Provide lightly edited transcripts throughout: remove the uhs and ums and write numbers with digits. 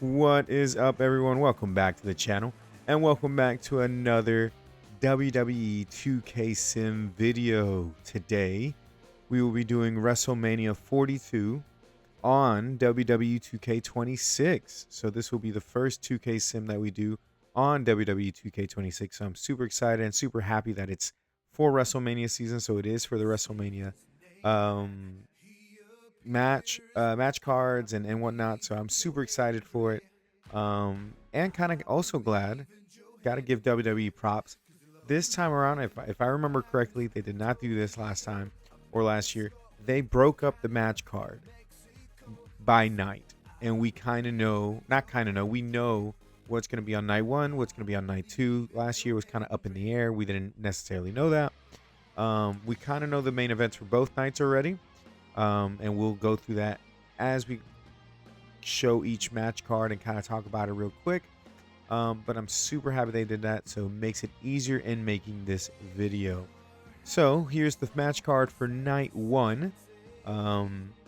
What is up, everyone? Welcome back to the channel, and welcome back to another WWE 2K Sim video. Today, we will be doing WrestleMania 42 on WWE 2K26. So this will be the first 2K Sim that we do on WWE 2K26. So I'm super excited and super happy that it's for WrestleMania season. So it is for the WrestleMania match cards and whatnot. So I'm super excited for it. And kind of also glad. Got to give WWE props. This time around, if I remember correctly, they did not do this last time or last year. They broke up the match card by night, and we kind of know, not kind of know, we know what's going to be on night one, what's going to be on night two. Last year was kind of up in the air. We didn't necessarily know that. We kind of know the main events for both nights already. And we'll go through that as we show each match card and kind of talk about it real quick. But I'm super happy they did that, so it makes it easier in making this video. So here's the match card for night one.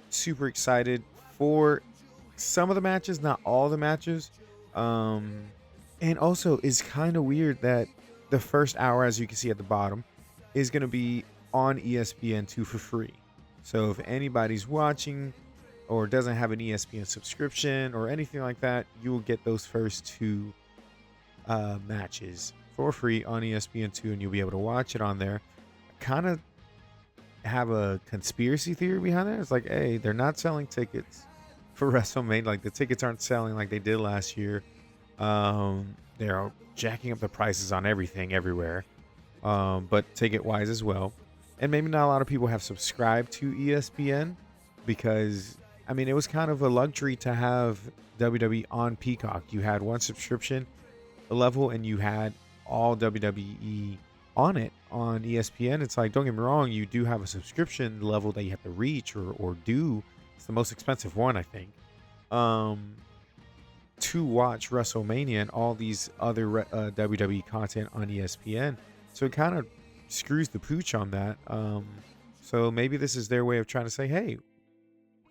Super excited for some of the matches, not all the matches. And also, it's kind of weird that the first hour, as you can see at the bottom, is going to be on ESPN2 for free. So if anybody's watching or doesn't have an ESPN subscription or anything like that, you will get those first two matches for free on ESPN2, and you'll be able to watch it on there. I kind of have a conspiracy theory behind it. It's like, hey, they're not selling tickets for WrestleMania. Like, the tickets aren't selling like they did last year. They're jacking up the prices on everything everywhere, but ticket-wise as well. And maybe not a lot of people have subscribed to ESPN because, I mean, it was kind of a luxury to have WWE on Peacock. You had one subscription level and you had all WWE on it on ESPN. It's like, don't get me wrong, you do have a subscription level that you have to reach or do. It's the most expensive one, I think, to watch WrestleMania and all these other WWE content on ESPN. So it kind of screws the pooch on that. So maybe this is their way of trying to say, hey,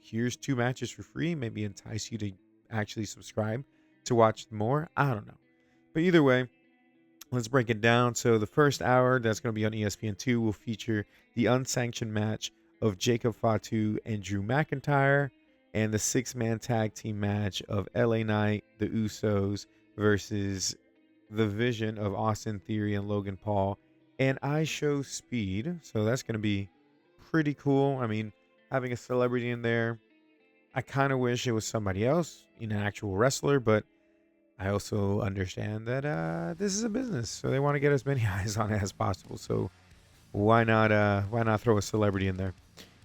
here's two matches for free, maybe entice you to actually subscribe to watch more. I don't know, but either way, let's break it down. So the first hour that's going to be on ESPN2 will feature the unsanctioned match of Jacob Fatu and Drew McIntyre, and the 6-man tag team match of LA Knight, the Usos versus the Vision of Austin Theory and Logan Paul, and iShowSpeed. So that's going to be pretty cool. I mean, having a celebrity in there, I kind of wish it was somebody else, an actual wrestler, but I also understand that this is a business, so they want to get as many eyes on it as possible. So why not throw a celebrity in there?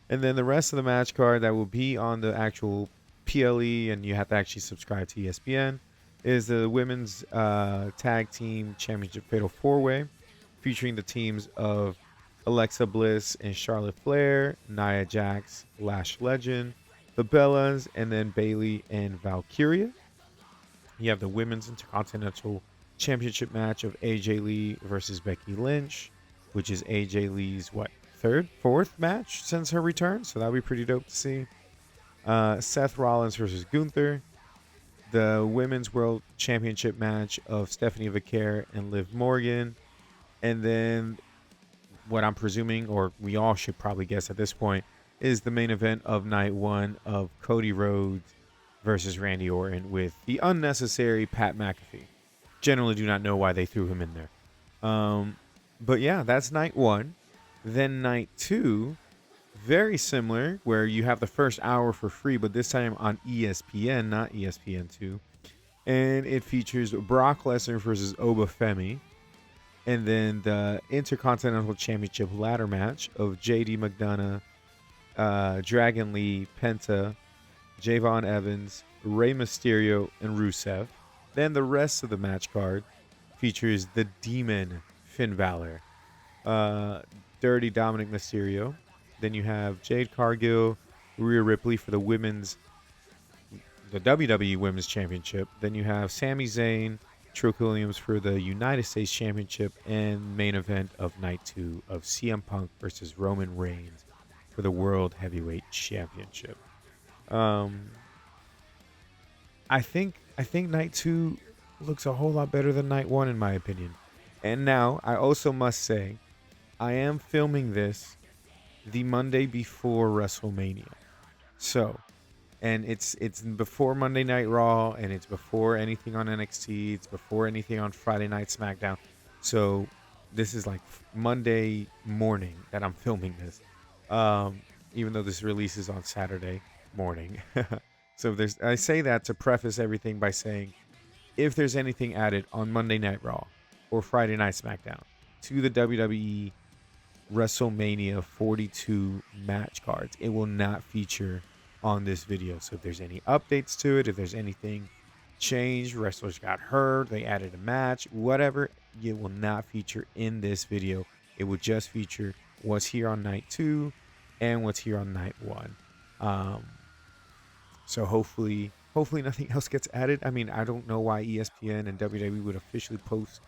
And then the rest of the match card that will be on the actual PLE, and you have to actually subscribe to ESPN, is the Women's Tag Team Championship Fatal 4-Way, featuring the teams of Alexa Bliss and Charlotte Flair, Nia Jax, Lash Legend, the Bellas, and then Bayley and Valkyria. You have the Women's Intercontinental Championship match of AJ Lee versus Becky Lynch, which is AJ Lee's, fourth match since her return. So that'll be pretty dope to see. Seth Rollins versus Gunther. The Women's World Championship match of Stephanie Vaquer and Liv Morgan. And then what I'm presuming, or we all should probably guess at this point, is the main event of night one of Cody Rhodes versus Randy Orton with the unnecessary Pat McAfee. Generally do not know why they threw him in there. But yeah, that's night one. Then night two, very similar, where you have the first hour for free, but this time on ESPN, not ESPN2. And it features Brock Lesnar versus Oba Femi. And then the Intercontinental Championship ladder match of JD McDonough, Dragon Lee, Penta, Javon Evans, Rey Mysterio, and Rusev. Then the rest of the match card features the Demon Finn Balor, Dirty Dominik Mysterio. Then you have Jade, Cargill, Rhea Ripley for the WWE Women's Championship. Then you have Sami Zayn, Trick Williams for the United States Championship, and main event of night two of CM Punk versus Roman Reigns for the World Heavyweight Championship. I think night 2 looks a whole lot better than night 1 in my opinion. And now I also must say I am filming this the Monday before WrestleMania. So, and it's before Monday Night Raw, and it's before anything on NXT, it's before anything on Friday Night SmackDown. So this is like Monday morning that I'm filming this. Um, Even though this releases on Saturday morning. So I say that to preface everything by saying if there's anything added on Monday Night Raw or Friday Night SmackDown to the WWE WrestleMania 42 match cards, it will not feature on this video. So if there's any updates to it, if there's anything changed, wrestlers got hurt, they added a match, whatever, it will not feature in this video. It will just feature what's here on night 2 and what's here on night 1. So hopefully nothing else gets added. I mean, I don't know why ESPN and WWE would officially post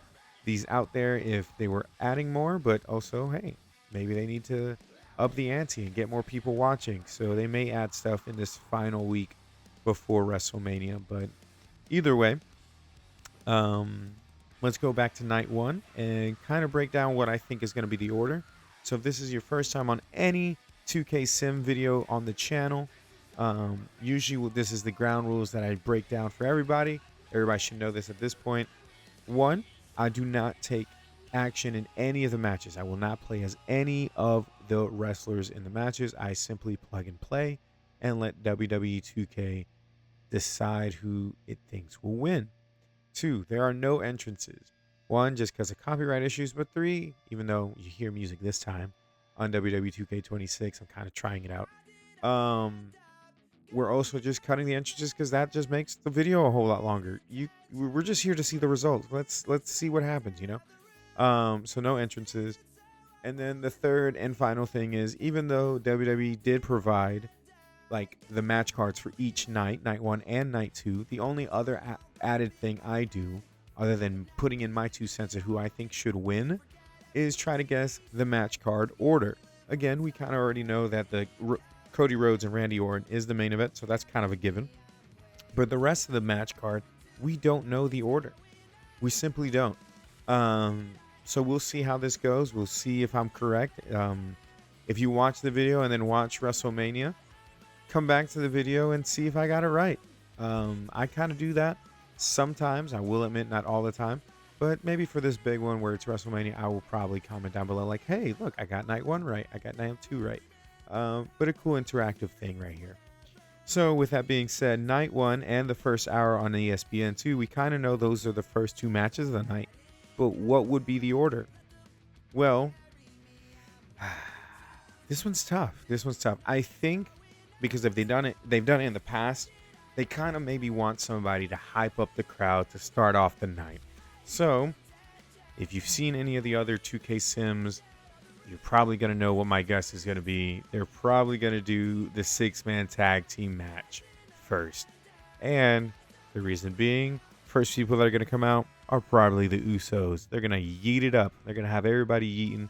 these out there if they were adding more, but also, hey, maybe they need to up the ante and get more people watching. So they may add stuff in this final week before WrestleMania. But either way, let's go back to night 1 and kind of break down what I think is going to be the order. So if this is your first time on any 2K Sim video on the channel, usually this is the ground rules that I break down for everybody. Everybody should know this at this point. 1, I do not take action in any of the matches. I will not play as any of the wrestlers in the matches. I simply plug and play and let WWE 2K decide who it thinks will win. 2, there are no entrances. 1, just because of copyright issues, but 3, even though you hear music this time on WWE 2K26, I'm kind of trying it out. We're also just cutting the entrances because that just makes the video a whole lot longer. We're just here to see the results. Let's see what happens, you know. So no entrances. And then the third and final thing is, even though WWE did provide like the match cards for each night 1 and night 2, the only other added thing I do, other than putting in my 2 cents of who I think should win, is try to guess the match card order. Again, we kind of already know that the Cody Rhodes and Randy Orton is the main event, so that's kind of a given. But the rest of the match card, we don't know the order. We simply don't. So we'll see how this goes. We'll see if I'm correct. If you watch the video and then watch WrestleMania, come back to the video and see if I got it right. I kind of do that sometimes. I will admit, not all the time. But maybe for this big one where it's WrestleMania, I will probably comment down below like, hey, look, I got night 1 right. I got night 2 right. But a cool interactive thing right here. So with that being said, night 1 and the first hour on ESPN2, we kind of know those are the first 2 matches of the night. But what would be the order? Well, this one's tough. I think because if they've done it in the past, they kind of maybe want somebody to hype up the crowd to start off the night. So if you've seen any of the other 2K Sims, you're probably going to know what my guess is going to be. They're probably going to do the 6-man tag team match first. And the reason being, first people that are going to come out are probably the Usos. They're going to yeet it up. They're going to have everybody yeeting,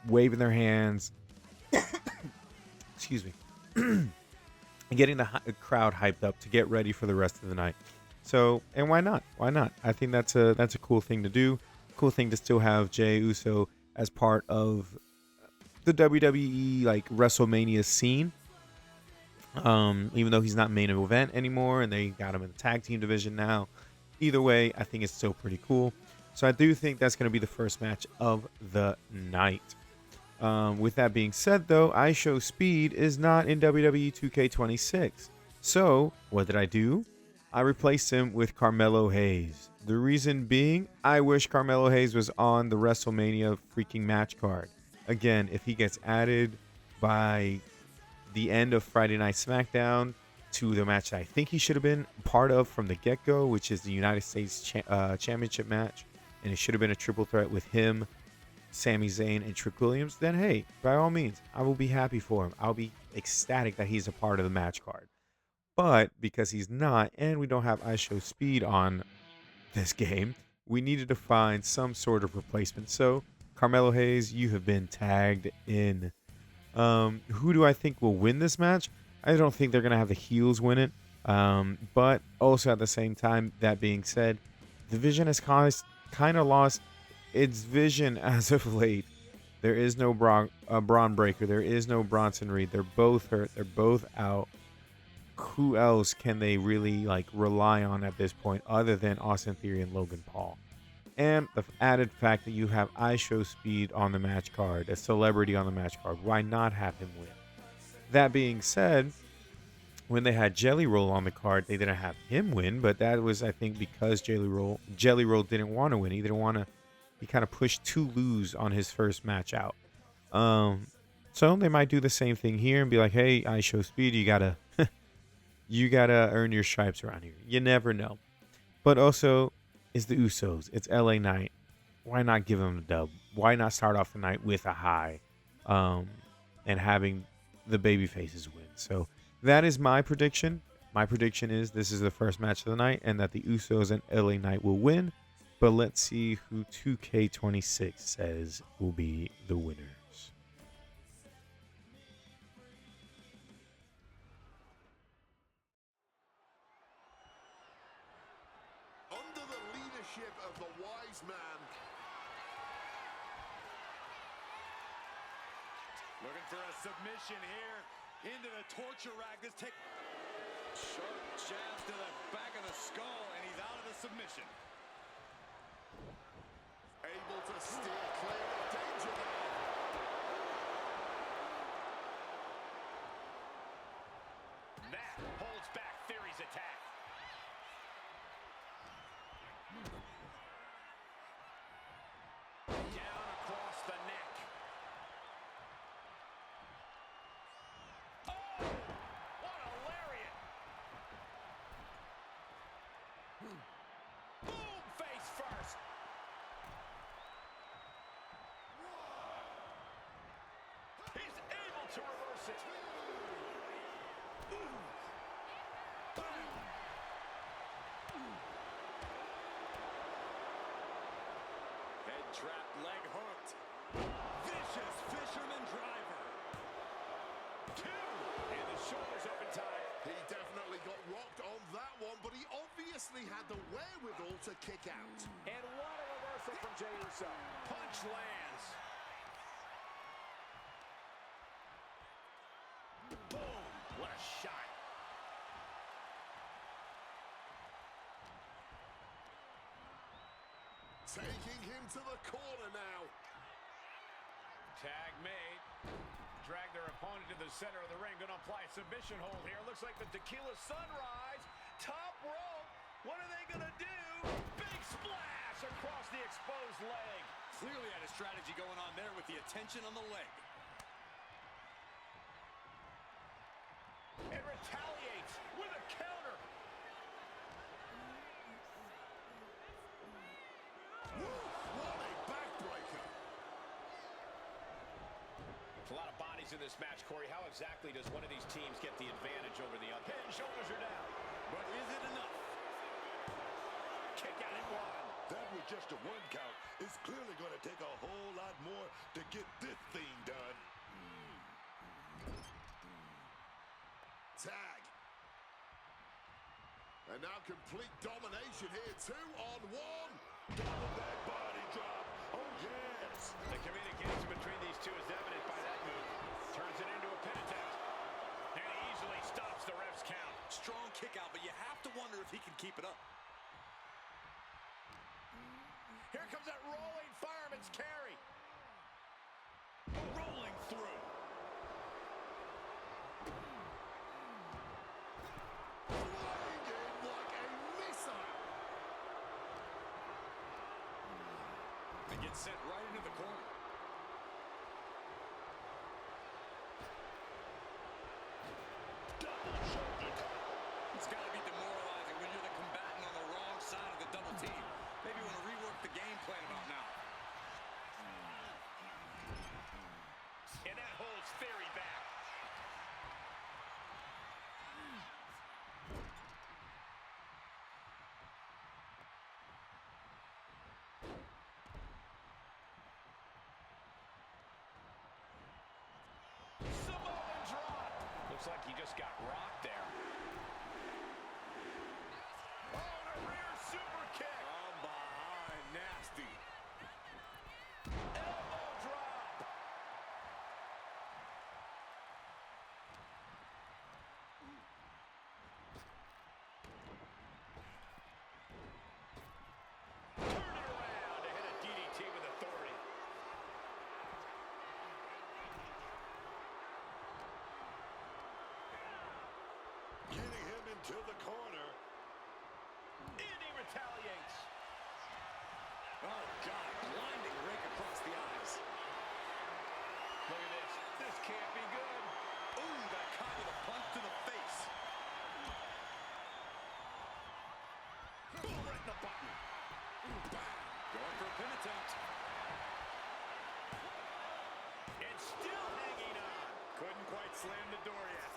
waving their hands. Excuse me. And getting the crowd hyped up to get ready for the rest of the night. So, and why not? Why not? I think that's a cool thing to do. Cool thing to still have Jey Uso as part of the WWE like WrestleMania scene. Even though he's not main event anymore and they got him in the tag team division now. Either way, I think it's still pretty cool. So I do think that's going to be the first match of the night. With that being said, though, iShowSpeed is not in WWE 2K26. So what did I do? I replaced him with Carmelo Hayes. The reason being, I wish Carmelo Hayes was on the WrestleMania freaking match card. Again, if he gets added by the end of Friday Night SmackDown to the match that I think he should have been part of from the get-go, which is the United States Championship match, and it should have been a triple threat with him, Sami Zayn, and Trick Williams, then hey, by all means, I will be happy for him. I'll be ecstatic that he's a part of the match card. But because he's not, and we don't have iShowSpeed on this game, we needed to find some sort of replacement. So, Carmelo Hayes, you have been tagged in. Who do I think will win this match? I don't think they're going to have the heels win it. But also at the same time, that being said, the division has kind of lost its vision as of late. There is no Braun Breaker. There is no Bronson Reed. They're both hurt. They're both out. Who else can they really like rely on at this point other than Austin Theory and Logan Paul? And the added fact that you have iShowSpeed on the match card, a celebrity on the match card. Why not have him win? That being said, when they had Jelly Roll on the card, they didn't have him win, but that was, I think, because Jelly Roll didn't want to win. He didn't want to. He kind of pushed to lose on his first match out. So they might do the same thing here and be like, "Hey, iShowSpeed, you gotta earn your stripes around here." You never know. But also, it's the Usos. It's LA Knight. Why not give them a dub? Why not start off the night with a high, and having the baby faces win? So that is my prediction. My prediction is this is the first match of the night and that the Usos and LA Knight will win. But let's see who 2K26 says will be the winners. Under the leadership of the wise man. Looking for a submission here into the torture rack. This take sharp jabs to the back of the skull, and he's out of the submission. Able to steer clear of danger there. That holds back Theory's attack. Down across the neck. Oh, what a lariat. Boom, face first. He's able to reverse it. Head trap, leg hooked. Vicious fisherman driver. 2. And the shoulders up in time. He definitely got rocked on that one, but he obviously had the wherewithal to kick out. And what a reversal from Jey Uso. Punch lands. Boom. What a shot. Taking him to the corner now. Tag made. Drag their opponent to the center of the ring. Going to apply a submission hold here. Looks like the tequila sunrise. Top rope. What are they going to do? Big splash across the exposed leg. Clearly had a strategy going on there with the attention on the leg. And retaliates with a counter. What a backbreaker. A lot of bodies in this match, Corey. How exactly does one of these teams get the advantage over the other? Head and shoulders are down. But is it enough? Kick out at 1. That was just a 1 count. It's clearly going to take a whole lot more to get this thing done. Tag. And now complete domination here. 2-on-1. Double that body drop. Oh, yes. The communication between these two is evident by that move. Turns it into a pin attempt. And he easily stops the ref's count. Strong kick out, but you have to wonder if he can keep it up. Here comes that rolling fireman's carry. Rolling through. Flying in like a missile. And gets sent right into the corner. Double shoulder. It's got to be demoralizing when you're the combatant on the wrong side of the double team. Maybe you want to rework the game plan about now. And that holds Theory back. Samoan drop. Looks like he just got rocked there. to the corner. And he retaliates. Oh, God, blinding rake across the eyes. Look at this. This can't be good. Ooh, got caught with a punch to the face. Boom, right in the button. Going for a pin attempt. It's still hanging on. Couldn't quite slam the door yet.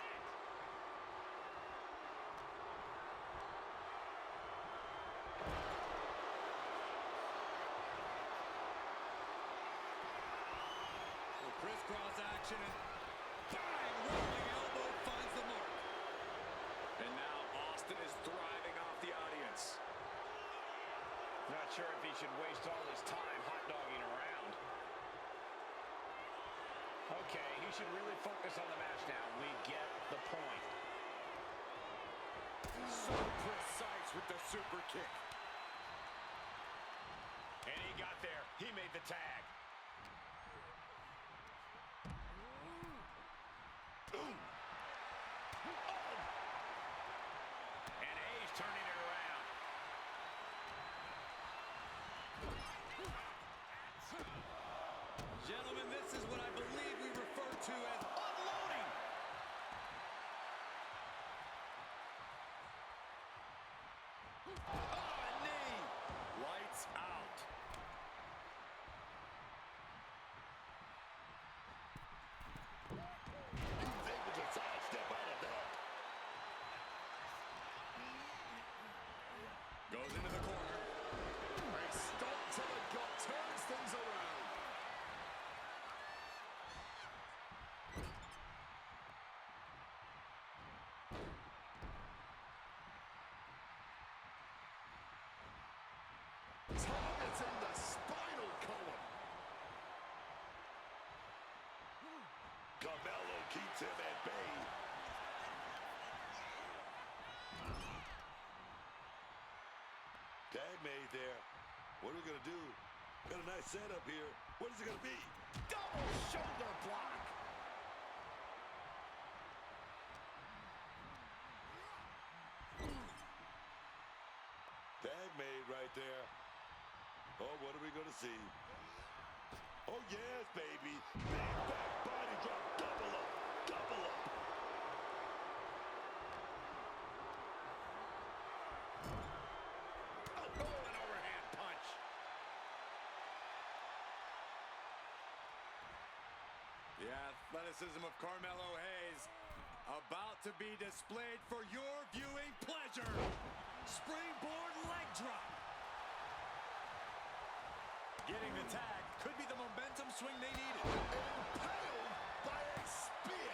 Crisscross action and bang! Rolling elbow finds the mark. And now Austin is thriving off the audience. Not sure if he should waste all his time hot-dogging around. Okay, he should really focus on the match now. We get the point. So precise with the super kick. And he got there. He made the tag. And A's turning it around. Gentlemen, this is what I believe we refer to as unloading. Oh, a knee. Lights out. He's able to sidestep out of that. Goes into the corner. A stomp to the gut turns things around. Targeting the spinal column. Carmelo keeps him at bay. Tag made there. What are we going to do? Got a nice setup here. What is it going to be? Double shoulder block. Tag made right there. Oh, what are we going to see? Oh, yes, baby. Big back body drop. Double up. Double up. Oh, an overhand punch. The athleticism of Carmelo Hayes about to be displayed for your viewing pleasure. Springboard leg drop. Getting the tag could be the momentum swing they needed. Impaled by a spear.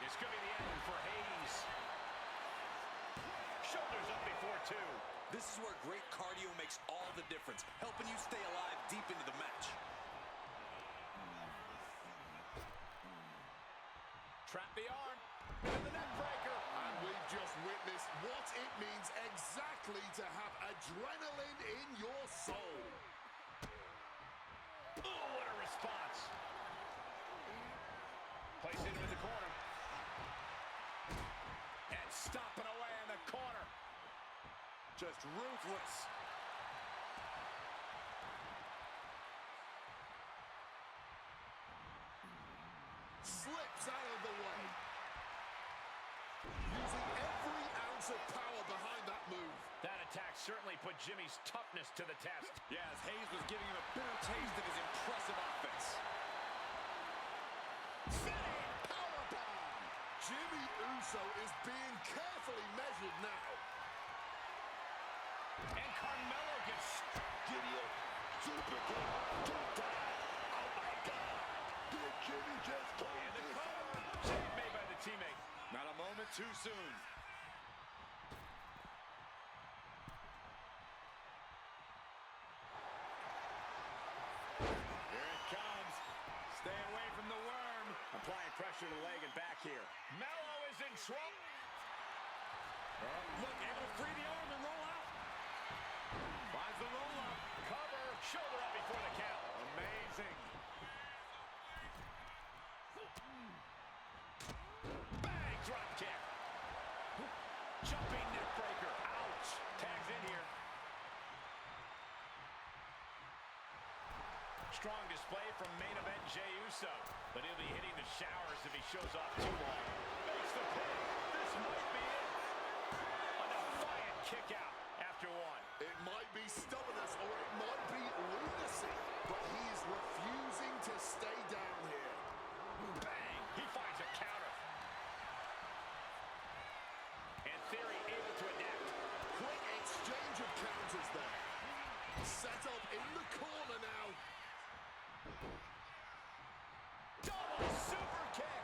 This could be the end for Hayes. Shoulders up before two. This is where great cardio makes all the difference, helping you stay alive deep into the match. Trap the arm. And the neck breaker. And we've just witnessed what it means exactly to have adrenaline in your soul. Oh, what a response. Place it into the corner. And stomping away in the corner. Just ruthless. Slips out of the way. Using every ounce of power behind that move. That attack certainly put Jimmy's toughness to the test. Yeah, as Hayes was giving him a bitter taste of his impressive offense. Sitting powerbomb. Jimmy Uso is being carefully measured now. And Carmelo gets... Giddy up. Super kick. Don't die. Oh, my God. Did Jimmy just go In the this? cover. Save made by the teammate. Not a moment too soon. Here it comes. Stay away from the worm. Applying pressure to the leg and back here. Mello is in trouble. Look, able to free the arm and roll out. Finds goes the roll-up. Cover, shoulder up before the count. Amazing. Bang, drop kick. Jumping neck breaker. Ouch. Tags in here. Strong display from main event Jey Uso, but he'll be hitting the showers if he shows off too long. Makes the pin. This might be it. A defiant kick out after one. It might be stubbornness or it might be lunacy, but he's refusing to stay down here. Bang! He finds a counter. And Theory able to adapt. Quick exchange of counters there. Set up in the corner now. Double super kick.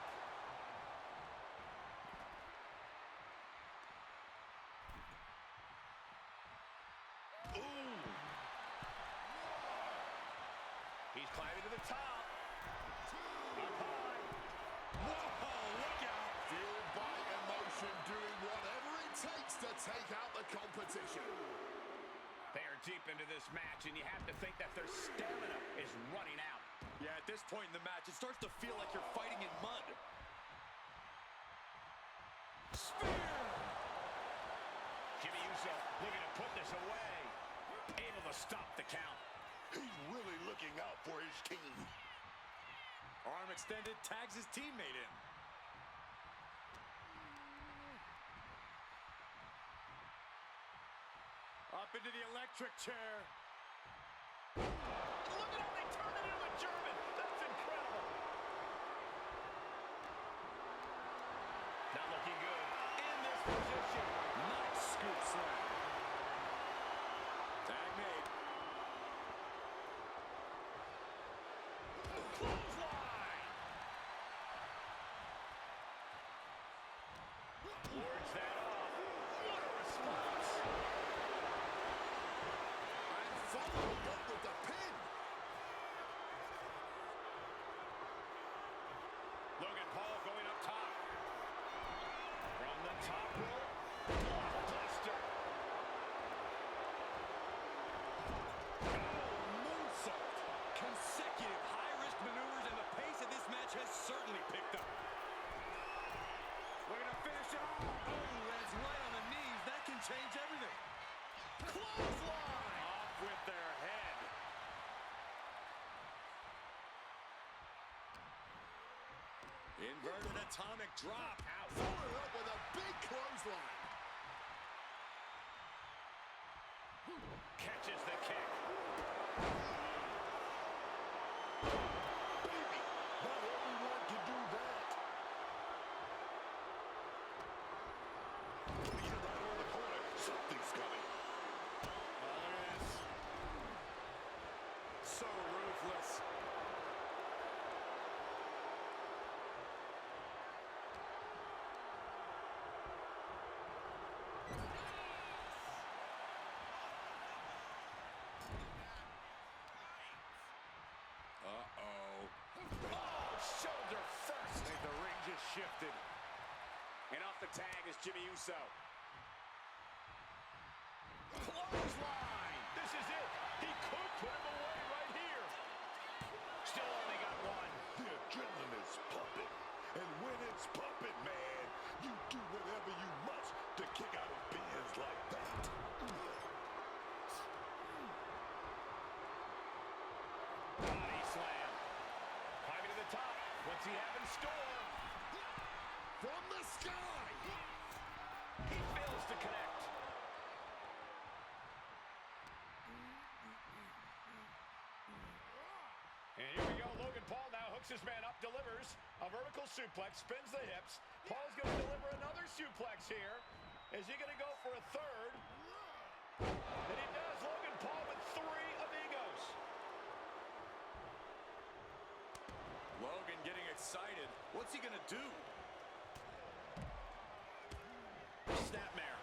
Ooh. He's climbing to the top. Up high. Whoa, look out. Fueled by emotion, doing whatever it takes to take out the competition. They are deep into this match, and you have to think that their stamina is running out. Yeah, at this point in the match, it starts to feel like you're fighting in mud. Spear! Jimmy Uso looking to put this away. Able to stop the count. He's really looking out for his team. Arm extended, tags his teammate in. Up into the electric chair. Look at how they turn it into a German. That's incredible. Not looking good in this position. Nice scoop slam. Tag made. Clothesline. Wards that off. What a response. And following up with the pin. Logan Paul going up top. From the top rope. Blockbuster. Moonsault. Consecutive high-risk maneuvers, and the pace of this match has certainly picked up. Looking to finish it off. Oh, lands right on the knees. That can change everything. Clothesline. Off with their head. Inverted atomic drop. Out. Followed up with a big clothesline. Catches the kick. Baby, not everyone can do that. You're right on the corner. Something's coming. Oh, look at this. So ruthless. Uh-oh. Oh, shoulder first. I think the ring just shifted. And off the tag is Jimmy Uso. Clothesline. This is it. He could put him away right here. Still only got one. The adrenaline is pumping. And when it's pumping, man, you do whatever you must to kick out of bins like that. Body slam. Climbing to the top. What's he have in store? From the sky. He fails to connect. And here we go. Logan Paul now hooks his man up, delivers a vertical suplex, spins the hips. Paul's going to deliver another suplex here. Is he going to go for a third? And he does. Logan Paul with 3 amigos. Logan getting excited. What's he gonna do? Snapmare.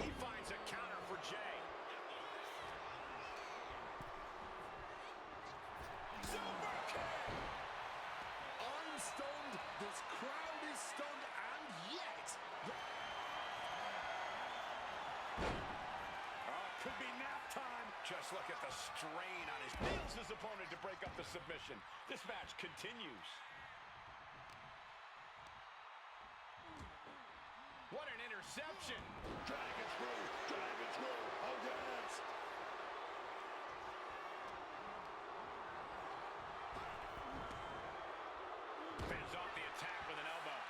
He finds a counter for Jey. Super kick. I'm stunned. This crowd is stunned, and yet... Could be nap time. Just look at the strain on his... Nails his opponent to break up the submission. This match continues. What an interception. Dragon screw, dragon screw. Oh, yes. Fends off the attack with an elbow.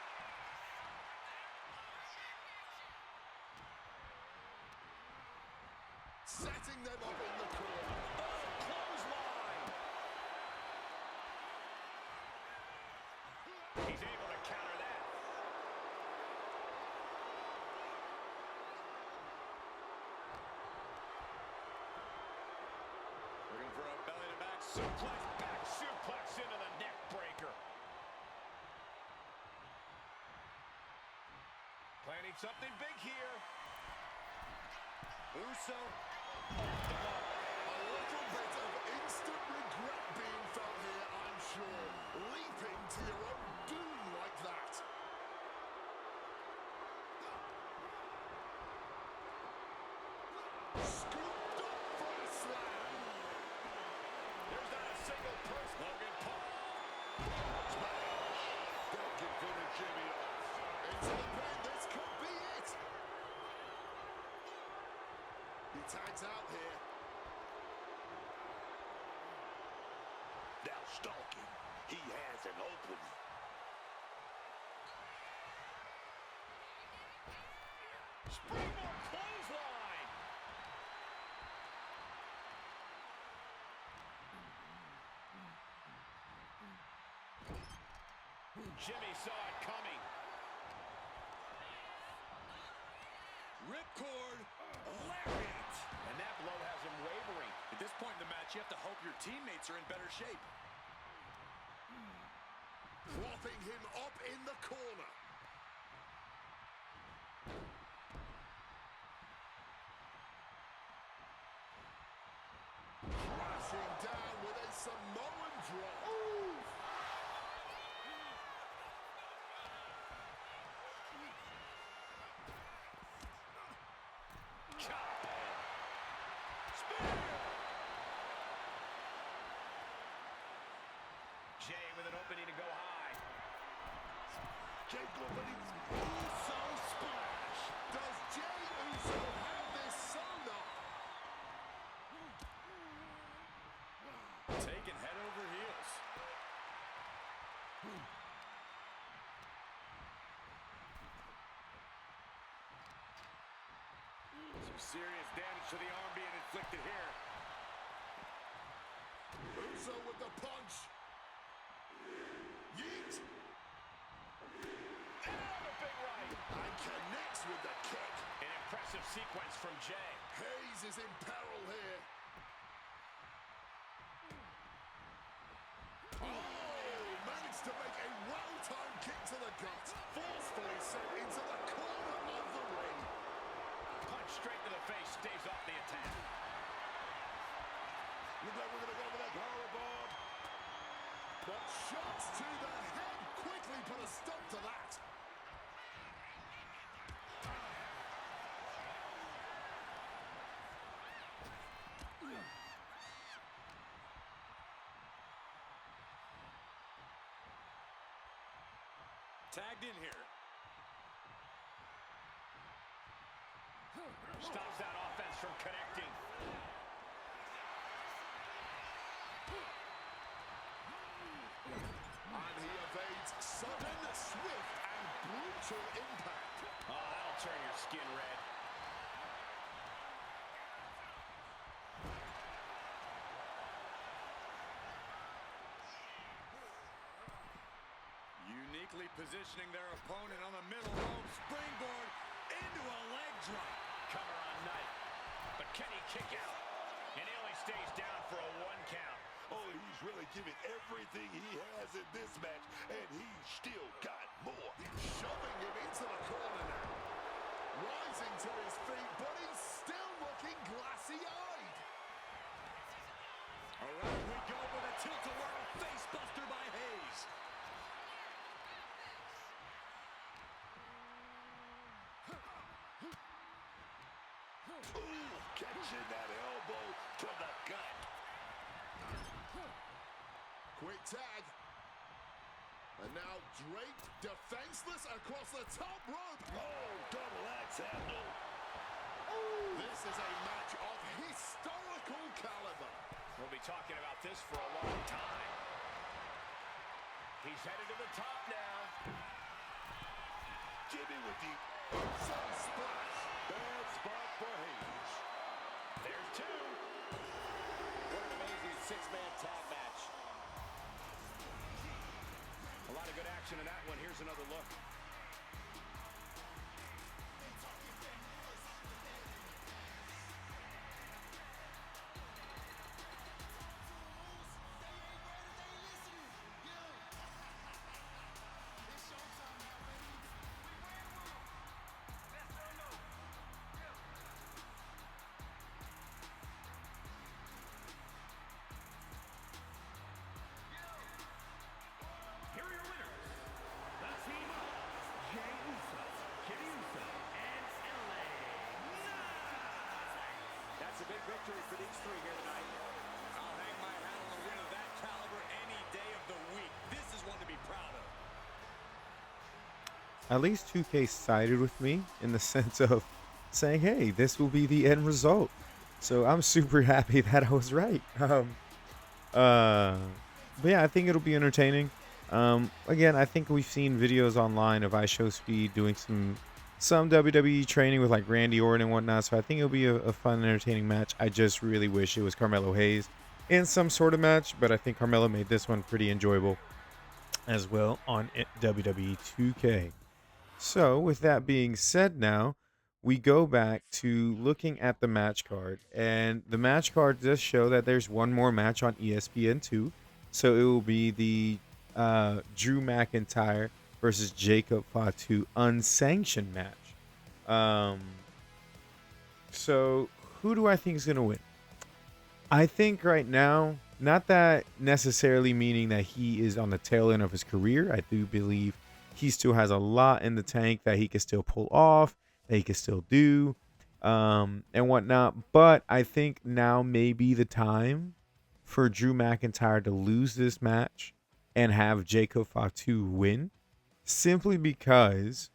Setting them up in the corner. Oh, clothesline. He's able to counter that. Looking for a belly-to-back suplex. Back suplex into the neck breaker. Planning something big here. Uso. A little bit of instant regret being felt here, I'm sure. Leaping to your own doom like that. Scooped up for a slam. There's not a single person. Logan Paul. Smash. Becky finish Jimmy off. Into the pin, this could be it. He tags out here. Now stalking. He has an opening. Springboard clothesline. Jimmy saw it coming. Ripcord, lariat. And that blow has him wavering. At this point in the match, you have to hope your teammates are in better shape. Propping him up in the corner. Crashing down with a Samoan drop. Ooh. Jay with an opening to go high. Jake opening. Uso splash. Does Jay Uso have this sewn up? Taking head over heels. Some serious damage to the arm being inflicted here. Uso with the punch. Yeet. And a big right. And connects with the kick. An impressive sequence from Jay. Hayes is in peril here. Oh, managed to make a well-timed kick to the gut. Forcefully sent into the corner of the ring. Punch straight to the face, stays off the attack. Look like we're going to go for that powerbomb. But shots to the head quickly put a stop to that. Tagged in here. Stops that offense from connecting. And he evades sudden, swift, and brutal impact. Oh, that'll turn your skin red. Uniquely positioning their opponent on the middle rope. Springboard into a leg drop. Cover on Knight. But can he kick out? And he only stays down for a 1 count. Oh, he's really giving everything he has in this match, and he's still got more. Shoving him into the corner now. Rising to his feet, but he's still looking glassy-eyed. Around we go with a tilt-a-whirl face buster by Hayes. Ooh, catching that elbow to the gut. Quick tag. And now draped, defenseless across the top rope. Oh, double axe handle. This is a match of historical caliber. We'll be talking about this for a long time. He's headed to the top now. Jimmy with the Sun splash. bad spot for Hayes. There's two. What an amazing six-man tag match. A lot of good action in that one. Here's another look. Here are your winners. The team of Jey Uso, Jimmy Uso, and LA Knight. That's a big victory for these three here tonight. I'll hang my hat on a win of that caliber any day of the week. This is one to be proud of. At least 2K sided with me in the sense of saying, hey, this will be the end result. So I'm super happy that I was right. But yeah, I think it'll be entertaining. Again, I think we've seen videos online of iShowSpeed doing some WWE training with like Randy Orton and whatnot. So I think it'll be a fun, entertaining match. I just really wish it was Carmelo Hayes in some sort of match, but I think Carmelo made this one pretty enjoyable as well on WWE 2K. So with that being said, now we go back to looking at the match card, and the match card does show that there's one more match on ESPN2. So it will be the Drew McIntyre versus Jacob Fatu unsanctioned match. So who do I think is going to win? I think right now, not that necessarily meaning that he is on the tail end of his career. I do believe he still has a lot in the tank that he can still pull off, that he can still do, and whatnot. But I think now may be the time for Drew McIntyre to lose this match and have Jacob Fatu win, simply because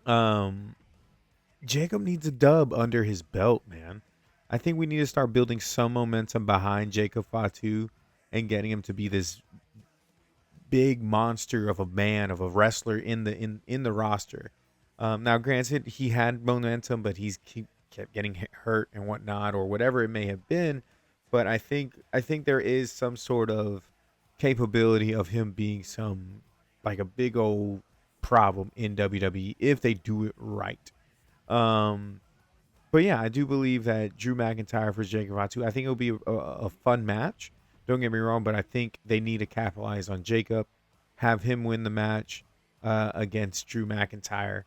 Jacob needs a dub under his belt, man. I think we need to start building some momentum behind Jacob Fatu and getting him to be this big monster of a man, of a wrestler in the roster. Now, granted, he had momentum, but kept getting hurt and whatnot, or whatever it may have been. But I think there is some sort of capability of him being like a big old problem in WWE if they do it right. But yeah, I do believe that Drew McIntyre versus Jacob Fatu, I think it'll be a fun match. Don't get me wrong, but I think they need to capitalize on Jacob, have him win the match against Drew McIntyre.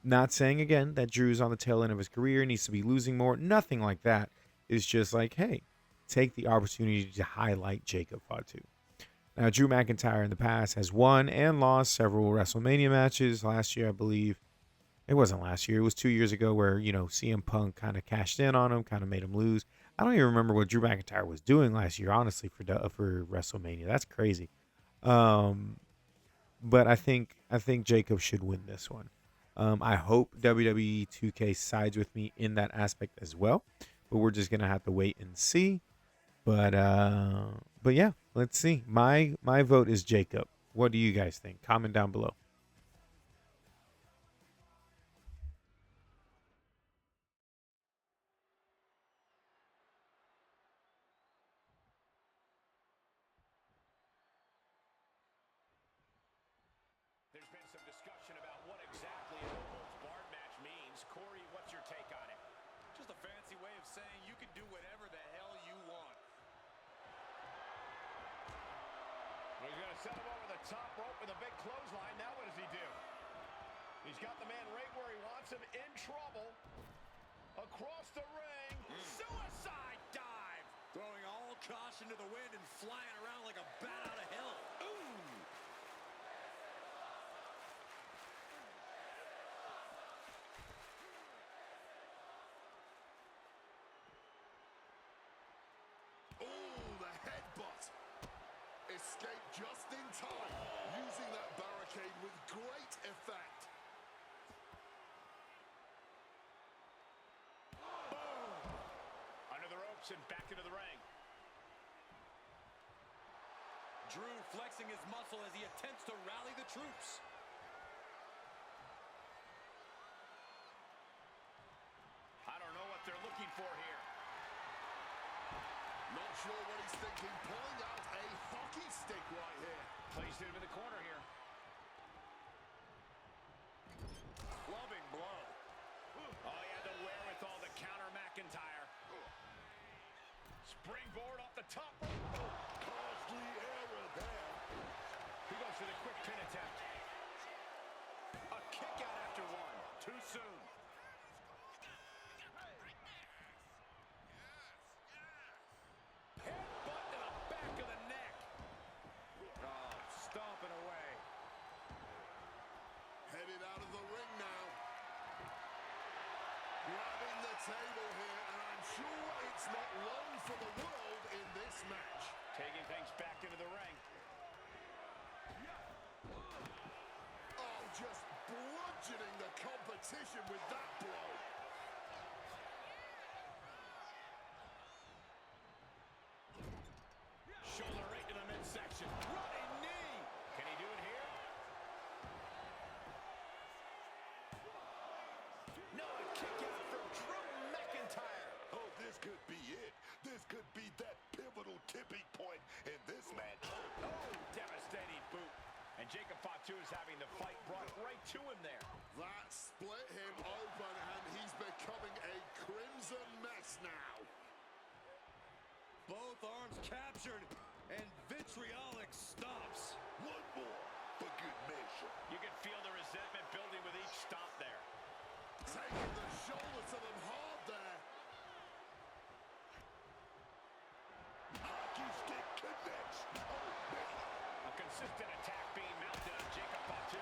Not saying, again, that Drew's on the tail end of his career, needs to be losing more. Nothing like that. It's just like, hey, take the opportunity to highlight Jacob Fatu. Now, Drew McIntyre in the past has won and lost several WrestleMania matches. Last year, I believe. It wasn't last year. It was 2 years ago where, CM Punk kind of cashed in on him, kind of made him lose. I don't even remember what Drew McIntyre was doing last year, honestly, for WrestleMania. That's crazy. But I think Jacob should win this one. I hope WWE 2K sides with me in that aspect as well. But we're just gonna have to wait and see. But yeah, let's see. My vote is Jacob. What do you guys think? Comment down below. There's been some discussion about what exactly a no-holds-barred match means. Corey, what's your take on it? Just a fancy way of saying you can do whatever the hell you want. He's going to set him over the top rope with a big clothesline. Now what does he do? He's got the man right where he wants him, in trouble. Across the ring. Suicide dive. Throwing all caution to the wind and flying around like a bat out of hell. Ooh! action back into the ring. Drew flexing his muscle as he attempts to rally the troops. I don't know what they're looking for here. Not sure what he's thinking. Pulling out a hockey stick right here. Placed him in the corner here. Clubbing blow. Oh, he had the wherewithal to counter McIntyre. Springboard off the top. Costly error there. He goes for the quick pin attempt. A kick out after one. Too soon. Headbutt to the back of the neck. Oh, stomping away. Headed out of the ring now. Grabbing the table here, and I'm sure it's not long for the world in this match. Taking things back into the ring. Oh, just bludgeoning the competition with that blow. Shoulder right to the midsection. Running knee. Can he do it here? No, a kick out from Drew McIntyre. Oh, this could be it. This could be that pivotal tipping point in this match. Oh, devastating boot. And Jacob Fatu is having the fight brought right to him there. That split him open, and he's becoming a crimson mess now. Both arms captured, and vitriolic stomps. One more for good measure. You can feel the resentment building with each stomp there. Taking the shoulder to them hard there. Hockey stick connects. Oh, man. A consistent attack being mounted on Jacob Fatu.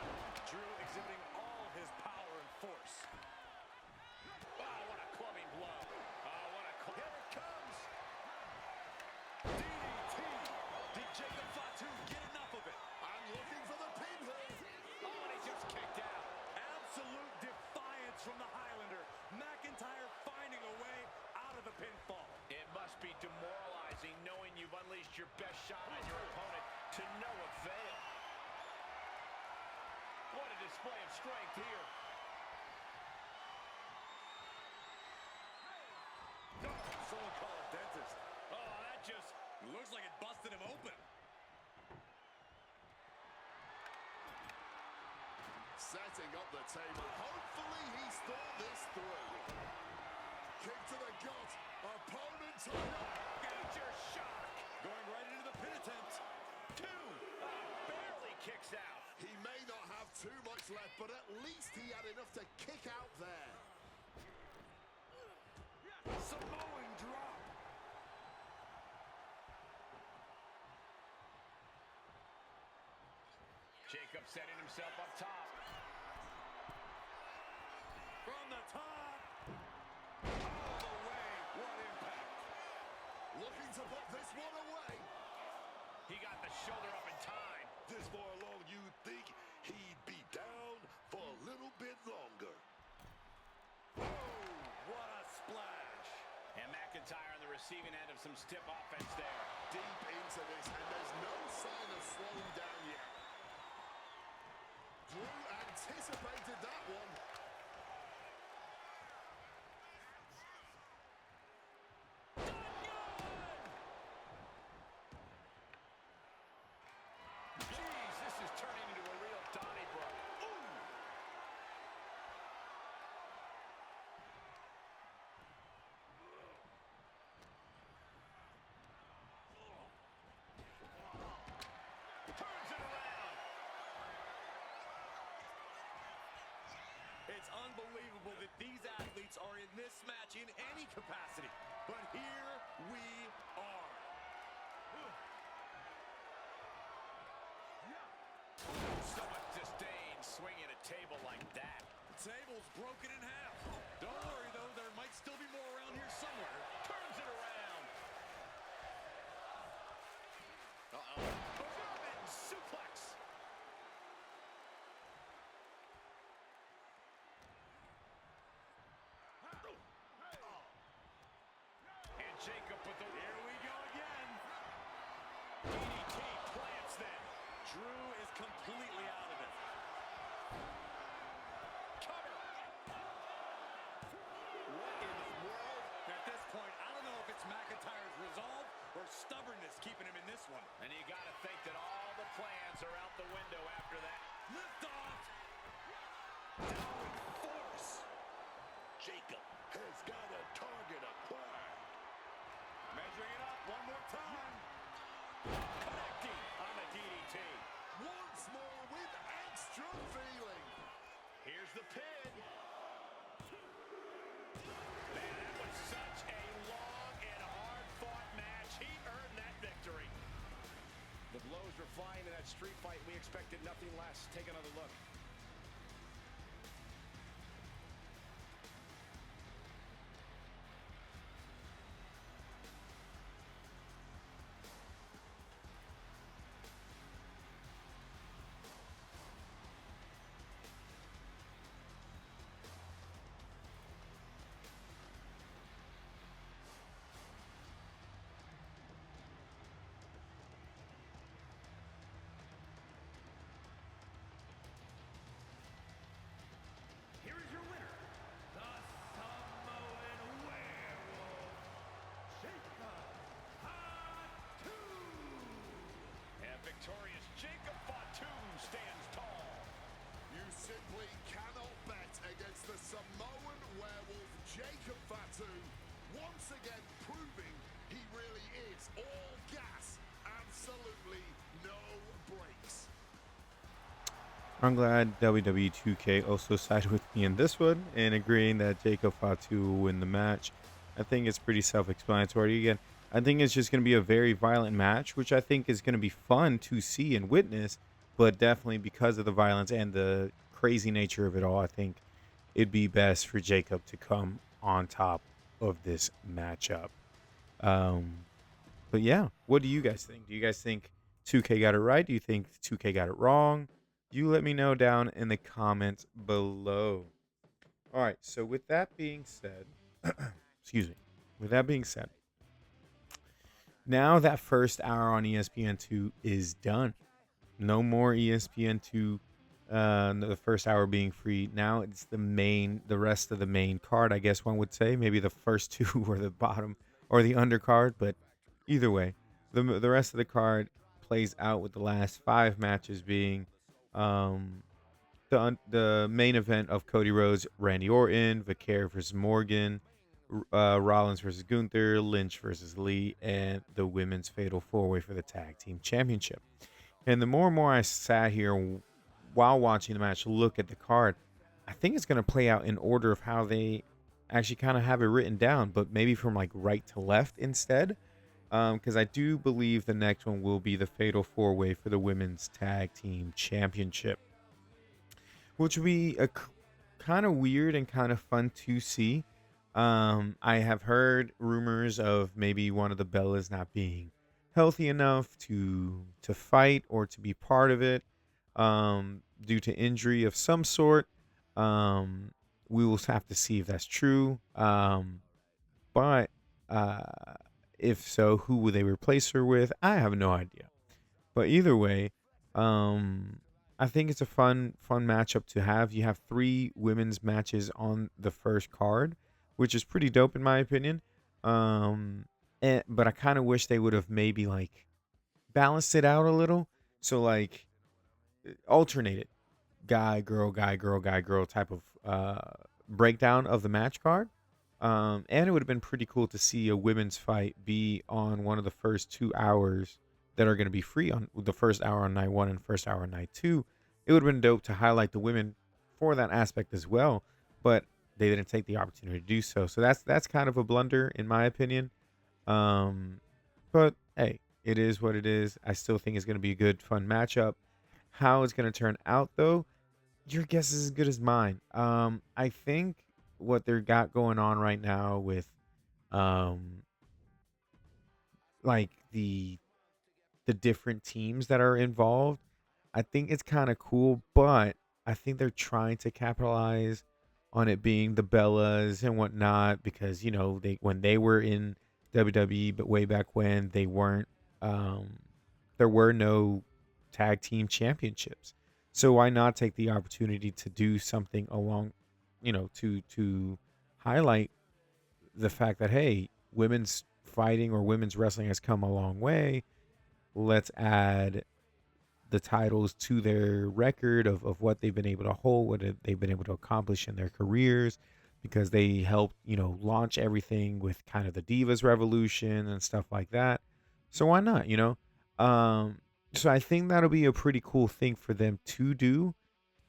Drew exhibiting all his power and force. Oh, what a clubbing blow. Oh, what a club. Here it comes. DDT. Did Jacob Fatu get enough of it? I'm looking for the pin here. Oh, and he just kicked out. Absolute defiance from the Highlander. McIntyre finding a way out of the pinfall. It must be demoralizing knowing you've unleashed your best shot on your opponent to no avail. What a display of strength here. Someone call a dentist. Oh, that just... Looks like it busted him open. Setting up the table. Hopefully he's thought this through. Kick to the gut. Opponent tied up. Major shock. Going right into the pin attempt. Two. Barely kicks out. He may not have too much left, but at least he had enough to kick out there. Samoan drop. Jacob setting himself up top. From the top. All the way. What impact. Looking to put this one away. He got the shoulder up in time. This far along, you'd think he'd be down for a little bit longer. Oh, what a splash. And McIntyre on the receiving end of some stiff offense there. Deep into this, and there's no sign of slowing down yet. Drew anticipated that one. Jeez, this is turning into a real Donnybrook. Ooh! Turns it around. It's unbelievable that these athletes are in this match in any capacity. But here we are. So much disdain swinging a table like that. Table's broken in half. Don't worry, though. There might still be more around here somewhere. Turns it around. Uh-oh. German suplex. And Jacob with the... Here we go again. DDT plants them. Drew is completely out of it. Cover. What in the world? At this point, I don't know if it's McIntyre's resolve or stubbornness keeping him in this one. And you got to think that all the plans are out the window after that. Lift off. Down with force. Jacob has got a target acquired. Measuring it up one more time. Connecting on the DDT. Once more with extra feeling. Here's the pin. Man, that was such a long and hard-fought match. He earned that victory. The blows were flying in that street fight. We expected nothing less. Take another look. Here is your winner, the Samoan Werewolf, Jacob Fatu. And victorious Jacob Fatu stands tall. You simply cannot bet against the Samoan werewolf Jacob Fatu, once again proving he really is all gas, absolutely no brakes. I'm glad WWE 2K also sided with me in this one and agreeing that Jacob Fatu will win the match. I think it's pretty self-explanatory. Again, I think it's just going to be a very violent match, which I think is going to be fun to see and witness, but definitely because of the violence and the crazy nature of it all, I think it'd be best for Jacob to come on top of this matchup. But yeah, what do you guys think? Do you guys think 2K got it right? Do you think 2K got it wrong? You let me know down in the comments below. All right, so with that being said, excuse me. With that being said, now that first hour on ESPN2 is done. No more ESPN2, the first hour being free. Now it's the rest of the main card, I guess one would say. Maybe the first two or the bottom or the undercard, but either way, the rest of the card plays out with the last 5 matches being the main event of Cody Rhodes, Randy Orton, Vaquer versus Morgan, Rollins versus Gunther, Lynch versus Lee, and the women's fatal 4-way for the tag team championship. And the more and more I sat here while watching the match, look at the card, I think it's going to play out in order of how they actually kind of have it written down, but maybe from like right to left instead. Because I do believe the next one will be the fatal 4-way for the women's tag team championship, which will be a kind of weird and kind of fun to see. I have heard rumors of maybe one of the Bellas not being healthy enough to fight or to be part of it, due to injury of some sort. We will have to see if that's true. But if so, who will they replace her with? I have no idea. But either way, I think it's a fun matchup to have. You have 3 women's matches on the first card, which is pretty dope in my opinion. But I kind of wish they would have maybe like balanced it out a little. So like alternated guy, girl, guy, girl, guy, girl type of breakdown of the match card. And it would have been pretty cool to see a women's fight be on one of the first 2 hours that are going to be free, on the first hour on night 1 and first hour on night 2. It would have been dope to highlight the women for that aspect as well, but they didn't take the opportunity to do so. So that's kind of a blunder in my opinion. But hey, it is what it is. I still think it's going to be a good, fun matchup. How it's going to turn out though, your guess is as good as mine. I think what they're got going on right now with like the different teams that are involved, I think it's kind of cool, but I think they're trying to capitalize on it being the Bellas and whatnot, because when they were in WWE, but way back when they weren't, there were no tag team championships. So why not take the opportunity to do something along, to highlight the fact that, hey, women's fighting or women's wrestling has come a long way. Let's add the titles to their record of what they've been able to hold, what they've been able to accomplish in their careers, because they helped, launch everything with kind of the Divas Revolution and stuff like that. So why not, so I think that'll be a pretty cool thing for them to do.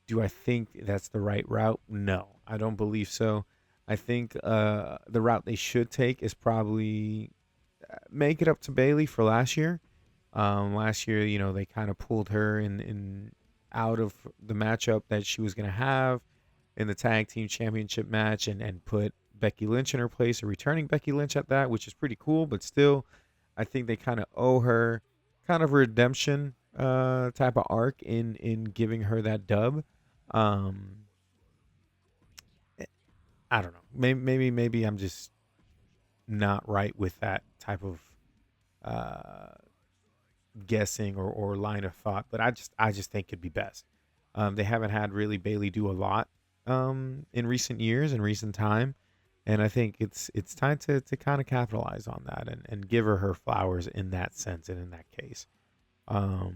Do I think that's the right route? No, I don't believe so. I think the route they should take is probably make it up to Bayley for last year. Last year, they kind of pulled her in out of the matchup that she was going to have in the tag team championship match and put Becky Lynch in her place, or returning Becky Lynch at that, which is pretty cool. But still, I think they kind of owe her kind of a redemption type of arc in giving her that dub. I don't know. Maybe I'm just not right with that type of guessing or line of thought, but I just think it'd be best. They haven't had really Bayley do a lot in recent years, in recent time, and I think it's time to kind of capitalize on that and give her flowers in that sense and in that case. But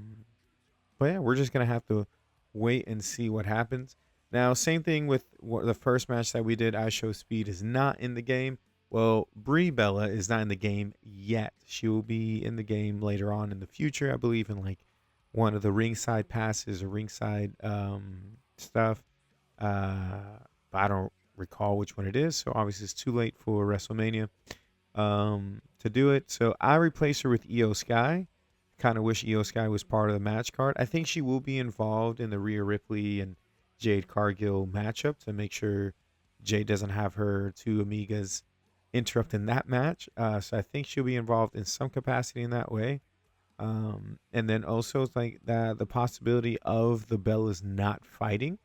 yeah, we're just gonna have to wait and see what happens. Now, same thing with the first match that we did. iShowSpeed is not in the game. Well, Brie Bella is not in the game yet. She will be in the game later on in the future, I believe, in like one of the ringside passes or ringside stuff. But I don't recall which one it is. So obviously it's too late for WrestleMania to do it. So I replaced her with Io Sky. Kind of wish Io Sky was part of the match card. I think she will be involved in the Rhea Ripley and Jade Cargill matchup to make sure Jade doesn't have her two amigas interrupting that match. So I think she'll be involved in some capacity in that way. And then also it's like the possibility of the Bellas not fighting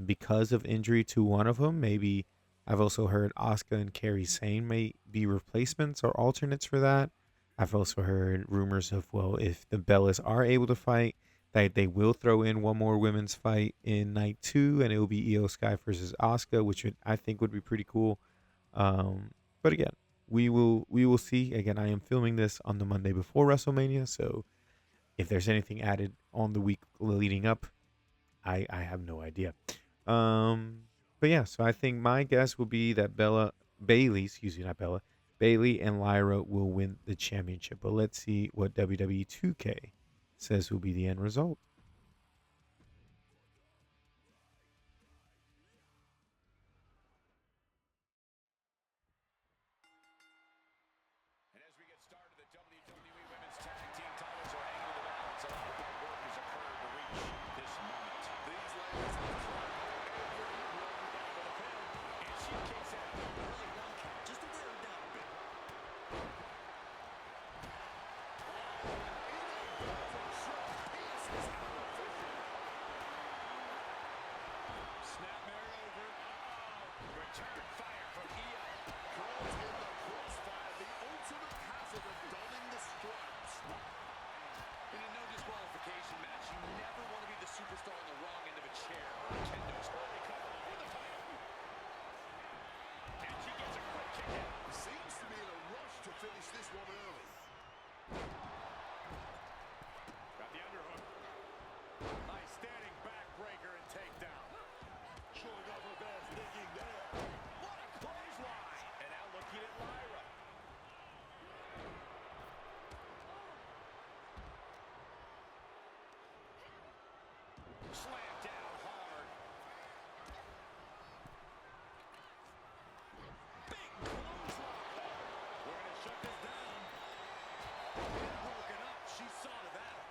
because of injury to one of them. Maybe I've also heard Asuka and Kairi Sane may be replacements or alternates for that. I've also heard rumors of, well, if the Bellas are able to fight, that they will throw in one more women's fight in night 2, and it will be Io Sky versus Asuka, which I think would be pretty cool. But again, we will see. Again, I am filming this on the Monday before WrestleMania, so if there's anything added on the week leading up, I have no idea. But yeah, so I think my guess will be that Bayley and Lyra will win the championship. But let's see what WWE 2K says will be the end result. And as we get started, the WWE Women's Tag Team titles are hanging in the balance. A lot of good work has occurred to reach this moment. These ladies have tried every one for the pin. And she kicks out. Early one count, just to wear her down a bit. Snapmare over. Return fire from Io. Caught in the crossfire, the ultimate hazard of donning the stripes. In a no disqualification match, you never want to be the superstar on the wrong end of a chair. Kendo spot recovered for the title. And she gets a quick kick out. Seems to be in a rush to finish this one early. Got the underhook. Nice standing backbreaker and takedown. Showing off her best thinking there. What a clothesline! And now looking at Lyra. Slam down hard. Big clothesline. We're going to shut this down. And broken up. She saw to that.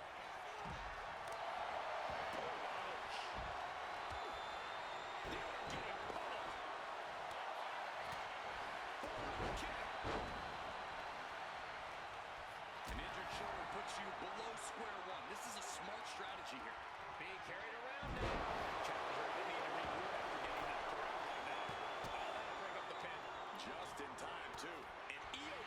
An injured shoulder puts you below square one. This is a smart strategy here. Being carried around now. Challenger may need to regroup after getting knocked around like that. Oh, that'll bring up the pin. Just in time, too. And Io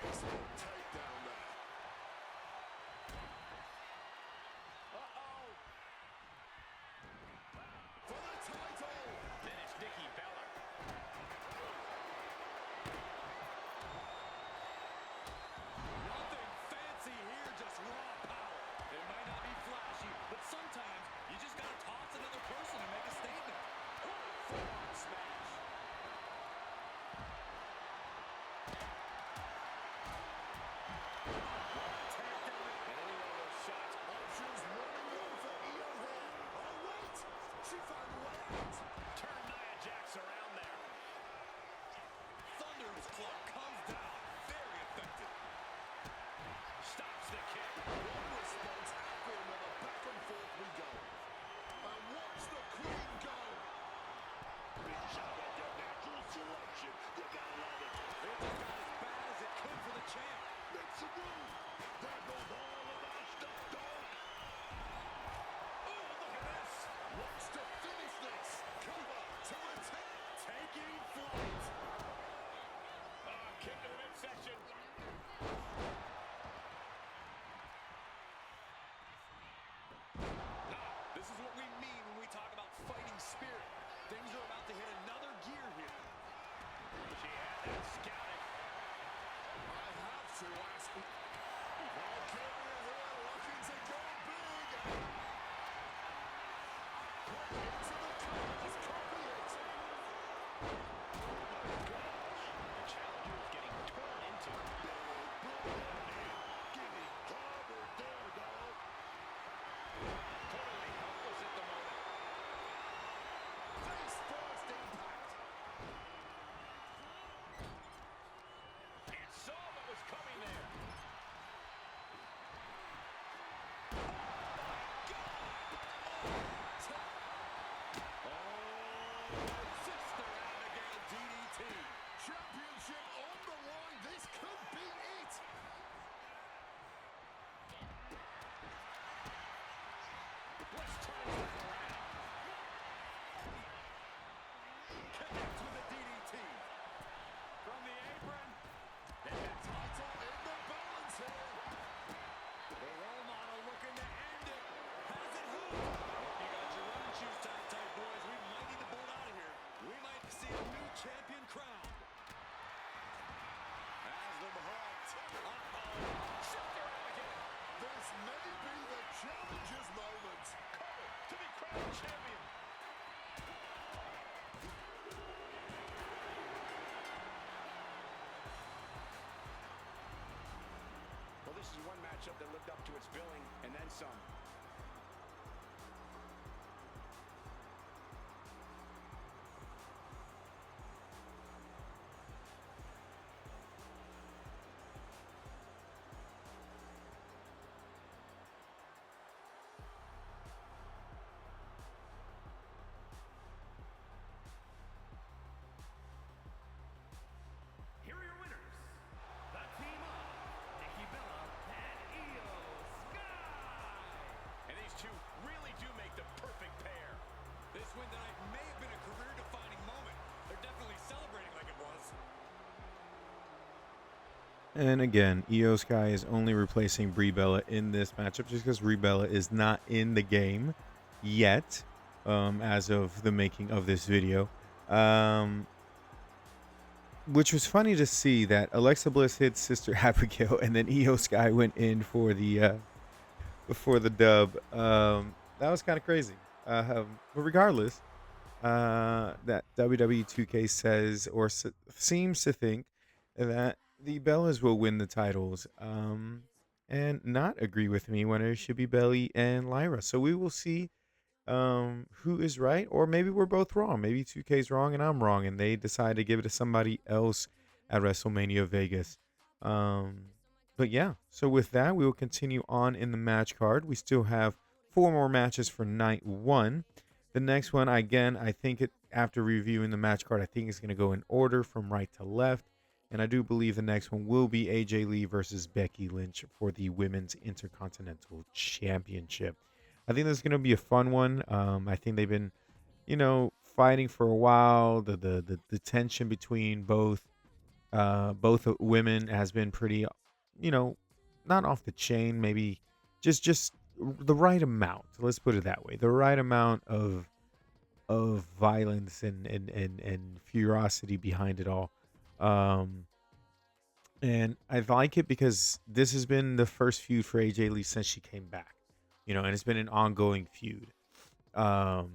Excellent takedown there. Uh-oh. For the title. Then it's Nikki Bella. Nothing fancy here, just raw power. It might not be flashy, but sometimes you just gotta toss another person and make a statement. Forearm smash. And any one of those shots. Options running low for Io here. Oh, wait. She found a way out. Turn Nia Jax around there. Thunder's club comes down. Very effective. Stops the kick. One response after another. Back and forth we go. And watch the queen go. Big shot at your natural selection. You gotta love it. It just got as bad as it could for the champ. Makes a move. There goes all of our stuff, dog. Oh, look at this. Wants to finish this. Cover to retain. Taking flight. Kick to the midsection. This is what we mean when we talk about fighting spirit. Things are about to hit another gear here. She had that scouted. I have to ask. Valkyria here looking to go big. Put into the covers. Copy it. The challenger is getting torn into. Getting clobbered there, dog. Totally helpless at the moment. Face first impact. And saw what was coming there. Sister Abigail DDT. Championship on the line. This could be it. Let's turn that around. Connects with a DDT. From the apron. And the title in the balance here. The role model looking to end it. Has it hooked? Hope you got your running shoes tight, boys. We might need to bolt out of here. We might see a new champion crowned. Has them hooked. Sister Abigail. This may be the challenger's moment. Cover to be crowned champion. Well, this is one matchup that lived up to its billing and then some. Here are your winners, the team of Nikki Bella and Io Sky. And these two really do make the perfect pair. This win tonight may have been a career-defining moment. They're definitely celebrating like it was. And again, Io Sky is only replacing Brie Bella in this matchup just because Brie Bella is not in the game yet, as of the making of this video. Which was funny to see that Alexa Bliss hit Sister Abigail and then Io Sky went in for the dub. That was kind of crazy. But regardless, that WWE 2K says or seems to think that the Bellas will win the titles, and not agree with me when it should be Belly and Lyra. So we will see who is right, or maybe we're both wrong. Maybe 2K's wrong and I'm wrong, and they decide to give it to somebody else at WrestleMania Vegas. But yeah, so with that, we will continue on in the match card. We still have 4 more matches for night 1. The next one, again, I think after reviewing the match card, I think it's going to go in order from right to left. And I do believe the next one will be AJ Lee versus Becky Lynch for the Women's Intercontinental Championship. I think this is going to be a fun one. I think they've been, fighting for a while. The tension between both Both women has been pretty, not off the chain, maybe just the right amount. Let's put it that way. The right amount of violence and ferocity behind it all. Um, and I like it because this has been the first feud for AJ Lee since she came back, and it's been an ongoing feud. Um,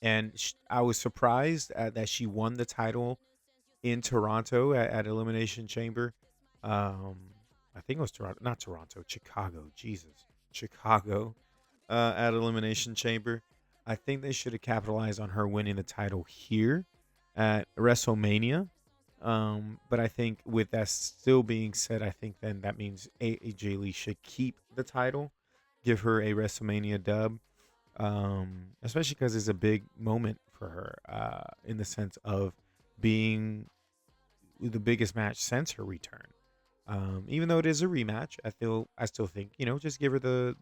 and I was surprised that she won the title in Toronto at Elimination Chamber. Um, I think it was Toronto, not Toronto, Chicago. Jesus, Chicago at Elimination Chamber. I think they should have capitalized on her winning the title here at WrestleMania. But I think with that still being said, I think then that means AJ Lee should keep the title, give her a WrestleMania dub, especially because it's a big moment for her in the sense of being the biggest match since her return. Even though it is a rematch, I still think just give her the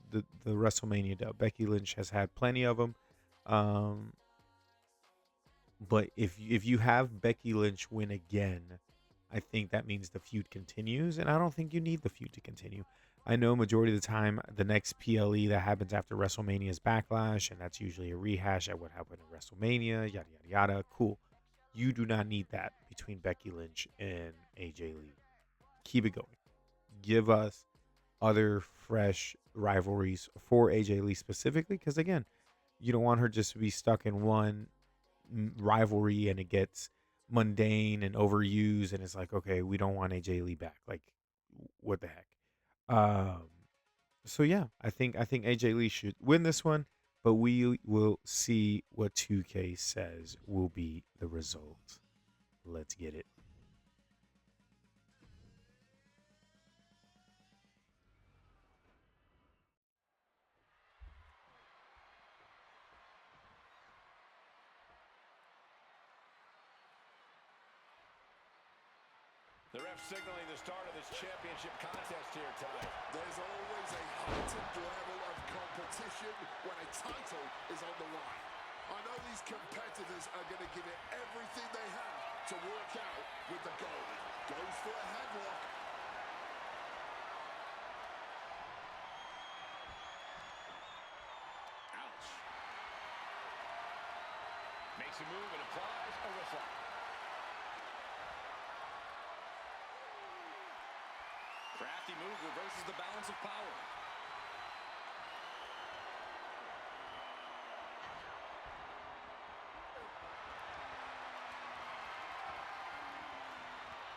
WrestleMania dub. Becky Lynch has had plenty of them, but if you have Becky Lynch win again, I think that means the feud continues, and I don't think you need the feud to continue. I know majority of the time the next PLE that happens after WrestleMania is Backlash, and that's usually a rehash at what happened in WrestleMania, yada yada yada. Cool. You do not need that between Becky Lynch and AJ Lee. Keep it going. Give us other fresh rivalries for AJ Lee specifically, because again, you don't want her just to be stuck in one rivalry and it gets mundane and overused, and it's like, okay, we don't want AJ Lee back. Like, what the heck? Um, so yeah, I think AJ Lee should win this one, but we will see what 2K says will be the result. Let's get it. The ref signaling the start of this championship contest here, Ty. There's always a heightened level of competition when a title is on the line. I know these competitors are going to give it everything they have to work out with the goal. Goes for a headlock. Ouch. Makes a move and applies a whistle. Crafty move reverses the balance of power.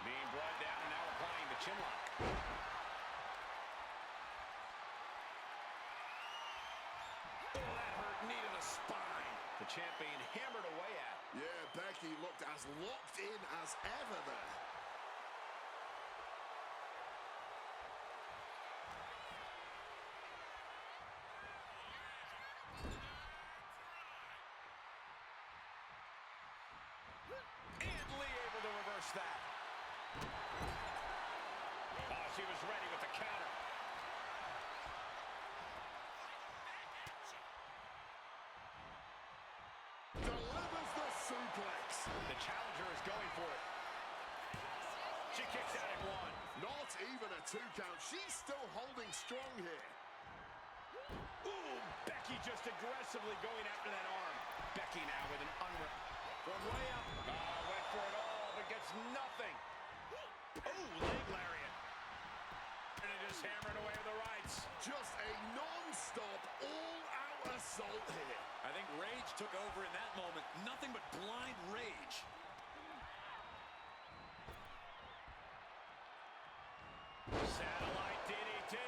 Being brought down and now applying the chin lock. Oh, that hurt knee to the spine. The champ being hammered away at. Yeah, Becky looked as locked in as ever there. And Lee able to reverse that. Oh, she was ready with the counter. Delivers the suplex. The challenger is going for it. She kicks out at one. Not even a 2 count. She's still holding strong here. Ooh, Becky just aggressively going after that arm. Becky now with an from way up. Went for it all, but gets nothing. Oh, leg lariat. And it just hammering away with the rights. Just a non-stop, all-out assault here. I think rage took over in that moment. Nothing but blind rage. Satellite DDT.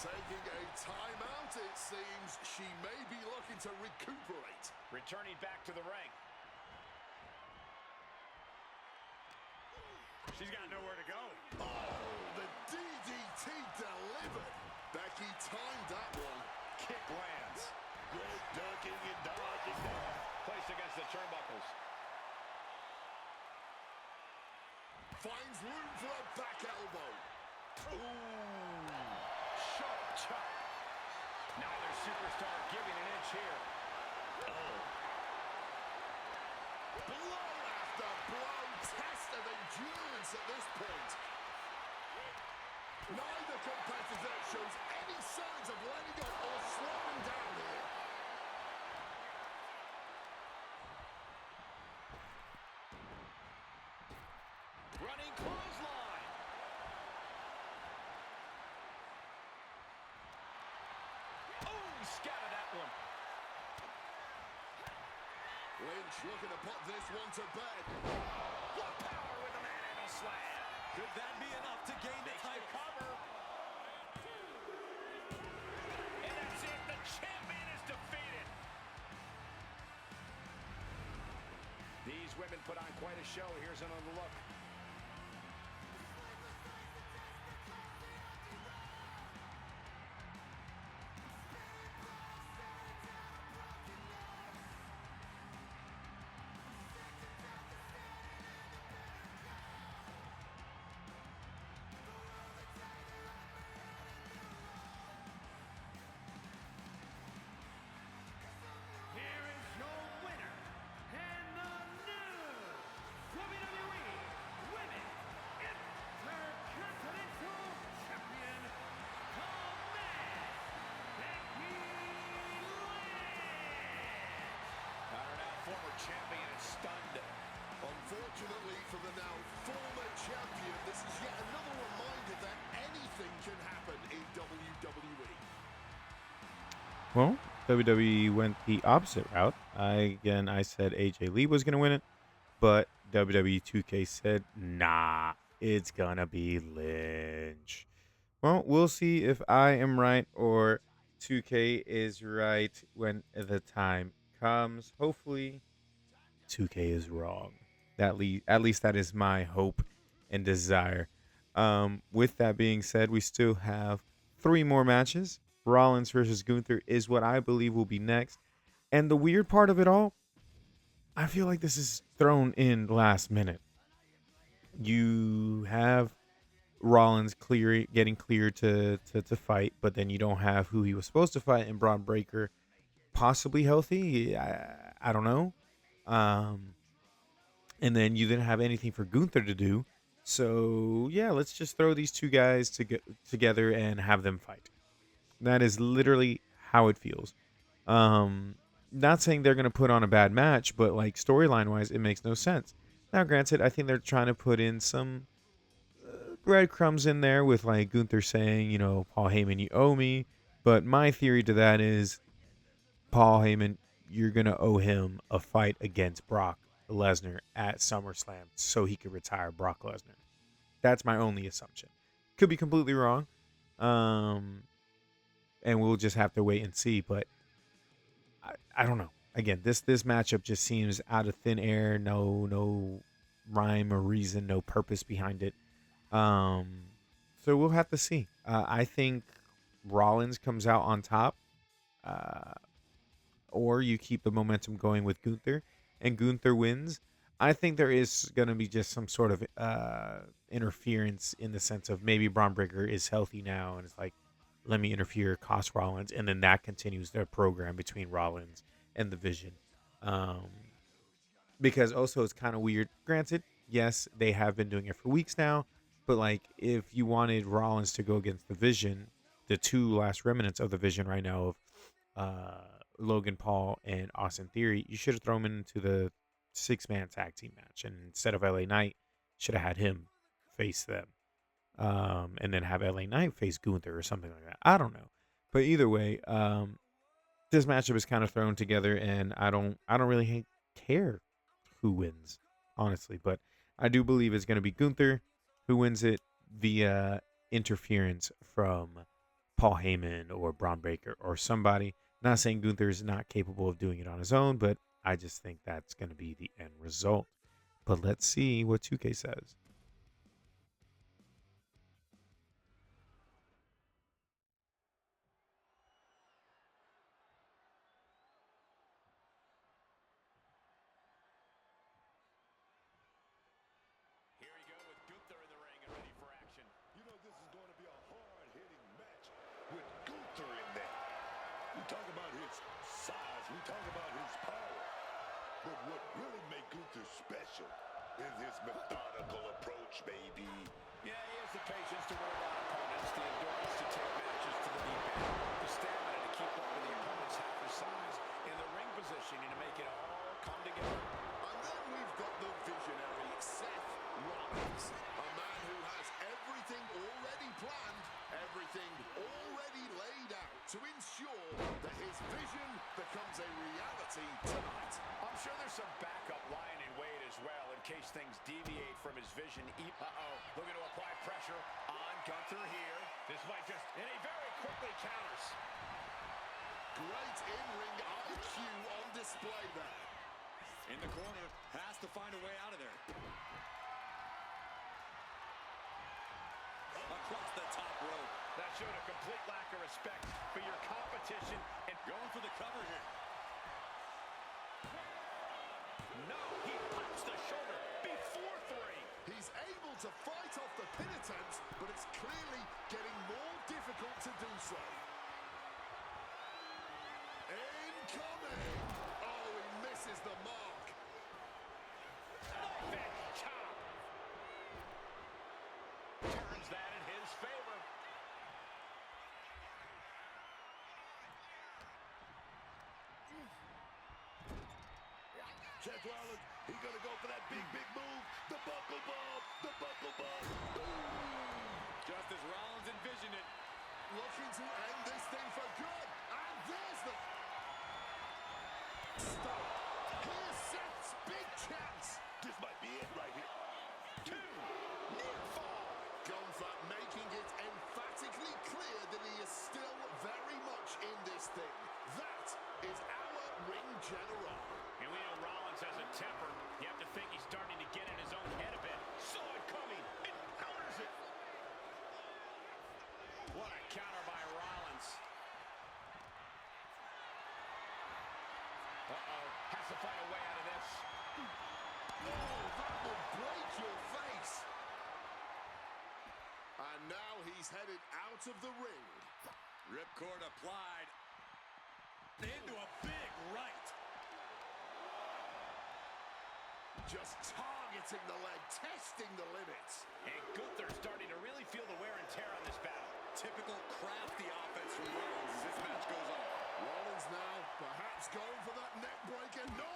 Taking a timeout, it seems. She may be looking to recuperate. Returning back to the ring. She's got nowhere to go. Oh, the DDT delivered. Becky timed that one. Kick lands. Good ducking and dodging there. Placed against the turnbuckles. Finds room for a back elbow. Ooh. Sharp chop. Neither superstar giving an inch here. Blow after blow test of endurance at this point. Neither competitor shows any signs of letting up or slowing down here. Running clothesline. Oh, he scattered that one. Lynch looking to put this one to bed. What power with the manhandle slam. Could that be enough to gain the Makes the title? cover. And that's it. The champion is defeated. These women put on quite a show. Here's another look. Here is your winner and the new WWE Women's Intercontinental Champion, the man, Becky Lynch. Our now former champion is stunned. Unfortunately for the now former champion, this is yet another reminder that anything can happen in WWE. Well, WWE went the opposite route. I said AJ Lee was going to win it, but WWE 2K said, nah, it's going to be Lynch. Well, we'll see if I am right or 2K is right when the time comes. Hopefully, 2K is wrong. At least that is my hope and desire. With that being said, we still have 3 more matches. Rollins versus Gunther is what I believe will be next. And the weird part of it all, I feel like this is thrown in last minute. You have Rollins getting cleared to fight, but then you don't have who he was supposed to fight in Braun Breaker possibly healthy. I don't know. And then you didn't have anything for Gunther to do. So, yeah, let's just throw these 2 guys together and have them fight. That is literally how it feels. Not saying they're going to put on a bad match, but like storyline-wise, it makes no sense. Now, granted, I think they're trying to put in some breadcrumbs in there with like Gunther saying, you know, Paul Heyman, you owe me. But my theory to that is Paul Heyman, you're going to owe him a fight against Brock Lesnar at SummerSlam so he could retire Brock Lesnar. That's my only assumption. Could be completely wrong. And we'll just have to wait and see. But I don't know. Again, this matchup just seems out of thin air. No rhyme or reason, no purpose behind it. So we'll have to see. I think Rollins comes out on top. Or you keep the momentum going with Gunther, and Gunther wins. I think there is going to be just some sort of interference in the sense of maybe Braun Breaker is healthy now, and it's like, let me interfere, cost Rollins, and then that continues their program between Rollins and the Vision. Because also it's kind of weird. Granted, yes, they have been doing it for weeks now, but like if you wanted Rollins to go against the Vision, the 2 last remnants of the Vision right now of Logan Paul and Austin Theory, you should have thrown him into the 6-man tag team match, and instead of LA Knight, should have had him face them. And then have LA Knight face Gunther or something like that. I don't know. But either way, this matchup is kind of thrown together, and I don't really care who wins, honestly. But I do believe it's going to be Gunther who wins it via interference from Paul Heyman or Braun Breaker or somebody. Not saying Gunther is not capable of doing it on his own, but I just think that's going to be the end result. But let's see what 2K says. Here we go with Gunther in the ring and ready for action. You know this is going to be a hard-hitting match with Gunther in there. We talk about his size, we talk about his power. But what really makes Gunther special is his methodical approach, baby. Yeah, he has the patience to wear down opponents, the endurance to take matches to the deep end, the stamina to keep up with the opponent's half his size, and the ring positioning to make it all come together. And then we've got the visionary Seth Rollins, a man who has everything already planned, everything already laid out to ensure that his vision becomes a reality tonight. I'm sure there's some backup lying in wait as well in case things deviate from his vision. Uh-oh, looking to apply pressure on Gunther here. This might just, and he very quickly counters. Great in-ring IQ on display there. In the corner, has to find a way out of there. Across the top rope. That showed a complete lack of respect for your competition and Going for the cover here. no, he pops the shoulder before three. He's able to fight off the pin attempts, but it's clearly getting more difficult to do so. Incoming! Oh, he misses the mark. Knife edge chop. Turns that in his favor. Seth Rollins, he's gonna go for that big move. The buckle bomb. The buckle bomb. Boom. Just as Rollins envisioned it. Looking to end this thing for good. And there's the... Stop. Here's Seth's big chance. This might be it right here. Two. Near fall. Gunther making it emphatically clear that he is still very much in this thing. That is our ring general. And we know Rollins has a temper. You have to think he's starting to get in his own head a bit. Saw it coming. It counters it. What a counter by Rollins. Uh-oh. Has to find a way out of this. Oh, that will break your face. And now he's headed out of the ring. Ripcord applied. Into a big right. Just targeting the leg, testing the limits. And Gunther's starting to really feel the wear and tear on this battle. Typical crafty offense from Rollins as this match goes on. Rollins now perhaps going for that neck breaker. No!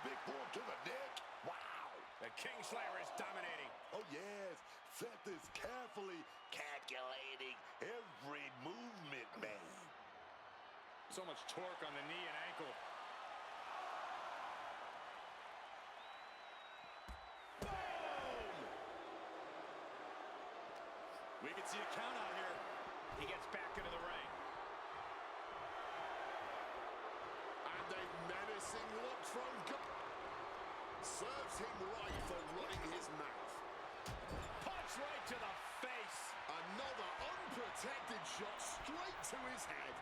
Big form to the neck. Wow. The Kingslayer is dominating. Oh, yes. Seth is carefully calculating every movement, man. So much torque on the knee and ankle. Boom! We can see a count out here. He gets back into the ring. And a menacing look from Gunther. Serves him right for running his mouth. Punch right to the face. Another unprotected shot straight to his head.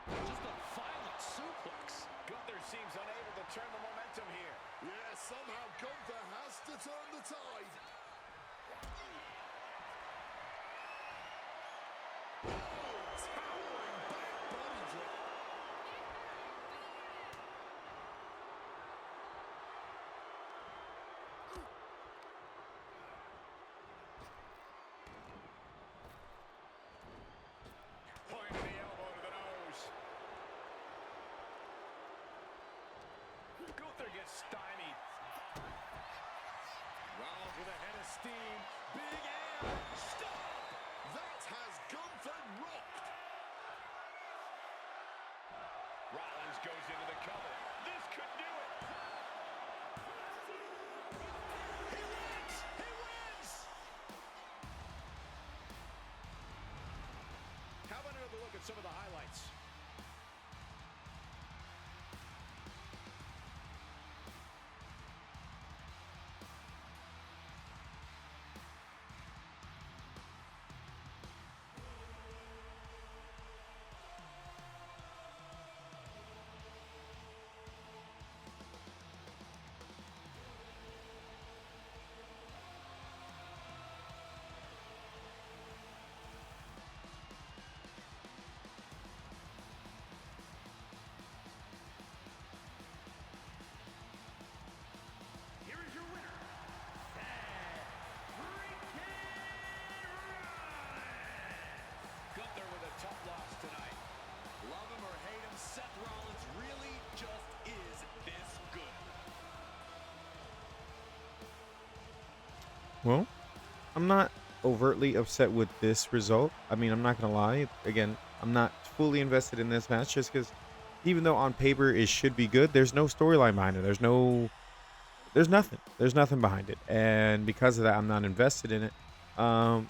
Just a violent suplex. Gunther seems unable to turn the momentum here. Yeah, somehow Gunther has to turn the tide. Oh, towering back body drop. Point of the elbow to the nose. Gunther gets stymied. Rollins with a head of steam. Big air. Stop! That has Gunther rocked. Rollins goes into the cover. This could do it. He wins! He wins! How about another look at some of the highlights? Well, I'm not overtly upset with this result. I mean, I'm not going to lie. Again, I'm not fully invested in this match just because even though on paper it should be good, there's no storyline behind it. There's nothing. There's nothing behind it. And because of that, I'm not invested in it.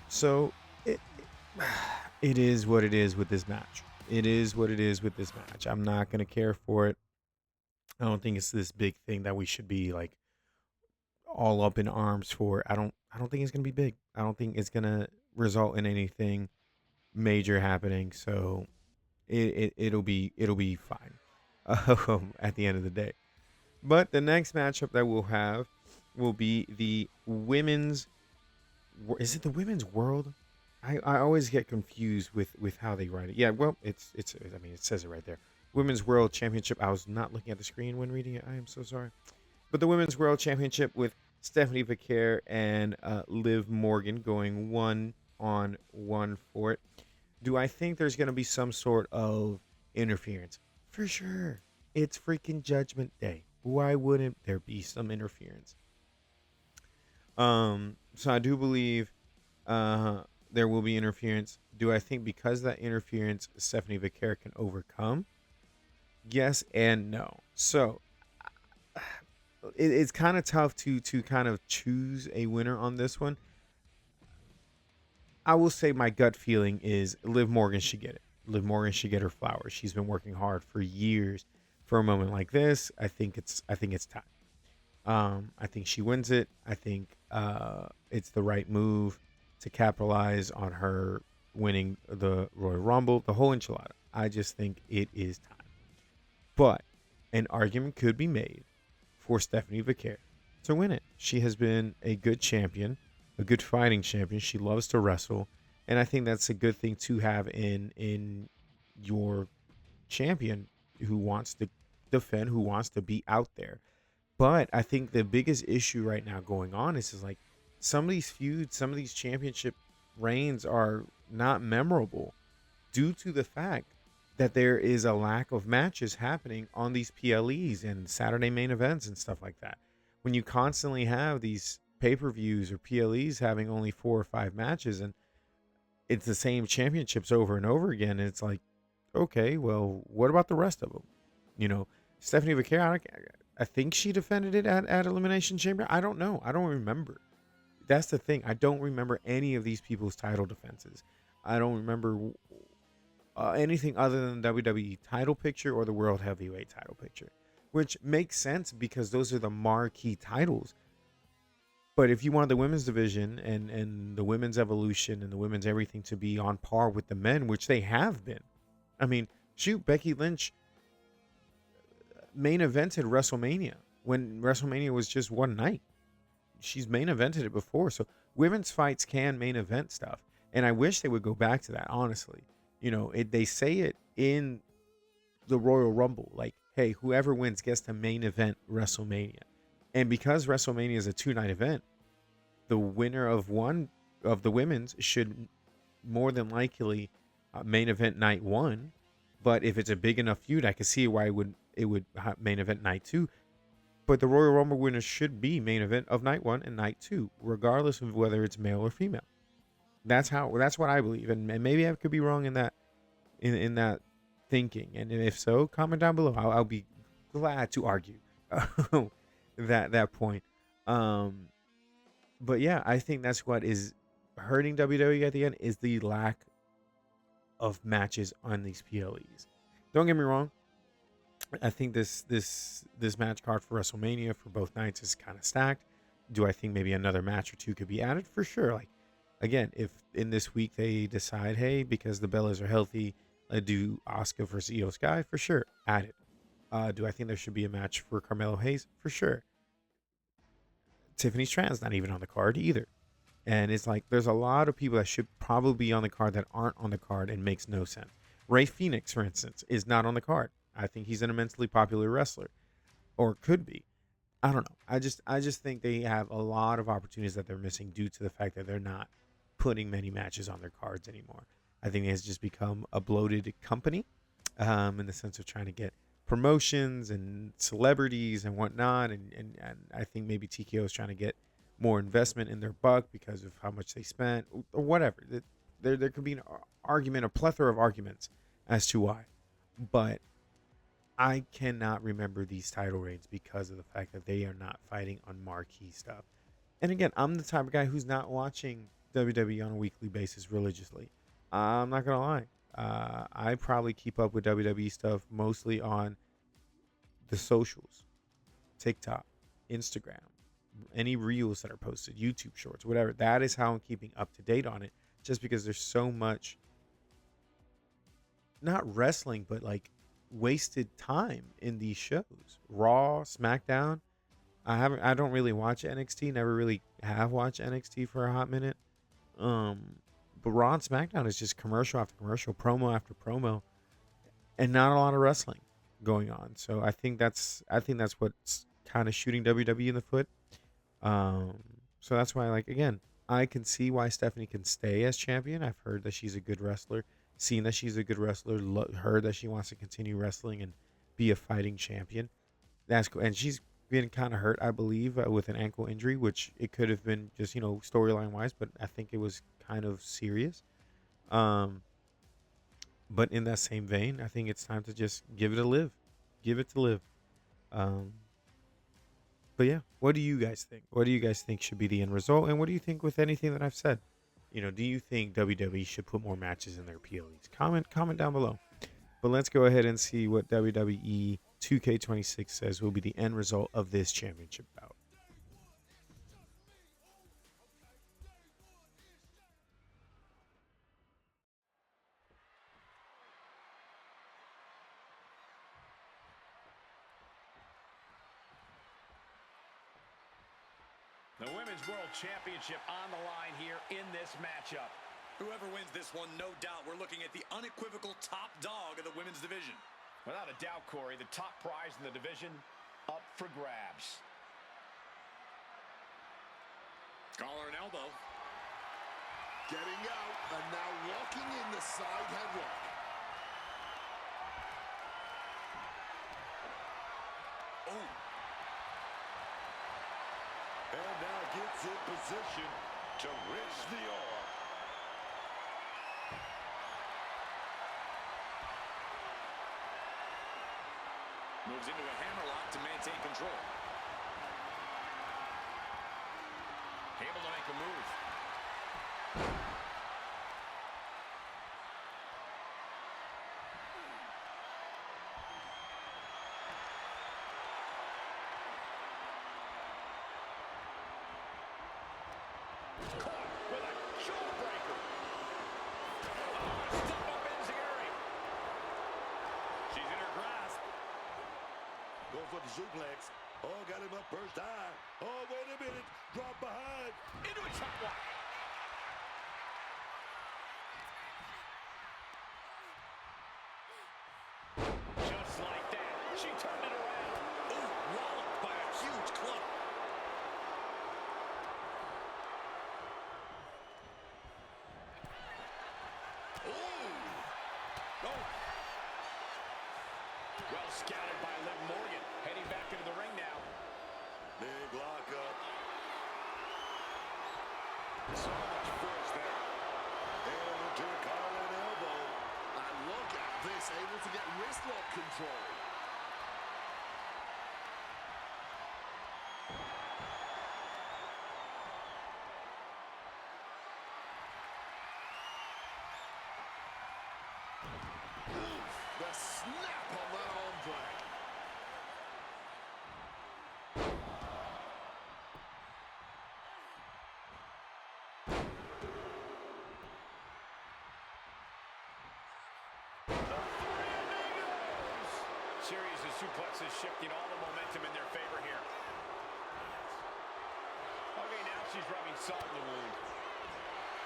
So it is what it is with this match. It is what it is with this match. I'm not going to care for it. I don't think it's this big thing that we should be like all up in arms for. I don't think it's gonna be big. I don't think it's gonna result in anything major happening. So it'll be fine at the end of the day. But the next matchup that we'll have will be the women's. Is it the women's world? I always get confused with how they write it. Yeah, well, it's. I mean, it says it right there. Women's World Championship. I was not looking at the screen when reading it. I am so sorry. But the Women's World Championship with Stephanie Vaquer and Liv Morgan going 1-on-1 for it. Do I think there's going to be some sort of interference? For sure. It's freaking Judgment Day. Why wouldn't there be some interference? So I do believe there will be interference. Do I think because of that interference, Stephanie Vaquer can overcome? Yes and no. So it's kind of tough to kind of choose a winner on this one. I will say my gut feeling is Liv Morgan should get it. Liv Morgan should get her flowers. She's been working hard for years for a moment like this. I think it's time. I think she wins it. I think it's the right move to capitalize on her winning the Royal Rumble, the whole enchilada. I just think it is time. But an argument could be made for Stephanie Vaquer to win it. She has been a good champion, a good fighting champion. She loves to wrestle, and I think that's a good thing to have in your champion who wants to defend, who wants to be out there. But I think the biggest issue right now going on is like some of these feuds, some of these championship reigns are not memorable due to the fact that there is a lack of matches happening on these PLEs and Saturday main events and stuff like that. When you constantly have these pay-per-views or PLEs having only 4 or 5 matches and it's the same championships over and over again, and it's like, okay, well, what about the rest of them? You know, Stephanie Vaquer, I think she defended it at Elimination Chamber. I don't know. I don't remember. That's the thing. I don't remember any of these people's title defenses. I don't remember anything other than the WWE title picture or the World Heavyweight title picture, which makes sense because those are the marquee titles. But if you want the women's division and the women's evolution and the women's everything to be on par with the men, which they have been. I mean, shoot, Becky Lynch main evented WrestleMania when WrestleMania was just one night. She's main evented it before. So women's fights can main event stuff. And I wish they would go back to that, honestly. You know, they say it in the Royal Rumble, like, hey, whoever wins gets to main event WrestleMania. And because WrestleMania is a 2-night event, the winner of one of the women's should more than likely main event night 1. But if it's a big enough feud, I can see why it would main event night 2. But the Royal Rumble winner should be main event of night 1 and night 2, regardless of whether it's male or female. That's what I believe, and maybe I could be wrong in that thinking. And if so, comment down below. I'll be glad to argue that point. But yeah, I think that's what is hurting WWE at the end is the lack of matches on these PLEs. Don't get me wrong. I think this match card for WrestleMania for both nights is kind of stacked. Do I think maybe another match or two could be added? For sure. Like, again, if in this week they decide, hey, because the Bellas are healthy, do Asuka versus Io Sky? For sure. Add it. Do I think there should be a match for Carmelo Hayes? For sure. Tiffany Stratton's not even on the card either. And it's like there's a lot of people that should probably be on the card that aren't on the card and makes no sense. Ray Phoenix, for instance, is not on the card. I think he's an immensely popular wrestler. Or could be. I don't know. I just think they have a lot of opportunities that they're missing due to the fact that they're not putting many matches on their cards anymore. I think it has just become a bloated company in the sense of trying to get promotions and celebrities and whatnot. And I think maybe TKO is trying to get more investment in their buck because of how much they spent or whatever. There could be an argument, a plethora of arguments as to why. But I cannot remember these title reigns because of the fact that they are not fighting on marquee stuff. And again, I'm the type of guy who's not watching WWE on a weekly basis religiously. I'm not going to lie. I probably keep up with WWE stuff mostly on the socials, TikTok, Instagram, any reels that are posted, YouTube shorts, whatever. That is how I'm keeping up to date on it, just because there's so much, not wrestling, but like wasted time in these shows. Raw, SmackDown. I don't really watch NXT, never really have watched NXT for a hot minute. But Raw and SmackDown is just commercial after commercial, promo after promo, and not a lot of wrestling going on. So I think that's what's kind of shooting WWE in the foot. So that's why, like, again, I can see why Stephanie can stay as champion. I've heard that she's a good wrestler, seen that she's a good wrestler, heard that she wants to continue wrestling and be a fighting champion. That's cool. And she's been kind of hurt, I believe, with an ankle injury, which it could have been just, storyline wise, but I think it was kind of serious. But in that same vein, I think it's time to just give it a live. Give it to live. But yeah, what do you guys think? What do you guys think should be the end result? And what do you think with anything that I've said? Do you think WWE should put more matches in their PLEs? Comment down below. But let's go ahead and see what WWE 2K26 says will be the end result of this championship bout. The Women's World Championship on the line here in this matchup. Whoever wins this one, no doubt, we're looking at the unequivocal top dog of the women's division. Without a doubt, Corey, the top prize in the division up for grabs. Collar and elbow. Getting out and now locking in the side headlock. Oh. And now gets in position to reach the arm. Moves into a hammerlock to maintain control. Able to make a move. Caught with a jawbreaker. Step up enziguri. She's in her grasp. Go for the suplex. Oh, got him up first time. Oh, wait a minute. Drop behind. Into a top lock. Just like that, she turned it around. Ooh, walloped by a huge club. Ooh. Oh. Well scouted by Liv Morgan. Heading back into the ring now. Big lockup. So much force there. And into a collar and elbow. And look at this, able to get wrist lock control. Oof, the snap on that arm drag. Series of suplexes shifting all the momentum in their favor here. Okay, now she's rubbing salt in the wound.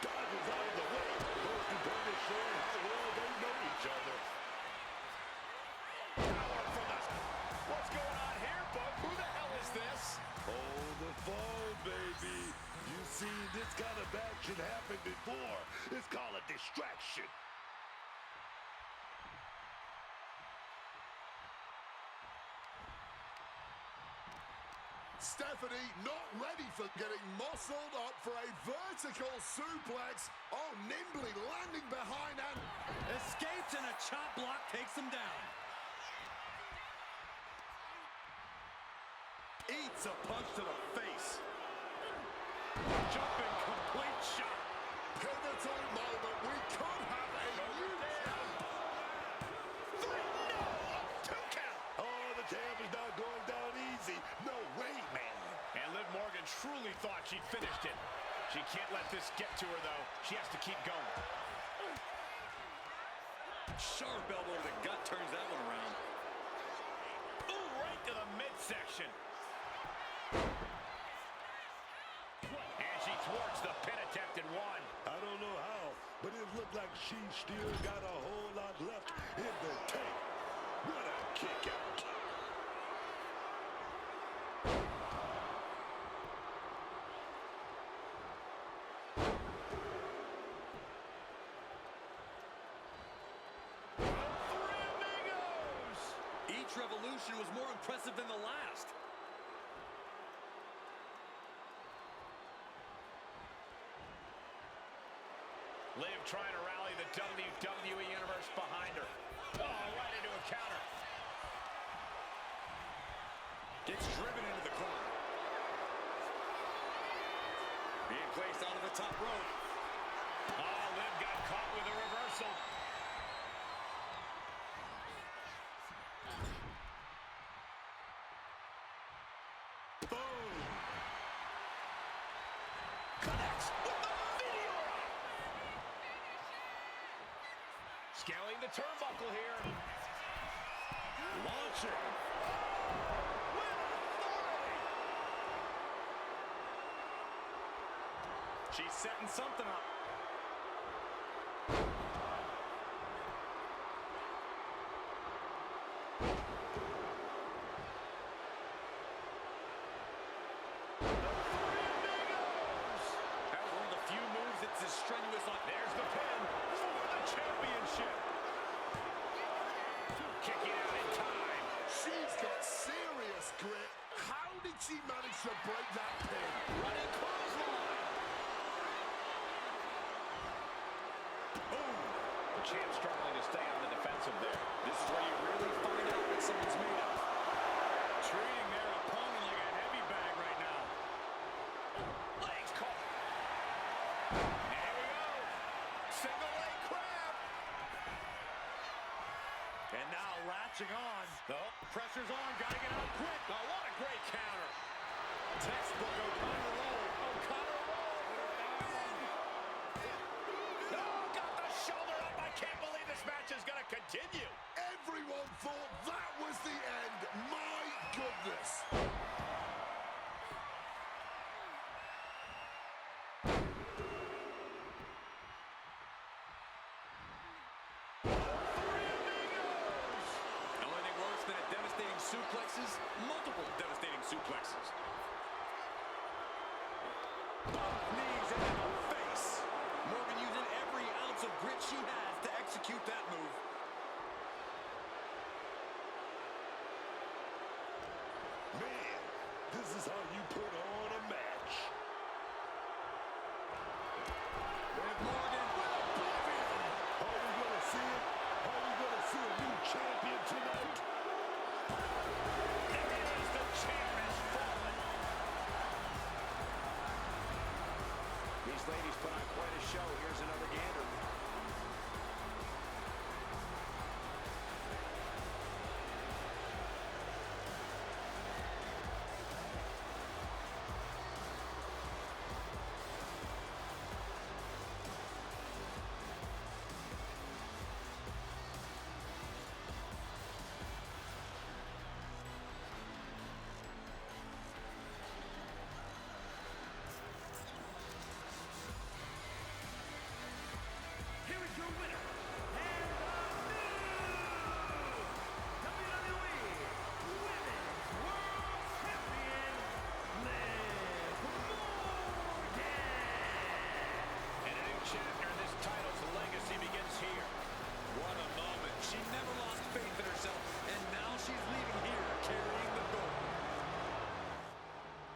Dodges out of the way. Those two partners showing how well they know each other. Power from the... What's going on here, Bud? Who the hell is this? Oh, the phone, baby. You've seen this kind of action happen before. It's called a distraction. Stephanie not ready for getting muscled up for a vertical suplex. Oh, nimbly landing behind and Escapes and a chop block takes him down. Eats a punch to the face. Jumping complete shot. pivotal moment. We could have a new Oh, the champ is not going down easy. No way, man. And Liv Morgan truly thought she'd finished it. She can't let this get to her, though. She has to keep going. Sharp elbow to the gut turns that one around. Ooh, right to the midsection. And she thwarts the pin attempt and one. I don't know how, but it looked like she still got a whole lot left in the tank. What a kick out. Each revolution was more impressive than the last. Liv trying to rally the WWE Universe behind her. Oh, right into a counter. Gets driven into the corner. Being placed onto the top rope. Oh, Liv got caught with a reversal. Boom. Connects with the meteor. Scaling the turnbuckle here. Launching. With authority. She's setting something up. That was one of the few moves that's as strenuous on. There's the pin for the championship. Kicking out in time. She's got serious grit. How did she manage to break that pin? Running clothesline. Boom. The champ struggling to stay on the defensive there. This is where you really find out what someone's made of. Treating their opponent like a heavy bag right now. Legs caught. And here we go. Single leg crab. And now latching on. Oh, pressure's on. Gotta get out quick. Oh, what a great counter. Textbook O'Connor roll. O'Connor roll. Oh, got the shoulder up. I can't believe this match is going to continue. Everyone thought that was the end. My goodness. The only thing worse than a devastating suplex is multiple devastating suplexes. Both knees into the face. Morgan using every ounce of grit she has to execute that move. Man, this is how you put on a match. Liv Morgan with oblivion. Are we going to see it? Are we going to see a new champion tonight? There it is. The champ has fallen. These ladies put on quite a show. Here's another gander.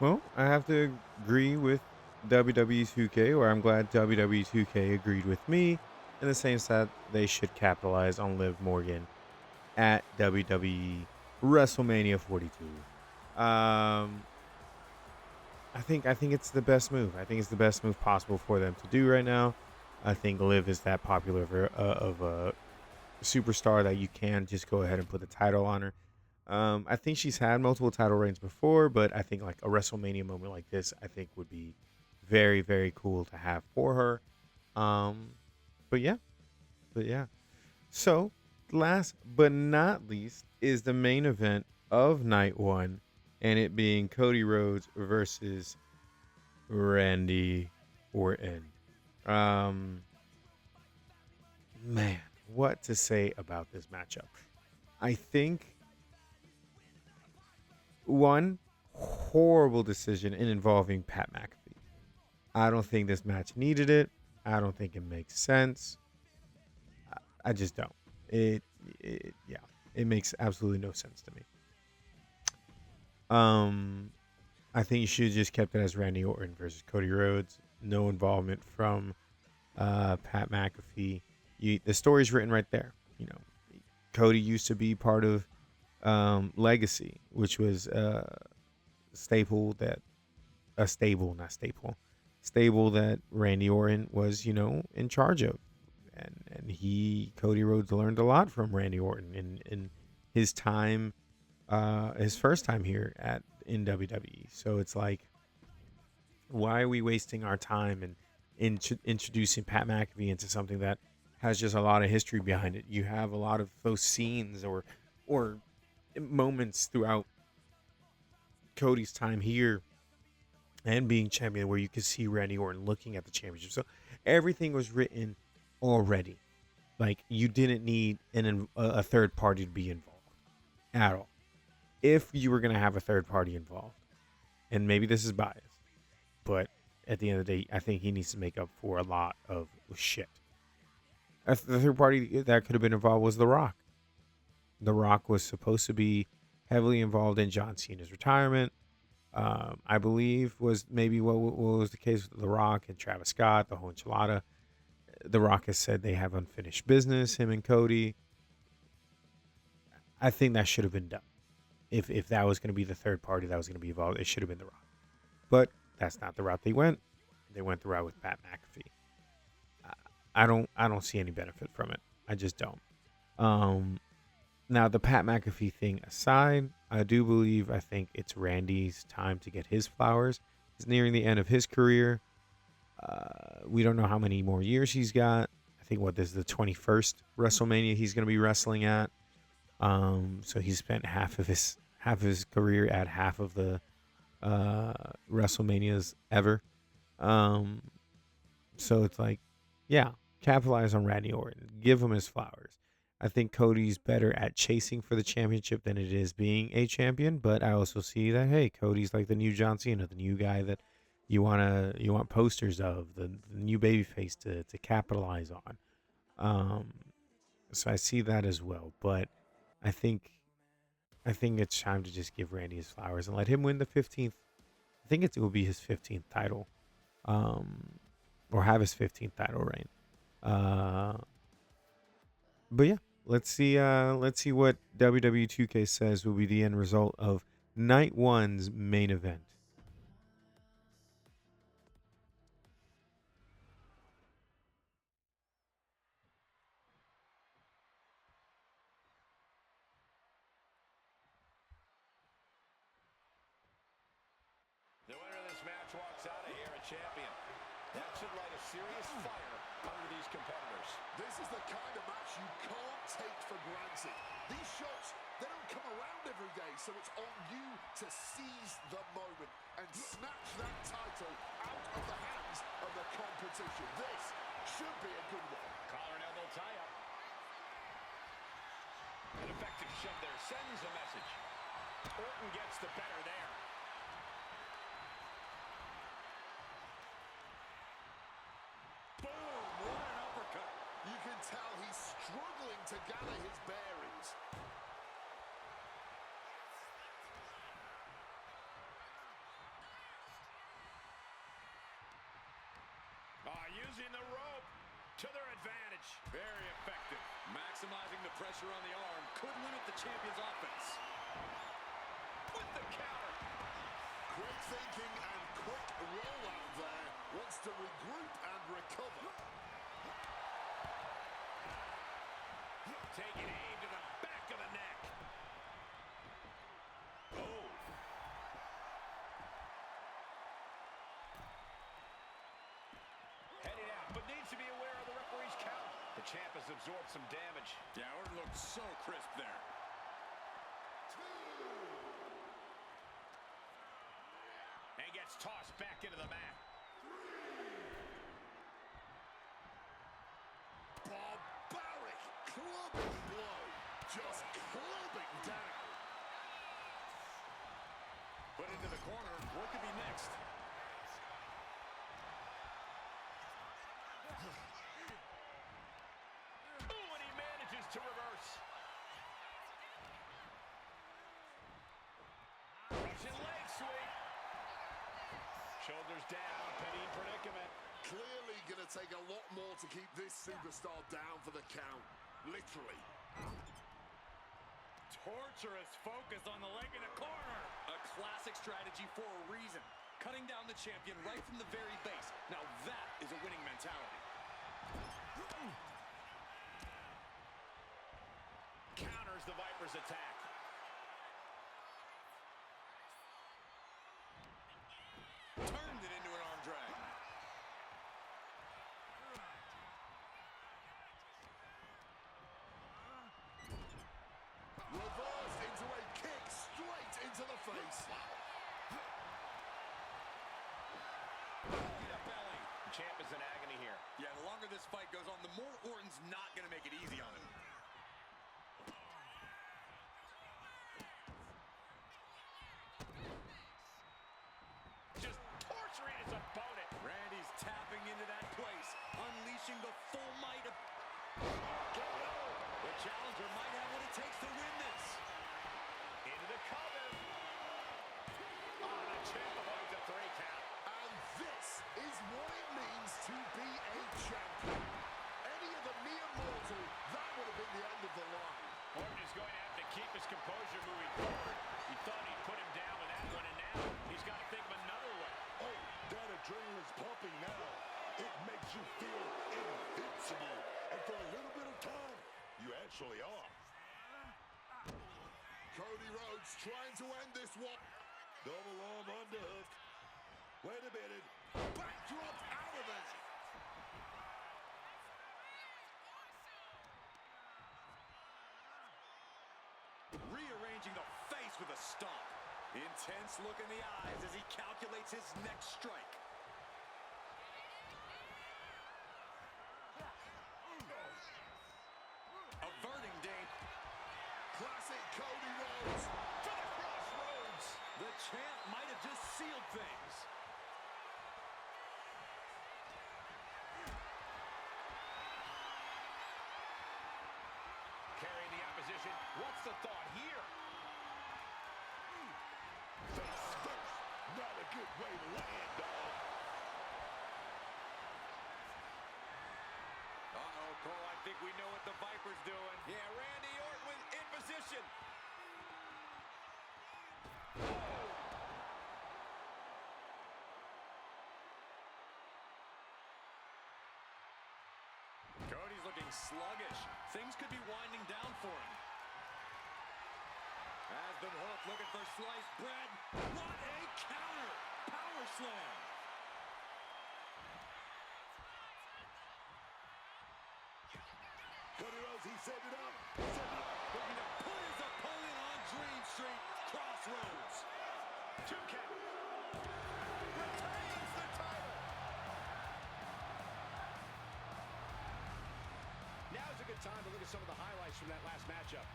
Well, I have to agree with WWE 2K, or I'm glad WWE 2K agreed with me in the same that they should capitalize on Liv Morgan at WWE WrestleMania 42. I think it's the best move. I think it's the best move possible for them to do right now. I think Liv is that popular of a superstar that you can just go ahead and put the title on her. I think she's had multiple title reigns before, but I think like a WrestleMania moment like this, I think would be very, very cool to have for her. Um, but yeah, but yeah. So last but not least is the main event of night one, and it being Cody Rhodes versus Randy Orton. Um, man, what to say about this matchup? I think one horrible decision in involving Pat McAfee. I don't think this match needed it. I don't think it makes sense. I just don't. Yeah, it makes absolutely no sense to me. Um, I think you should have just kept it as Randy Orton versus Cody Rhodes. No involvement from Pat McAfee. The story's written right there. You know, Cody used to be part of Legacy, which was staple that a stable, not staple, stable that Randy Orton was, in charge of, and Cody Rhodes learned a lot from Randy Orton in his time, his first time here in WWE. So it's like, why are we wasting our time and introducing Pat McAfee into something that has just a lot of history behind it? You have a lot of those scenes or moments throughout Cody's time here and being champion where you could see Randy Orton looking at the championship. So everything was written already. Like, you didn't need a third party to be involved at all. If you were going to have a third party involved, and maybe this is biased, but at the end of the day, I think he needs to make up for a lot of shit. The third party that could have been involved was The Rock. The Rock was supposed to be heavily involved in John Cena's retirement. I believe was maybe what was the case with The Rock and Travis Scott, the whole enchilada. The Rock has said they have unfinished business, him and Cody. I think that should have been done. If that was going to be the third party that was going to be involved, it should have been The Rock. But that's not the route they went. They went the route with Pat McAfee. I don't see any benefit from it. I just don't. Now, the Pat McAfee thing aside, I think it's Randy's time to get his flowers. He's nearing the end of his career. We don't know how many more years he's got. I think this is the 21st WrestleMania he's going to be wrestling at. So he's spent half of his career at half of the WrestleManias ever. So it's like, yeah, capitalize on Randy Orton. Give him his flowers. I think Cody's better at chasing for the championship than it is being a champion, but I also see that, hey, Cody's like the new John Cena, the new guy that you want posters of, the new babyface to capitalize on. So I see that as well, but I think it's time to just give Randy his flowers and let him win the 15th. I think it will be his 15th title, or have his 15th title reign. But yeah, let's see what WWE 2K says will be the end result of night one's main event. The winner of this match walks out of here a champion. That should light a serious fire under these competitors. This is the kind of match you can't take for granted. These shots, they don't come around every day, so it's on you to seize the moment and snatch that title out of the hands of the competition. This should be a good one. Collar and elbow tie-up. An effective shove there sends a message. Orton gets the better there. Boom! What an uppercut. You can tell he's struggling to gather his bearings. advantage. Very effective. Maximizing the pressure on the arm could limit the champion's offense. With the counter. Quick thinking and quick rollout there. Wants to regroup and recover. Taking aim to the back of the neck. Oh. Heading out, but needs to be aware of the referee's count. The champ has absorbed some damage. Yeah, Orton looked so crisp there. And gets tossed back into the mat. Barbaric clubbing blow. Just clubbing down. Put into the corner. What could be next? Ooh, and he manages to reverse. Russian leg sweep. Shoulders down, pinning predicament. Clearly going to take a lot more to keep this superstar down for the count. Literally. Torturous focus on the leg in the corner. A classic strategy for a reason. Cutting down the champion right from the very base. Now that is a winning mentality. Counters the Viper's attack. Turned it into an arm drag. Reversed into a kick straight into the face. In the belly. The champ is in agony here. Yeah, the longer this fight goes on, the more Orton's not going to make it easy on him. Just torturing his opponent. Randy's tapping into that place, unleashing the full might of... The challenger might have what it takes to win this. Into the cover. Oh, the champ avoids a 3 count. And this is what it means to be a champion. Any other mere mortal, that would have been the end of the line. Orton is going to have to keep his composure moving forward. He thought he'd put him down with that one, and now he's got to think of another way. Oh, that adrenaline's pumping now. It makes you feel invincible. And for a little bit of time, you actually are. Cody Rhodes trying to end this one. Double arm underhook. Wait a minute. Backdrop out of there. Rearranging the face with a stomp. Intense look in the eyes as he calculates his next strike. Averting danger. Classic Cody Rhodes. To the crossroads. The champ might have just sealed things. Carrying the opposition. What's the thought here? Face first. Not a good way to land, dog. Uh-oh, Cole, I think we know what the Viper's doing. Yeah, Randy Orton in position. Cody's looking sluggish. Things could be winding down for him. Has been hooked, looking for sliced bread. What a counter! Power slam! Cody Rhodes, he set it up. Looking to put his opponent on Dream Street. Crossroads. 2 count. Retains the title. Now's a good time to look at some of the highlights from that last matchup.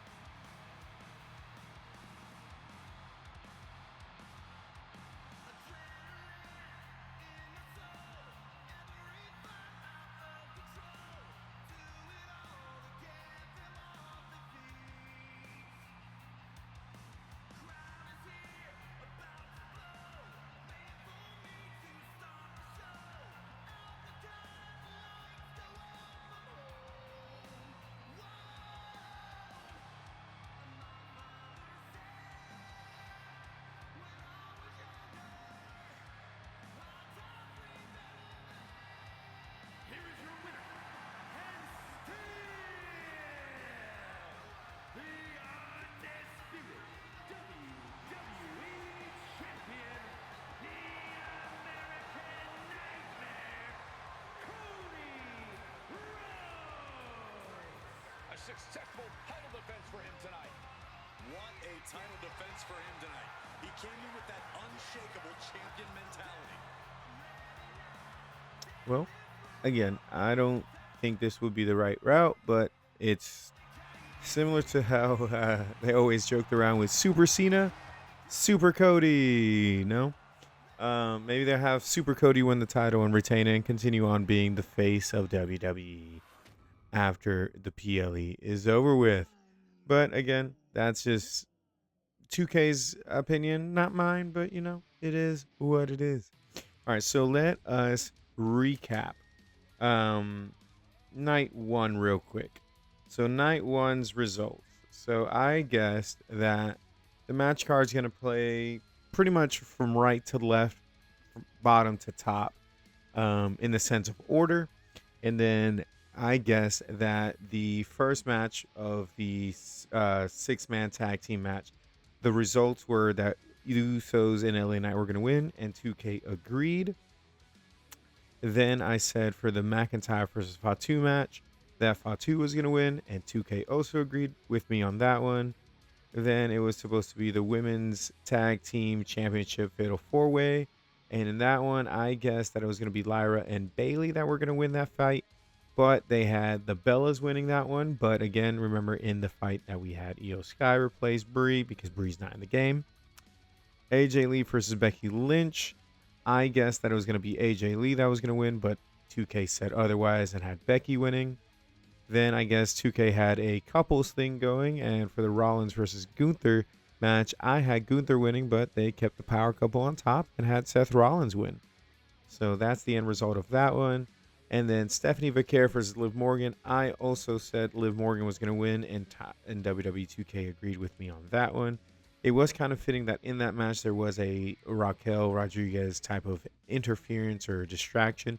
successful title defense for him tonight. What a title defense for him tonight. He came in with that unshakable champion mentality. Well, again, I don't think this would be the right route, but it's similar to how they always joked around with Super Cena, Super Cody. No? Maybe they'll have Super Cody win the title and retain it and continue on being the face of WWE after the PLE is over with. But again, that's just 2K's opinion, not mine, but it is what it is. All right, so let us recap night one real quick. So night one's results. So I guessed that the match card is going to play pretty much from right to left, from bottom to top, in the sense of order. And then I guess that the first match of the 6-man tag team match, the results were that Usos and LA Knight were going to win, and 2K agreed. Then I said for the McIntyre versus Fatu match that Fatu was going to win, and 2K also agreed with me on that one. Then it was supposed to be the women's tag team championship fatal 4-way, and in that one I guessed that it was going to be Lyra and Bailey that were going to win that fight, but they had the Bellas winning that one. But again, remember in the fight that we had Io Sky replace Brie because Brie's not in the game. AJ Lee versus Becky Lynch. I guessed that it was going to be AJ Lee that was going to win, but 2K said otherwise and had Becky winning. Then I guess 2K had a couples thing going, and for the Rollins versus Gunther match, I had Gunther winning, but they kept the power couple on top and had Seth Rollins win. So that's the end result of that one. And then Stephanie Vaquer versus Liv Morgan. I also said Liv Morgan was going to win, and WWE 2K agreed with me on that one. It was kind of fitting that in that match there was a Raquel Rodriguez type of interference or distraction.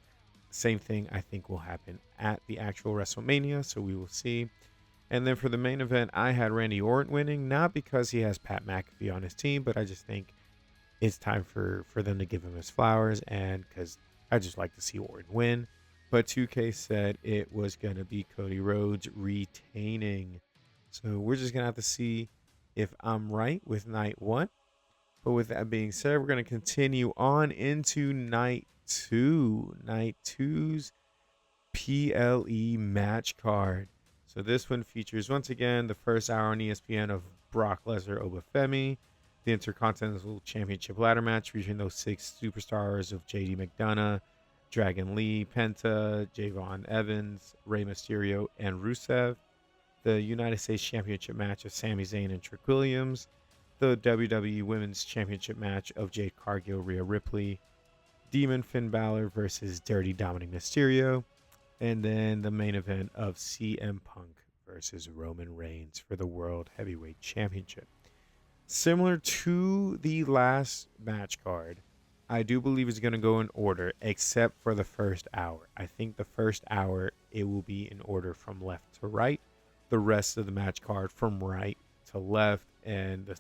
Same thing I think will happen at the actual WrestleMania, so we will see. And then for the main event, I had Randy Orton winning, not because he has Pat McAfee on his team, but I just think it's time for them to give him his flowers, and because I just like to see Orton win. But 2K said it was going to be Cody Rhodes retaining. So we're just going to have to see if I'm right with night one. But with that being said, we're going to continue on into night two. Night two's PLE match card. So this one features, once again, the first hour on ESPN of Brock Lesnar over Femi, the Intercontinental Championship ladder match featuring those 6 superstars of JD McDonough, Dragon Lee, Penta, Javon Evans, Rey Mysterio, and Rusev. The United States Championship match of Sami Zayn and Trick Williams. The WWE Women's Championship match of Jade Cargill, Rhea Ripley. Demon Finn Balor versus Dirty Dominik Mysterio. And then the main event of CM Punk versus Roman Reigns for the World Heavyweight Championship. Similar to the last match card, I do believe it's going to go in order, except for the first hour. I think the first hour, it will be in order from left to right. The rest of the match card from right to left, and the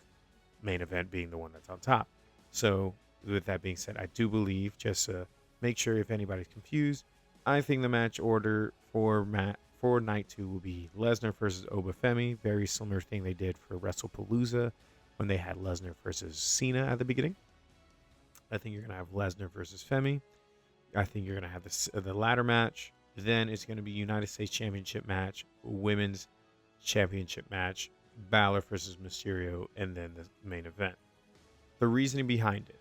main event being the one that's on top. So with that being said, I do believe, just to make sure if anybody's confused, I think the match order for night 2 will be Lesnar versus Femi. Very similar thing they did for WrestlePalooza when they had Lesnar versus Cena at the beginning. I think you're going to have Lesnar versus Femi. I think you're going to have the ladder match. Then it's going to be United States Championship match, Women's Championship match, Balor versus Mysterio, and then the main event. The reasoning behind it,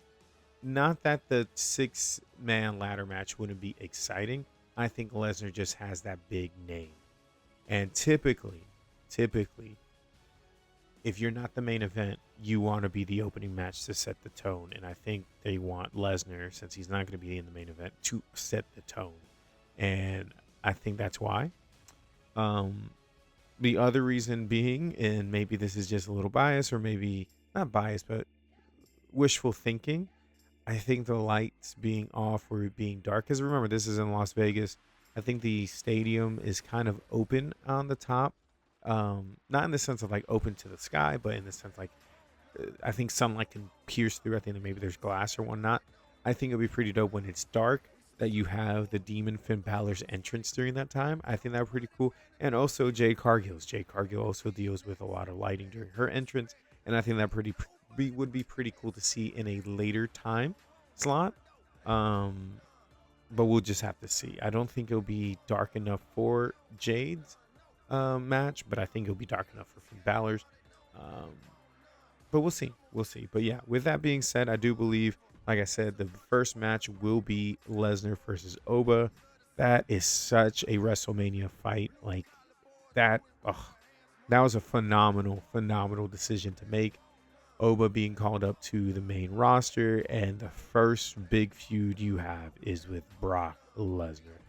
not that the 6-man ladder match wouldn't be exciting. I think Lesnar just has that big name. And typically, if you're not the main event, you want to be the opening match to set the tone. And I think they want Lesnar, since he's not going to be in the main event, to set the tone. And I think that's why. The other reason being, and maybe this is just a little bias, or maybe not bias, but wishful thinking, I think the lights being off or being dark, because remember, this is in Las Vegas. I think the stadium is kind of open on the top. Not in the sense of like open to the sky, but in the sense like I think sunlight can pierce through. I think that maybe there's glass or whatnot. I think it'll be pretty dope when it's dark. that you have the Demon Finn Balor's entrance during that time. I think that would be pretty cool. And also Jade Cargill's. Jade Cargill also deals with a lot of lighting during her entrance, and I think that would be pretty cool to see in a later time slot. But we'll just have to see. I don't think it'll be dark enough for Jade's match, but I think it'll be dark enough for Finn Balor's. But we'll see. We'll see. But yeah, with that being said, I do believe, like I said, the first match will be Lesnar versus Oba. That is such a WrestleMania fight. Like that. That was a phenomenal decision to make. Oba being called up to the main roster, and the first big feud you have is with Brock Lesnar.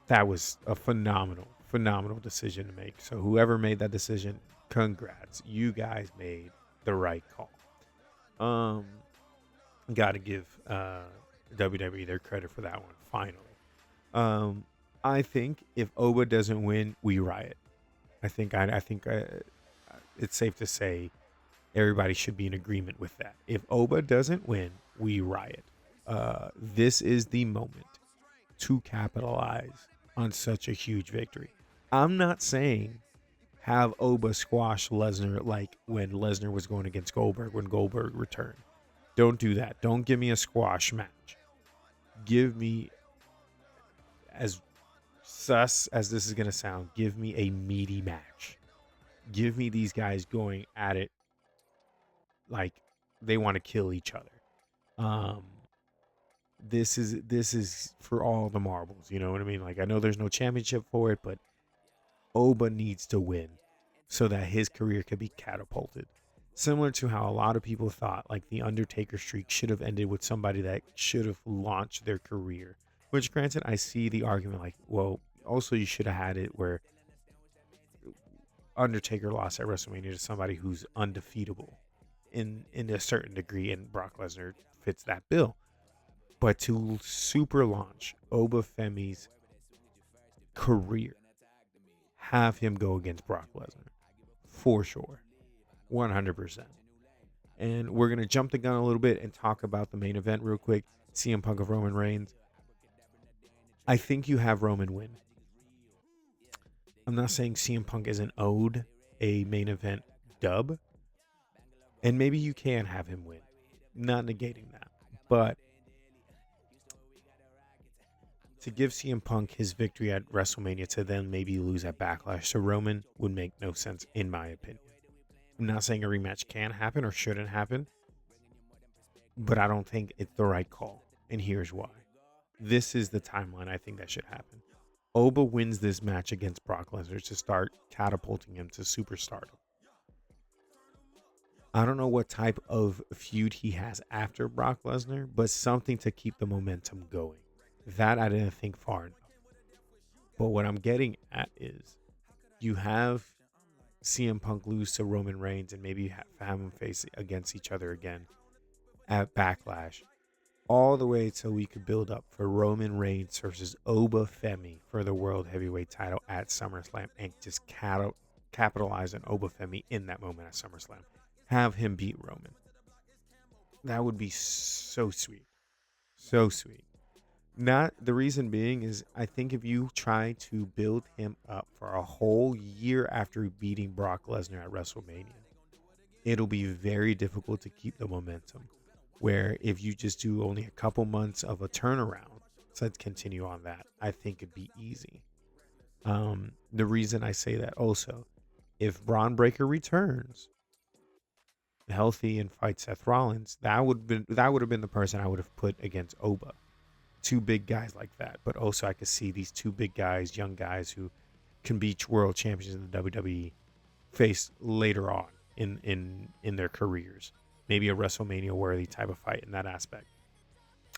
That was a phenomenal decision to make. So whoever made that decision, congrats. You guys made the right call. Got to give WWE their credit for that one, finally. I think if Oba doesn't win, we riot. I think it's safe to say everybody should be in agreement with that. If Oba doesn't win, we riot. This is the moment to capitalize on such a huge victory. I'm not saying have Oba squash Lesnar like when Lesnar was going against Goldberg when Goldberg returned. Don't do that. Don't give me a squash match. Give me, as sus as this is going to sound, give me a meaty match. Give me these guys going at it like they want to kill each other. This is for all the marbles, you know what I mean? Like, I know there's no championship for it, but Oba needs to win so that his career could be catapulted. Similar to how a lot of people thought like the Undertaker streak should have ended with somebody that should have launched their career. Which, granted, I see the argument like, well, also you should have had it where Undertaker lost at WrestleMania to somebody who's undefeatable in a certain degree, and Brock Lesnar fits that bill. But to super launch Oba Femi's career, have him go against Brock Lesnar for sure, 100%. And we're gonna jump the gun a little bit and talk about the main event real quick. CM Punk of Roman Reigns. I think you have Roman win. I'm not saying CM Punk isn't owed a main event dub, and maybe you can have him win. Not negating that, but to give CM Punk his victory at WrestleMania to then maybe lose at Backlash to Roman would make no sense in my opinion. I'm not saying a rematch can happen or shouldn't happen, but I don't think it's the right call, and here's why. This is the timeline I think that should happen. Oba wins this match against Brock Lesnar to start catapulting him to superstardom. I don't know what type of feud he has after Brock Lesnar, but something to keep the momentum going. That I didn't think far enough. But what I'm getting at is you have CM Punk lose to Roman Reigns and maybe have them face against each other again at Backlash, all the way till we could build up for Roman Reigns versus Oba Femi for the World Heavyweight title at SummerSlam, and just capitalize on Oba Femi in that moment at SummerSlam. Have him beat Roman. That would be so sweet. So sweet. Not the reason being is I think if you try to build him up for a whole year after beating Brock Lesnar at WrestleMania, it'll be very difficult to keep the momentum. Where if you just do only a couple months of a turnaround, so let's continue on that, I think it'd be easy. The reason I say that also, if Braun Breaker returns healthy and fights Seth Rollins, that would have been the person I would have put against Oba. Two big guys like that, but also I could see these two big guys, young guys who can be world champions in the WWE, face later on in their careers. Maybe a WrestleMania worthy type of fight in that aspect.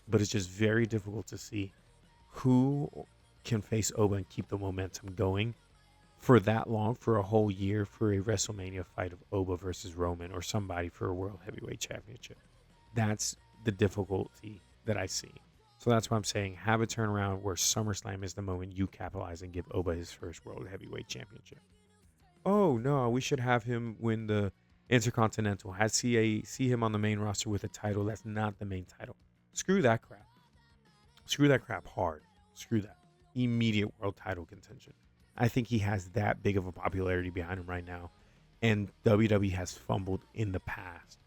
But it's just very difficult to see who can face Oba and keep the momentum going for that long, for a whole year, for a WrestleMania fight of Oba versus Roman or somebody for a World Heavyweight Championship. That's the difficulty that I see. So that's why I'm saying have a turnaround where SummerSlam is the moment you capitalize and give Oba his first World Heavyweight Championship. Oh, no, we should have him win the Intercontinental. See him on the main roster with a title that's not the main title. Screw that crap. Screw that crap hard. Screw that. Immediate world title contention. I think he has that big of a popularity behind him right now. And WWE has fumbled in the past.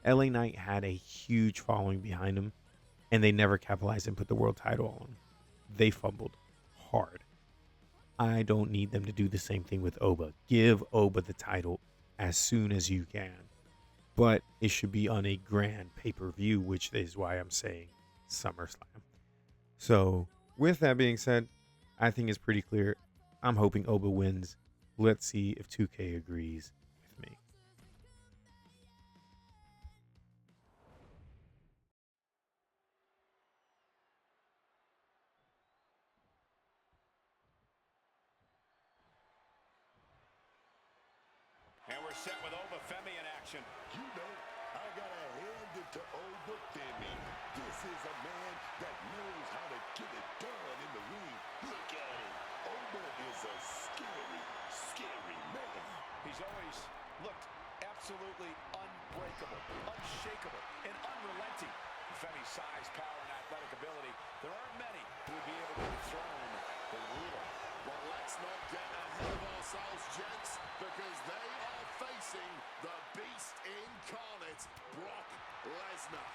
LA Knight had a huge following behind him, and they never capitalized and put the world title on him. They fumbled hard. I don't need them to do the same thing with Oba. Give Oba the title as soon as you can. But it should be on a grand pay-per-view, which is why I'm saying SummerSlam. So, with that being said, I think it's pretty clear. I'm hoping Oba wins. Let's see if 2K agrees with me. And we're set with Oba Femi in action. You know, I gotta hand it to Oba Femi. This is a man that knows how to get it done in the ring. Look at him. Oba is a scary, scary man. He's always looked absolutely unbreakable, unshakable, and unrelenting. Femi's size, power, and athletic ability, there aren't many who would be able to dethrone the ruler. Well, let's not get ahead of ourselves, gents, because they are facing the beast incarnate, Brock Lesnar.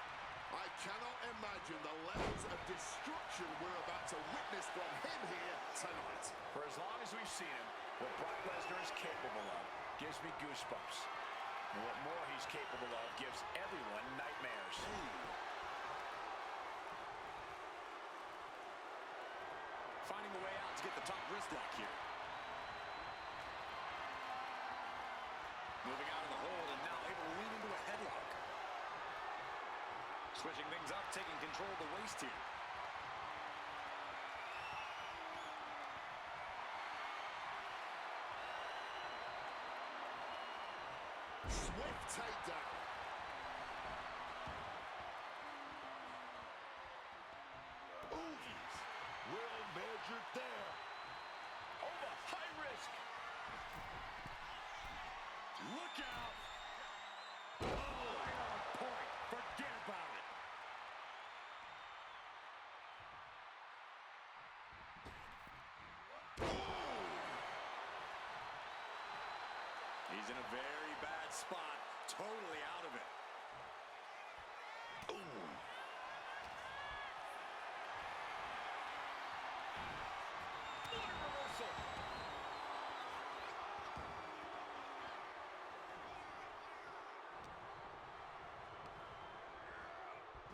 I cannot imagine the levels of destruction we're about to witness from him here tonight. For as long as we've seen him, what Brock Lesnar is capable of gives me goosebumps. And what more he's capable of gives everyone nightmares. Finding a way out to get the top wrist lock here. Moving out of the hold and now able to lean into a headlock. Switching things up, taking control of the waist here. Swift takedown. Ooh, well measured there. Oba, high risk. Look out! Oh, right on point. Forget about it. He's in a very bad spot, totally out of it. What a reversal.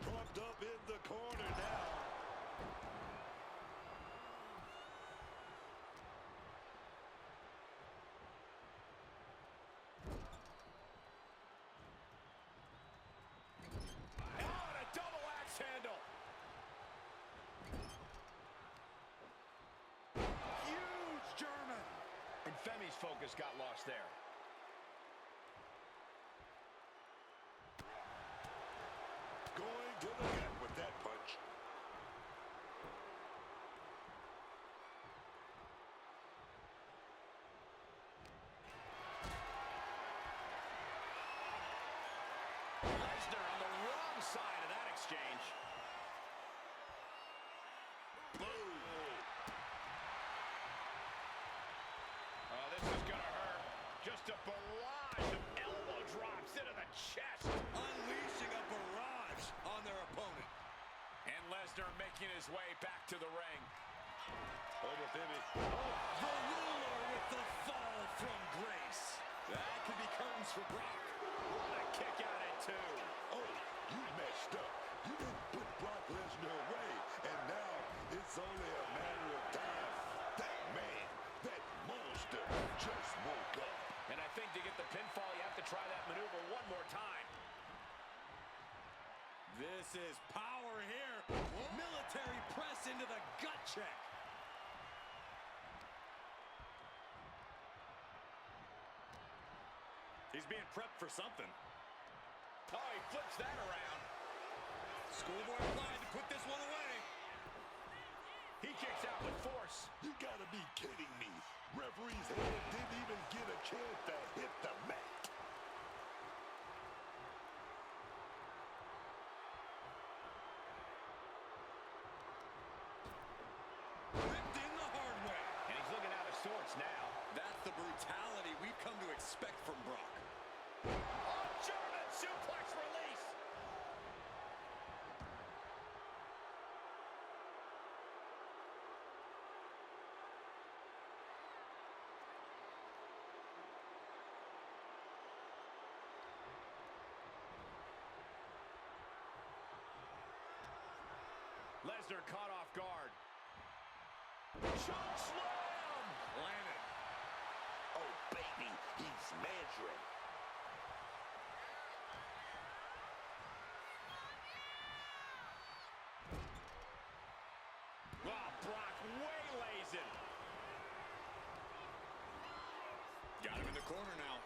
Pumped up in the corner now. Oh, and a double axe handle. Huge German. And Femi's focus got lost there. Going to the gut with that punch. Lesnar on the wrong side of that exchange. Boom. Oh, this is gonna hurt. Just a barrage of elbow drops into the chest. Unleashing a barrage on their opponent. And Lesnar making his way back to the ring. Over Femi. The ruler with the fall from grace. That could be curtains for Brock. What a kick out at two. Oh, you messed up. You didn't put Brock Lesnar away, and now it's only a matter of time. That man, that monster, just woke up. And I think to get the pinfall, you have to try that maneuver one more time. This is power here. Military press into the gut check. He's being prepped for something. Oh, he flips that around. Schoolboy applied to put this one away. He kicks out with force. You gotta be kidding me. Referee's head didn't even get a chance to hit the mat. come to expect from Brock. Oh, German suplex release. Lesnar caught off guard. Choke slam! Landed. Oh, baby, he's measuring. Wow, Brock waylays him. Got him in the corner now.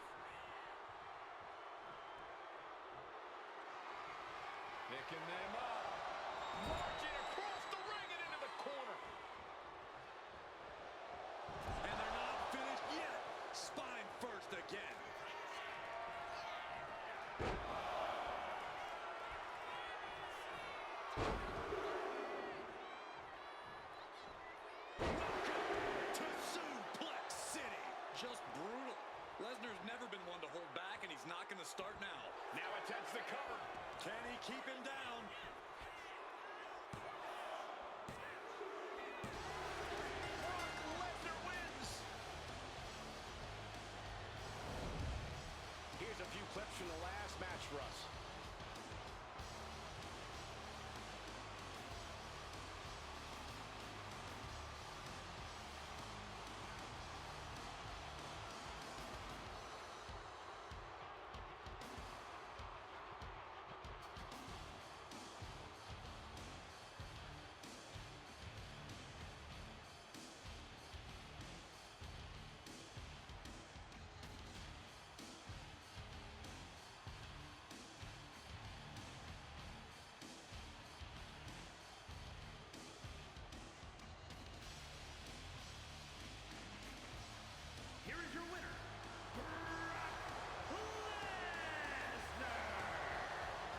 Picking them up. Marching across the ring and into the corner. And they're not finished yet. Spine first again. To Suplex City. Just brutal. Lesnar's never been one to hold back, and he's not going to start now. Now attempts the cover. Can he keep him down? Brock Lesnar wins. Here's a few clips from the last match for us. Here is your winner, Brock Lesnar.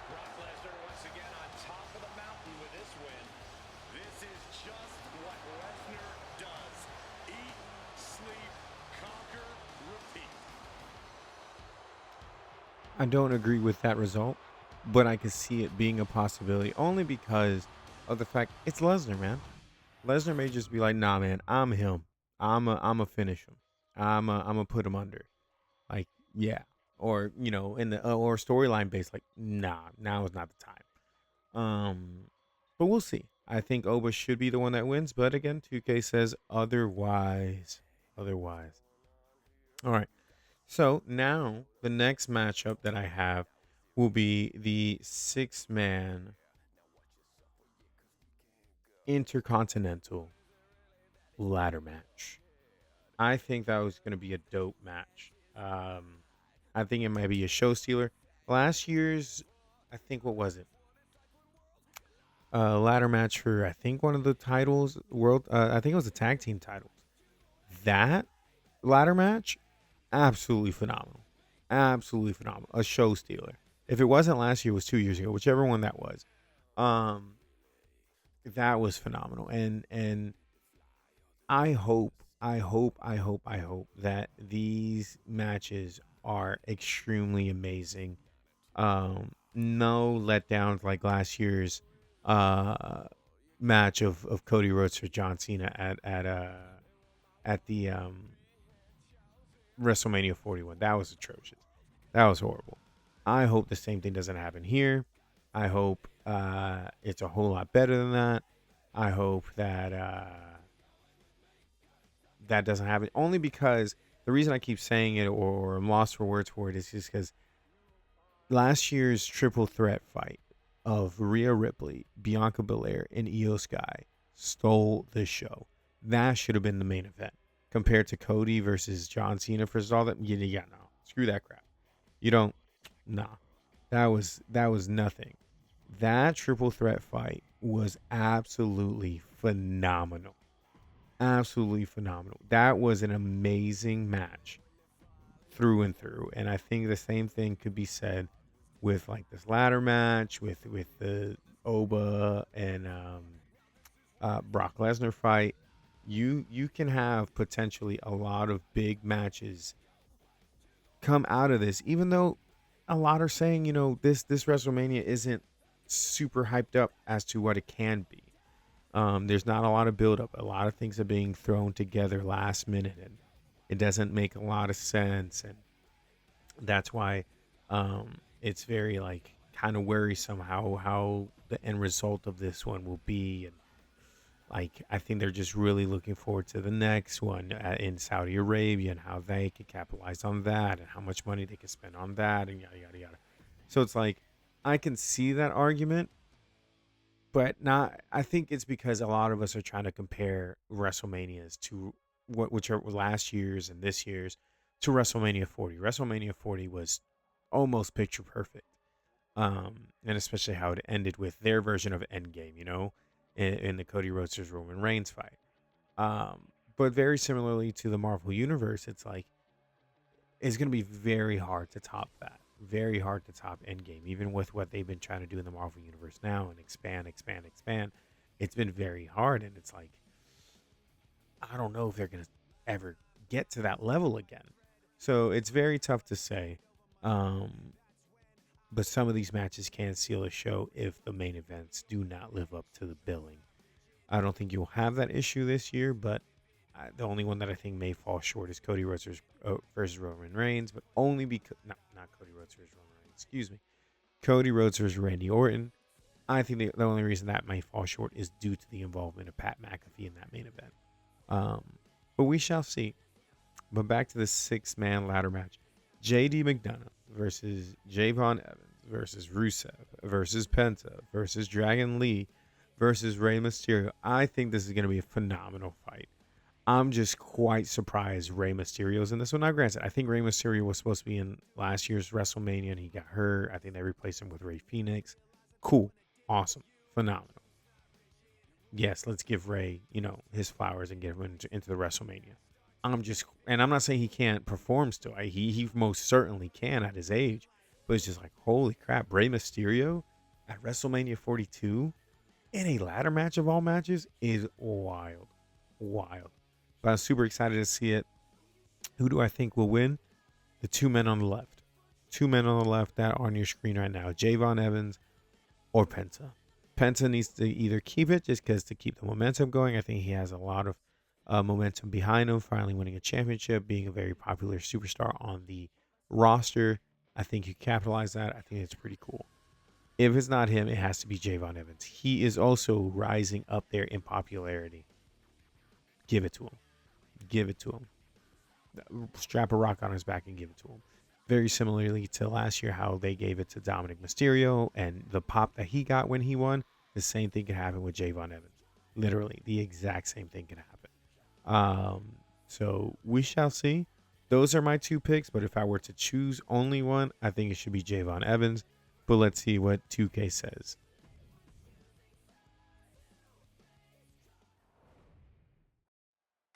Brock Lesnar once again on top of the mountain with this win. This is just what Lesnar does. Eat, sleep, conquer, repeat. I don't agree with that result, but I can see it being a possibility only because of the fact it's Lesnar, man. Lesnar may just be like, nah, man, I'm him. I'm a finish him. I'm a put him under. Like, yeah. Or, you know, in the or storyline based, like, nah, now is not the time. But we'll see. I think Oba should be the one that wins, but again, 2K says otherwise. Otherwise. All right. So now the next matchup that I have will be the 6-man Intercontinental ladder match. I think that was going to be a dope match. I think it might be a show stealer. Last year's, I think, what was it? Ladder match for, I think, one of the titles, I think it was the tag team titles. That ladder match, absolutely phenomenal. Absolutely phenomenal. A show stealer. If it wasn't last year, it was 2 years ago, whichever one that was. That was phenomenal. And I hope that these matches are extremely amazing. No letdowns like last year's match of Cody Rhodes for John Cena at the WrestleMania 41. That was atrocious. That was horrible. I hope the same thing doesn't happen here. I hope it's a whole lot better than that. I hope that that doesn't happen. Only because the reason I keep saying it or I'm lost for words for it is just because last year's triple threat fight of Rhea Ripley, Bianca Belair, and Io Sky stole the show. That should have been the main event. Compared to Cody versus John Cena versus all that. Yeah, no. Screw that crap. You don't. Nah. That was nothing. That triple threat fight was absolutely phenomenal. Absolutely phenomenal. That was an amazing match through and through. And I think the same thing could be said with like this ladder match, with the Oba and Brock Lesnar fight. You can have potentially a lot of big matches come out of this, even though a lot are saying, this WrestleMania isn't super hyped up as to what it can be. There's not a lot of build up. A lot of things are being thrown together last minute, and it doesn't make a lot of sense. And that's why it's very like kind of worrisome how the end result of this one will be. And like, I think they're just really looking forward to the next one in Saudi Arabia and how they can capitalize on that and how much money they can spend on that and yada, yada, yada. So it's like, I can see that argument, but not, I think it's because a lot of us are trying to compare WrestleManias to which are last year's and this year's to WrestleMania 40. WrestleMania 40 was almost picture perfect. And especially how it ended with their version of Endgame, in the Cody Rhodes versus Roman Reigns fight. But very similarly to the Marvel Universe, it's like, it's going to be very hard to top that. Very hard to top Endgame, even with what they've been trying to do in the Marvel Universe now and expand. It's been very hard, and it's like, I don't know if they're going to ever get to that level again. So it's very tough to say. But some of these matches can seal a show if the main events do not live up to the billing. I don't think you'll have that issue this year, but the only one that I think may fall short is Cody Rhodes versus Roman Reigns, but only because not Cody Rhodes versus Roman Reigns. Excuse me, Cody Rhodes versus Randy Orton. I think the only reason that may fall short is due to the involvement of Pat McAfee in that main event. But we shall see. But back to the 6-man ladder match: JD McDonough versus Javon Evans versus Rusev versus Penta versus Dragon Lee versus Rey Mysterio. I think this is going to be a phenomenal fight. I'm just quite surprised Rey Mysterio's in this one. Now, granted, I think Rey Mysterio was supposed to be in last year's WrestleMania and he got hurt. I think they replaced him with Rey Fenix. Cool. Awesome. Phenomenal. Yes, let's give Rey, his flowers and get him into the WrestleMania. And I'm not saying he can't perform still. He most certainly can at his age. But it's just like, holy crap, Rey Mysterio at WrestleMania 42 in a ladder match of all matches is wild. Wild. But I'm super excited to see it. Who do I think will win? The 2 men on the left. 2 men on the left that are on your screen right now. Javon Evans or Penta. Penta needs to either keep it just because to keep the momentum going. I think he has a lot of momentum behind him, finally winning a championship, being a very popular superstar on the roster. I think you capitalize that. I think it's pretty cool. If it's not him, it has to be Javon Evans. He is also rising up there in popularity. Give it to him. Give it to him. Strap a rock on his back and give it to him. Very similarly to last year, how they gave it to Dominik Mysterio and the pop that he got when he won, the same thing could happen with Javon Evans. Literally, the exact same thing can happen. So we shall see. Those are my 2 picks, but if I were to choose only one, I think it should be Javon Evans. But let's see what 2K says.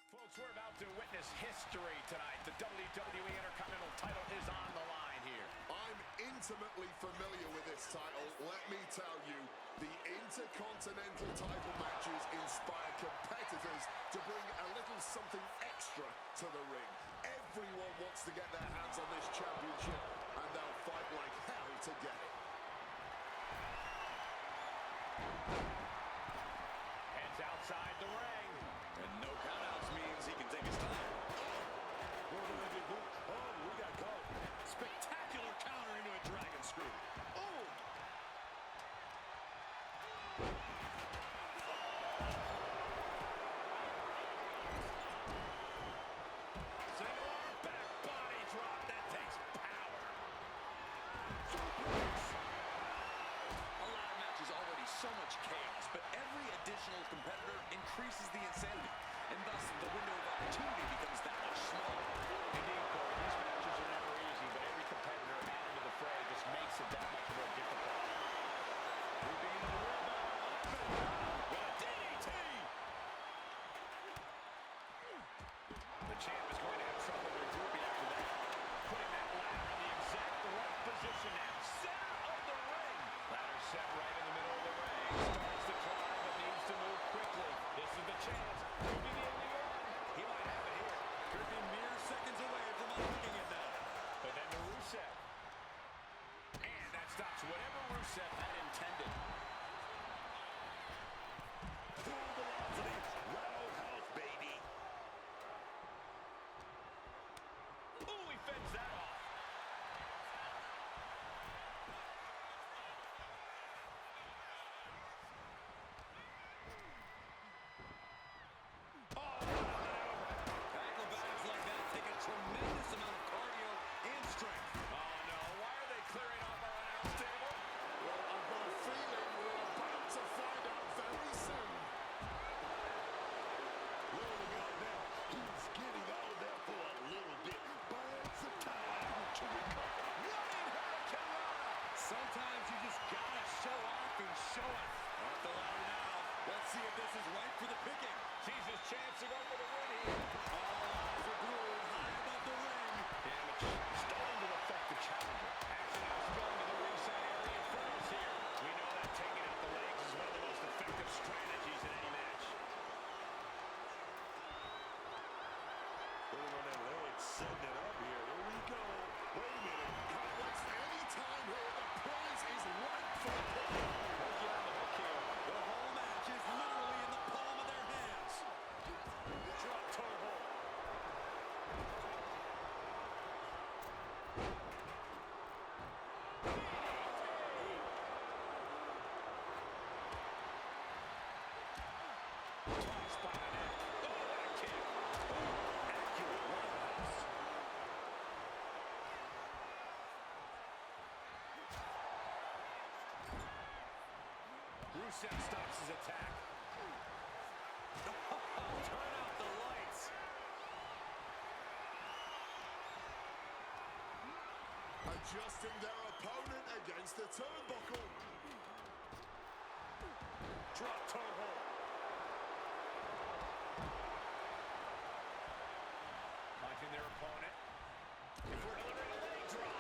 Folks, we're about to witness history tonight. The WWE Intercontinental title is on the line here. I'm intimately familiar with this title. Let me tell you, the Intercontinental title matches inspire competitors to bring a little something extra to the ring. Everyone wants to get their hands on this championship, and they'll fight like hell to get it. Heads outside the ring. And no countouts means he can take his time. What do they do? Oh, we got caught. Spectacular counter into a dragon screw. Oh! Single arm back body drop. That takes power. A ladder match is already so much chaos, but every additional competitor increases the insanity, and thus the window of opportunity becomes that much smaller. Indeed, Corey, these matches are never easy, but every competitor added to the fray just makes it that much more difficult. Moving into the ring, with a DDT! The champ is going to have trouble regrouping after that. Putting that ladder in the exact right position now. Center of the ring. Ladder set right in the middle of the ring. Starts to climb, but needs to move quickly. This is the chance. Could be the ending early. He might have it here. Could be mere seconds away from unhooking it now. But then Working on the hook here. The whole match is literally in the palm of their hands. Drop toe hold. Toss by the neck. Oh, what a kick. Oh, accurate roundhouse. Rusev stops his attack. Turn out the lights. Adjusting their opponent against the turnbuckle. Drop toe hold. Punching their opponent. Before delivering a leg drop.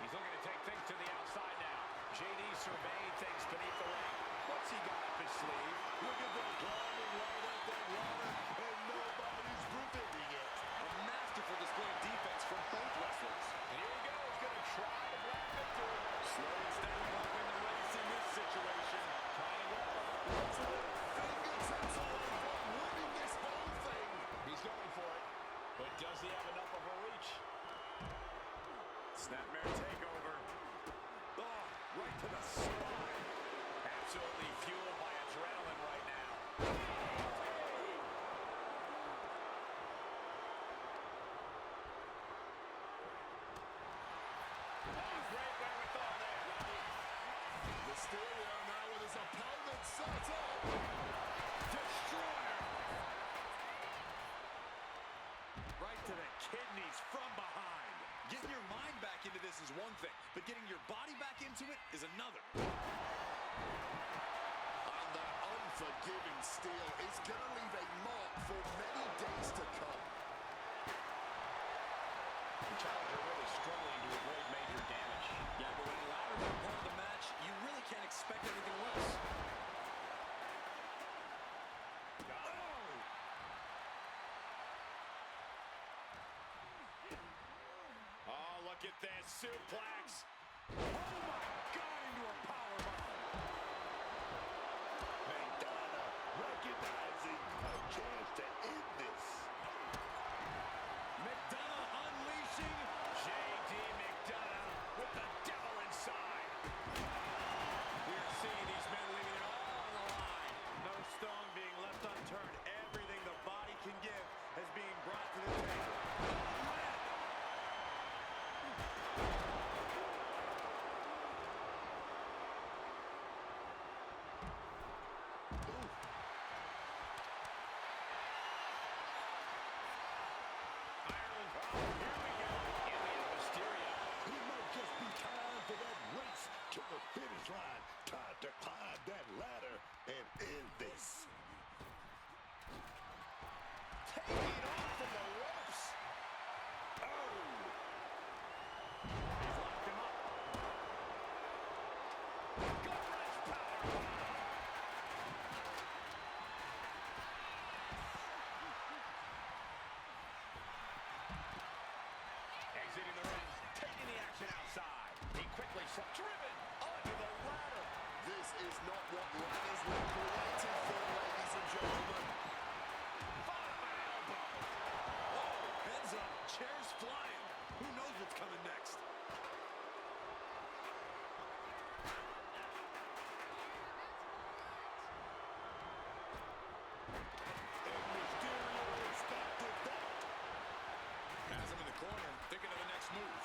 He's looking to take things to the outside now. JD surveying things beneath the ring. What's he got up his sleeve? Look at that climbing right up that ladder, and nobody's preventing it. A masterful display of defense from both wrestlers. And here we go. He's going to try to grab victory. Slow and steady will win the race in this situation. Trying to go. Fingertips away from winning this whole thing. He's going for it. But does he have enough of a reach? Snapmare takeover. Oh, right to the spine. Absolutely fueled by adrenaline right now. Oh, great wherewithal there. Mysterio now with his opponent set up. Destroyer. Right to the kidneys from behind. Getting your mind back into this is one thing, but getting your body back into it is another. And that unforgiving steel is going to leave a mark for many days to come. The challenger really struggling to avoid major damage. Yeah, but when ladders are part of the match, you really can't expect anything less. Oh, look at this suplex. Oh my God, into a powerbomb. McDonough recognizing a chance to end this. McDonough unleashing J.D. McDonough with the devil inside. We are seeing these men leaving it all on the line. No stone being left unturned. Everything the body can give is being brought to the table. Ireland, here we go. And we have Mysterio. It might just be time for that race to the finish line. Time to climb that ladder and end this. Taking off from the ropes. Oh. He's locked him up. Gut-wrench power. Exiting the ring, taking the action outside. He quickly driven onto the ladder. This is not what ladders were created for, ladies and gentlemen. Bottom an elbow. Oh, heads up, chairs flying. Who knows what's coming next? And Mysterio stopped at that. Has him in the corner, thinking of the next move.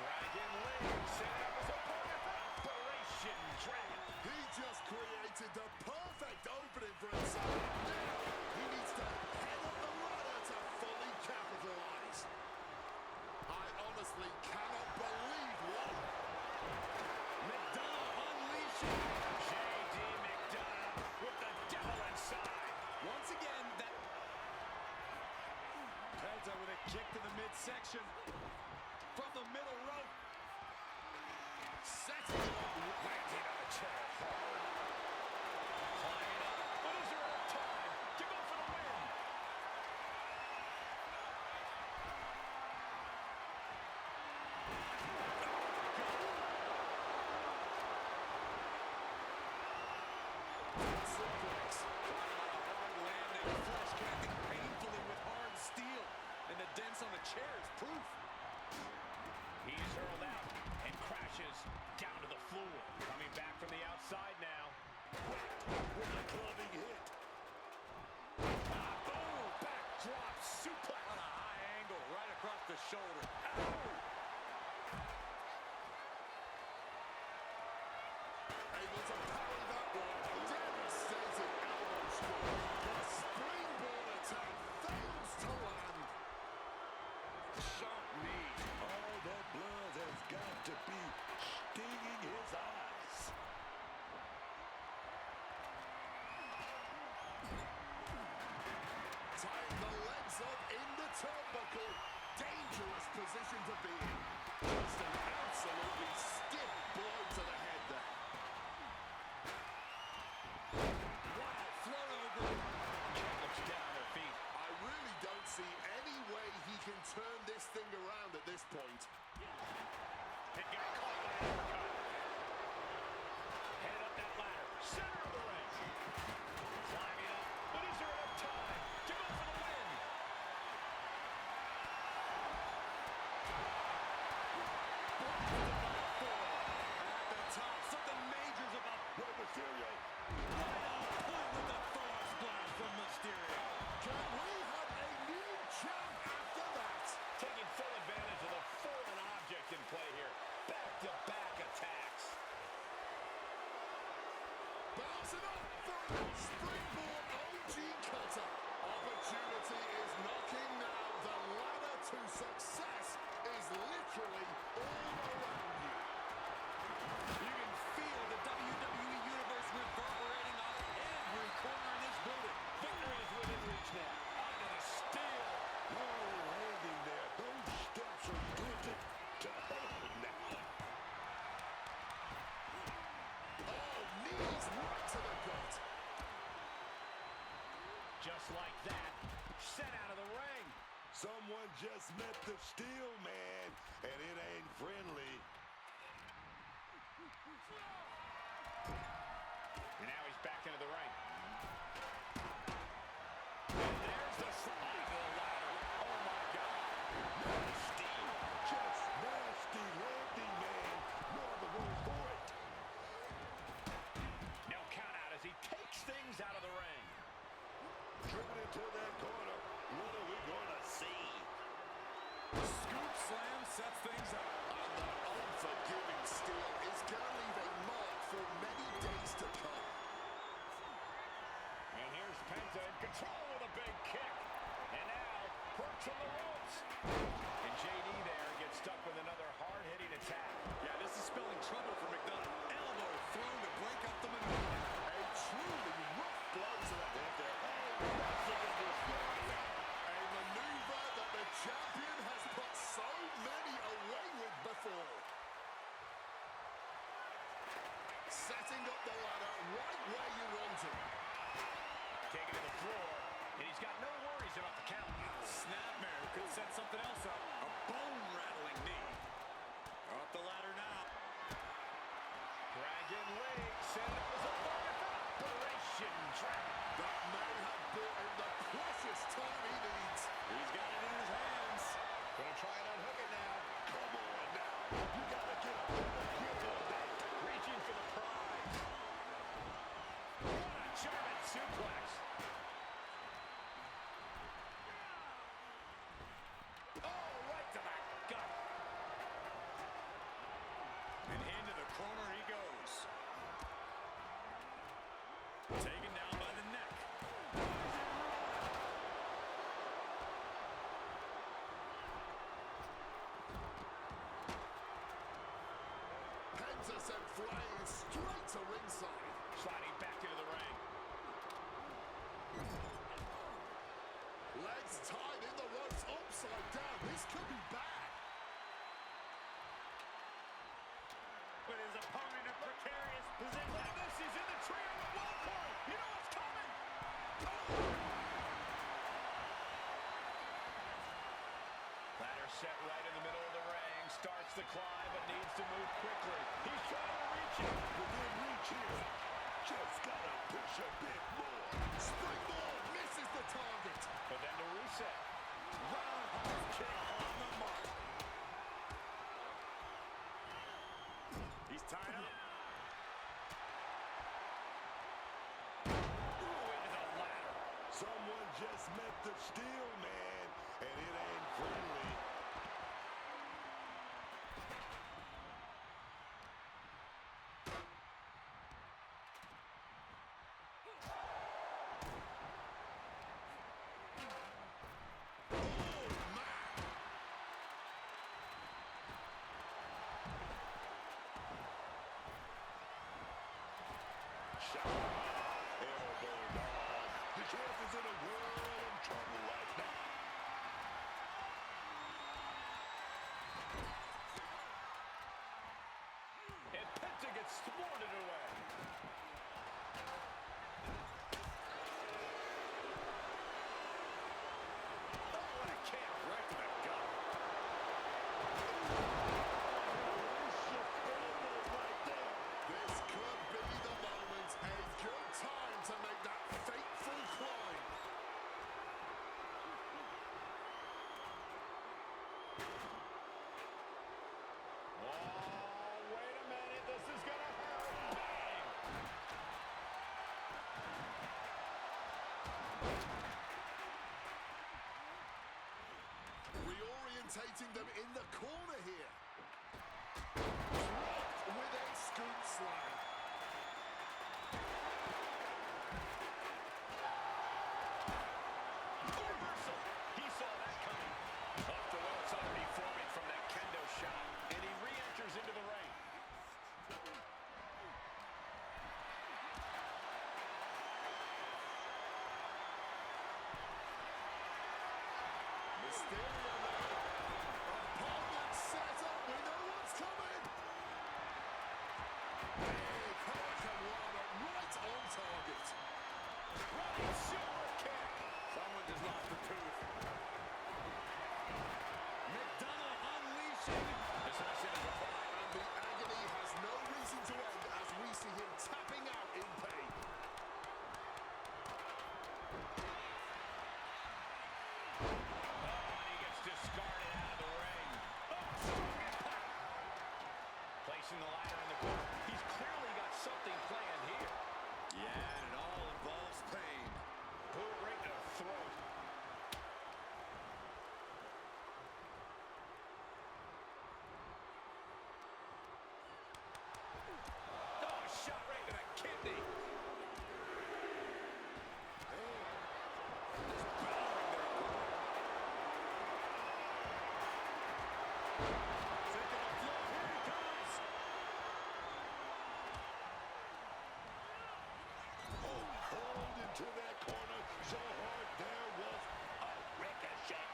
Dragon Lynch setting up his opponent for Operation Dragon. He just created the perfect opening for himself. Now he needs to head up the ladder to fully capitalize. I honestly cannot believe what. McDonough unleashing J.D. McDonough with the devil inside. Once again, that heads up with a kick to the midsection from the middle rope. Setting it up, landing on a chair hard. Climbing up, but is there enough time to go for the win? dents on the chair is proof. He's hurled out and crashes down to the floor. Coming back from the outside now. With a clubbing hit. Boom! Backdrop suplex. On a high angle, right across the shoulder. Able to parry that one. Devastating elbow strike. The springboard attack fails to land. Sharp knee. All the blood has got to be stinging his eyes. Tying the legs up in the turnbuckle. Dangerous position to be in. Just an absolutely stiff blow to the head there. Wow, float over. Looks down on their feet. I really don't see any way he can turn this thing around at this point. And got caught by an uppercut. Headed up that ladder. Center of the ring. Climbing up. But is there enough time to go for the win? At the top, something major's about. Rey Mysterio. Right on point with the force splash from Mysterio. Can we have a new champ after that? Taking full advantage of the fallen object in play here. Back-to-back attacks. Bouncing up for a springboard OG cutter. Opportunity is knocking now. The ladder to success is literally all around you. You can feel the WWE Universe reverberating out of every corner in this building. Victory is within reach now. Onto the steel. Oh, hanging there. Those steps are good to hang now. Oh, knees right to the gut. Just like that. Sent out of the ring. Someone just met the steel man, and it ain't friendly. And now he's back into the ring. And there's the slide to the ladder. Oh, my God. Nasty, just nasty landing, man. No other word for it. No count out as he takes things out of the ring. Driven into that corner. What are we gonna see? Scoop slam sets things up. And the unforgiving steel is going to leave a mark for many days to come. And here's Penta in control with a big kick. And now, perks on the ropes. And JD there gets stuck with another hard-hitting attack. Yeah, this is spelling trouble for McDonough. Elbow thrown to break up the maneuver. A truly rough blow to the head there. A maneuver that the champion has put so many away with before. Setting up the ladder right where you want it. Taking to the floor, and he's got no worries about the count. Snapmare could set something else up. A bone-rattling knee. Up the ladder now. Dragon leg, set it up as a target for Operation Trap. That may have bought him the precious time he needs. He's got it in his hands. Gonna try and unhook it now. Come on now. You gotta get a better grip on that. Reaching for the prize. What a German suplex. Oh, right to the gut. And into the corner he goes. Taken down by the neck. Penta sent flying straight to ringside. Sliding back into the ring. Legs tied in the ropes upside down. This could be bad. But his opponent in a precarious position. Look at this, he's in the tree on the wall for it. You know what's coming. Ladder set right in the middle of the ring. Starts to climb, but needs to move quickly. He's trying to reach it. Within reach here. Just gotta push a bit more. Springboard misses the target. But then to reset. Roundhouse kick on the mark. He's tied up. Someone just met the steel, man, and it ain't friendly. Is in a world of trouble right now. And Penta gets thwarted away. Oh, what a kick right to the gut. Right there. This could be the moment. A good time to make that fateful climb. Oh, wait a minute. This is going to hurt. Bang! Reorientating them in the corner here. Dropped with a scoop slam. Reversal. He saw that coming. Off the ropes already forming from that kendo shot. And he re-enters into the ring. Mysterio now. Opponent set up. We know what's coming. Big Hurricanrana right on target. Running super kick. Someone just lost a tooth. McDonough unleashing. Discussion is applied. And the agony has no reason to end as we see him tapping out in pain. Oh, and he gets discarded out of the ring. Oh, strong impact. Placing the ladder in the corner. He's clearly got something planned here. Yeah, and it all involves pain. Boot right to the throat. Oh, shot right to the kidney. Just battering their opponent. Taking the floor. Here he comes. Oh, pulled into that corner so hard there was a ricochet.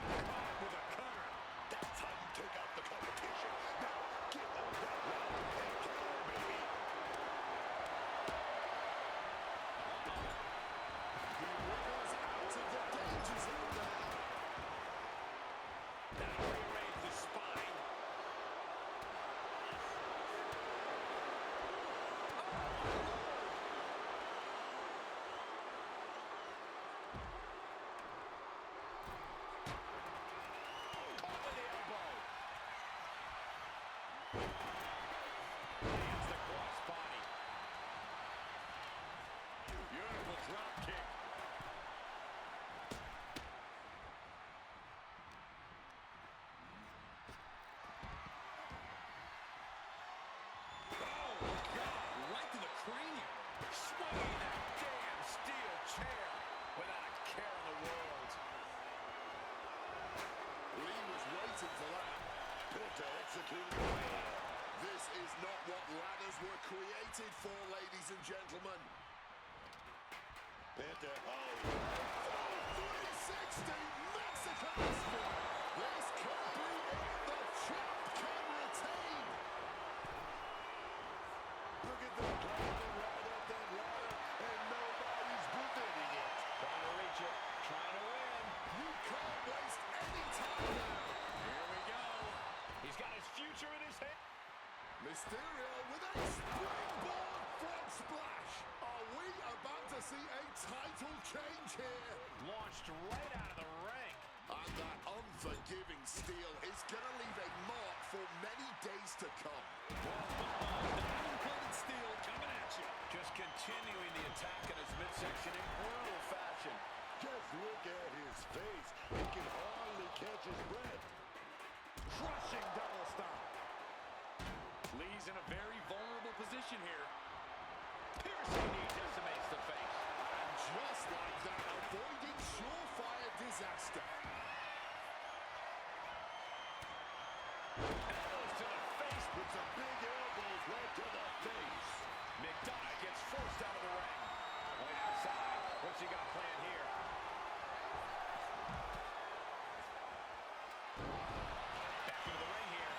Caught with a counter. That's how you take out the competition. Now, get on that round and counter, baby. He wiggles out of the danger zone now. Now rearrange the spine. Caught with the elbow. Lands the cross body. Beautiful drop kick. Right to the cranium. Swinging that damn steel chair without a care in the world. Lee was waiting for that. Penta executed well. This is not what ladders were created for, ladies and gentlemen. Penta, oh, 360 Mexican spin. This could be it. The champ can retain. look at them climbing right up that ladder, and nobody's preventing it. Trying to reach it. Trying to win. You can't waste any time now. Here we go. He's got his future in his hand. Mysterio with a springboard front splash. Are we about to see a title change here? Launched right out of the ring. I And that unforgiving steel is going to leave a mark for many days to come. Diamond-plated steel coming at you. Just continuing the attack in his midsection in brutal fashion. Just look at his face. He can hardly catch his breath. Crushing double stomp. Lee's in a very vulnerable position here. Piercing knee decimates the face. And just like that, avoiding surefire disaster. Elbows to the face. With some big elbows right to the face. McIntyre gets forced out of the ring. Way outside. What's he got planned here? Back into the ring here.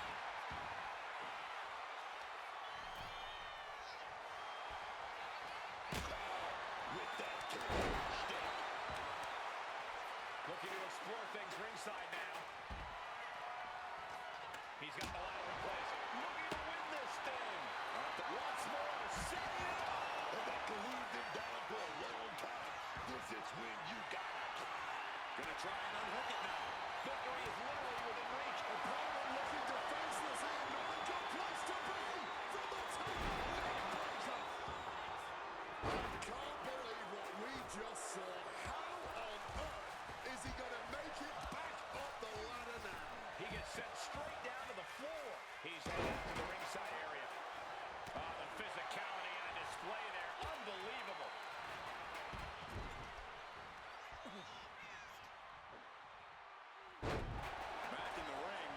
With that stick. Looking to explore things ringside now. He's got the ladder in place. Looking to win this thing. Once more, setting it up. And that glued him down for a long time. This is when you got it. Gonna try and unhook it now. Victory is literally within reach. Opponent looking defenseless here. Not a good place to be. From the top. Neckbreaker. I can't believe what we just saw. How on earth is he going to make it back up the ladder now? He gets sent straight down to the floor. He's headed out to the ringside area. Oh, the physicality on display there. Unbelievable. Back in the ring.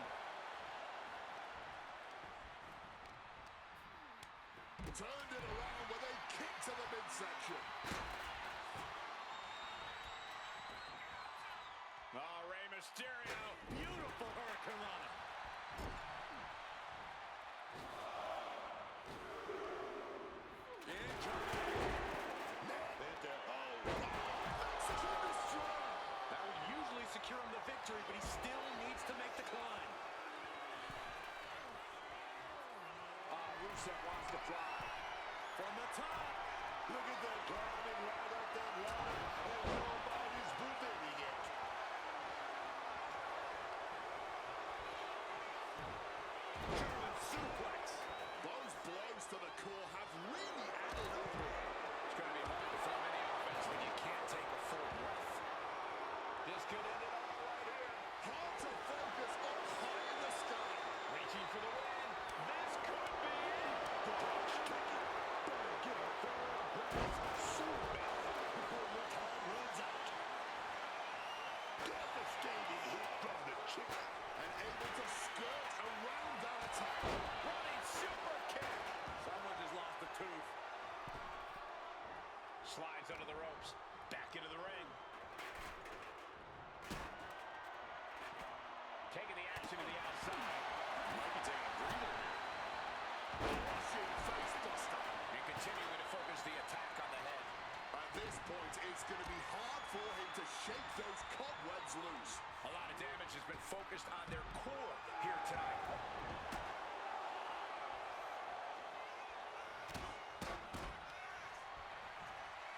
Turned it around with a kick to the midsection. Oh, Rey Mysterio. Beautiful hurricanrana. Mexican destroyer. That would usually secure him the victory, but he still needs to make the climb. Rusev wants to fly. From the top. Look at that climbing right up that ladder. And nobody's preventing it. German suplex. Those blows to the core have really added up here. It's going to be hard to form any offense when you can't take a full breath. This could end it all right here. Hard to focus up high in the sky. Reaching for the win. This could be it. The clock's ticking. Better get a third breath soon, man, before your time runs out. Devastating hit from the chicken. And able to skirt around that attack. Running super kick. Someone just lost a tooth. Slides under the ropes. Back into the ring. Taking the action to the outside. Might be taking a breather. Rushing face buster. And continuing to focus the attack on the head. At this point, it's going to be hard for him to shake those cobwebs loose. A lot of damage has been focused on their core here tonight.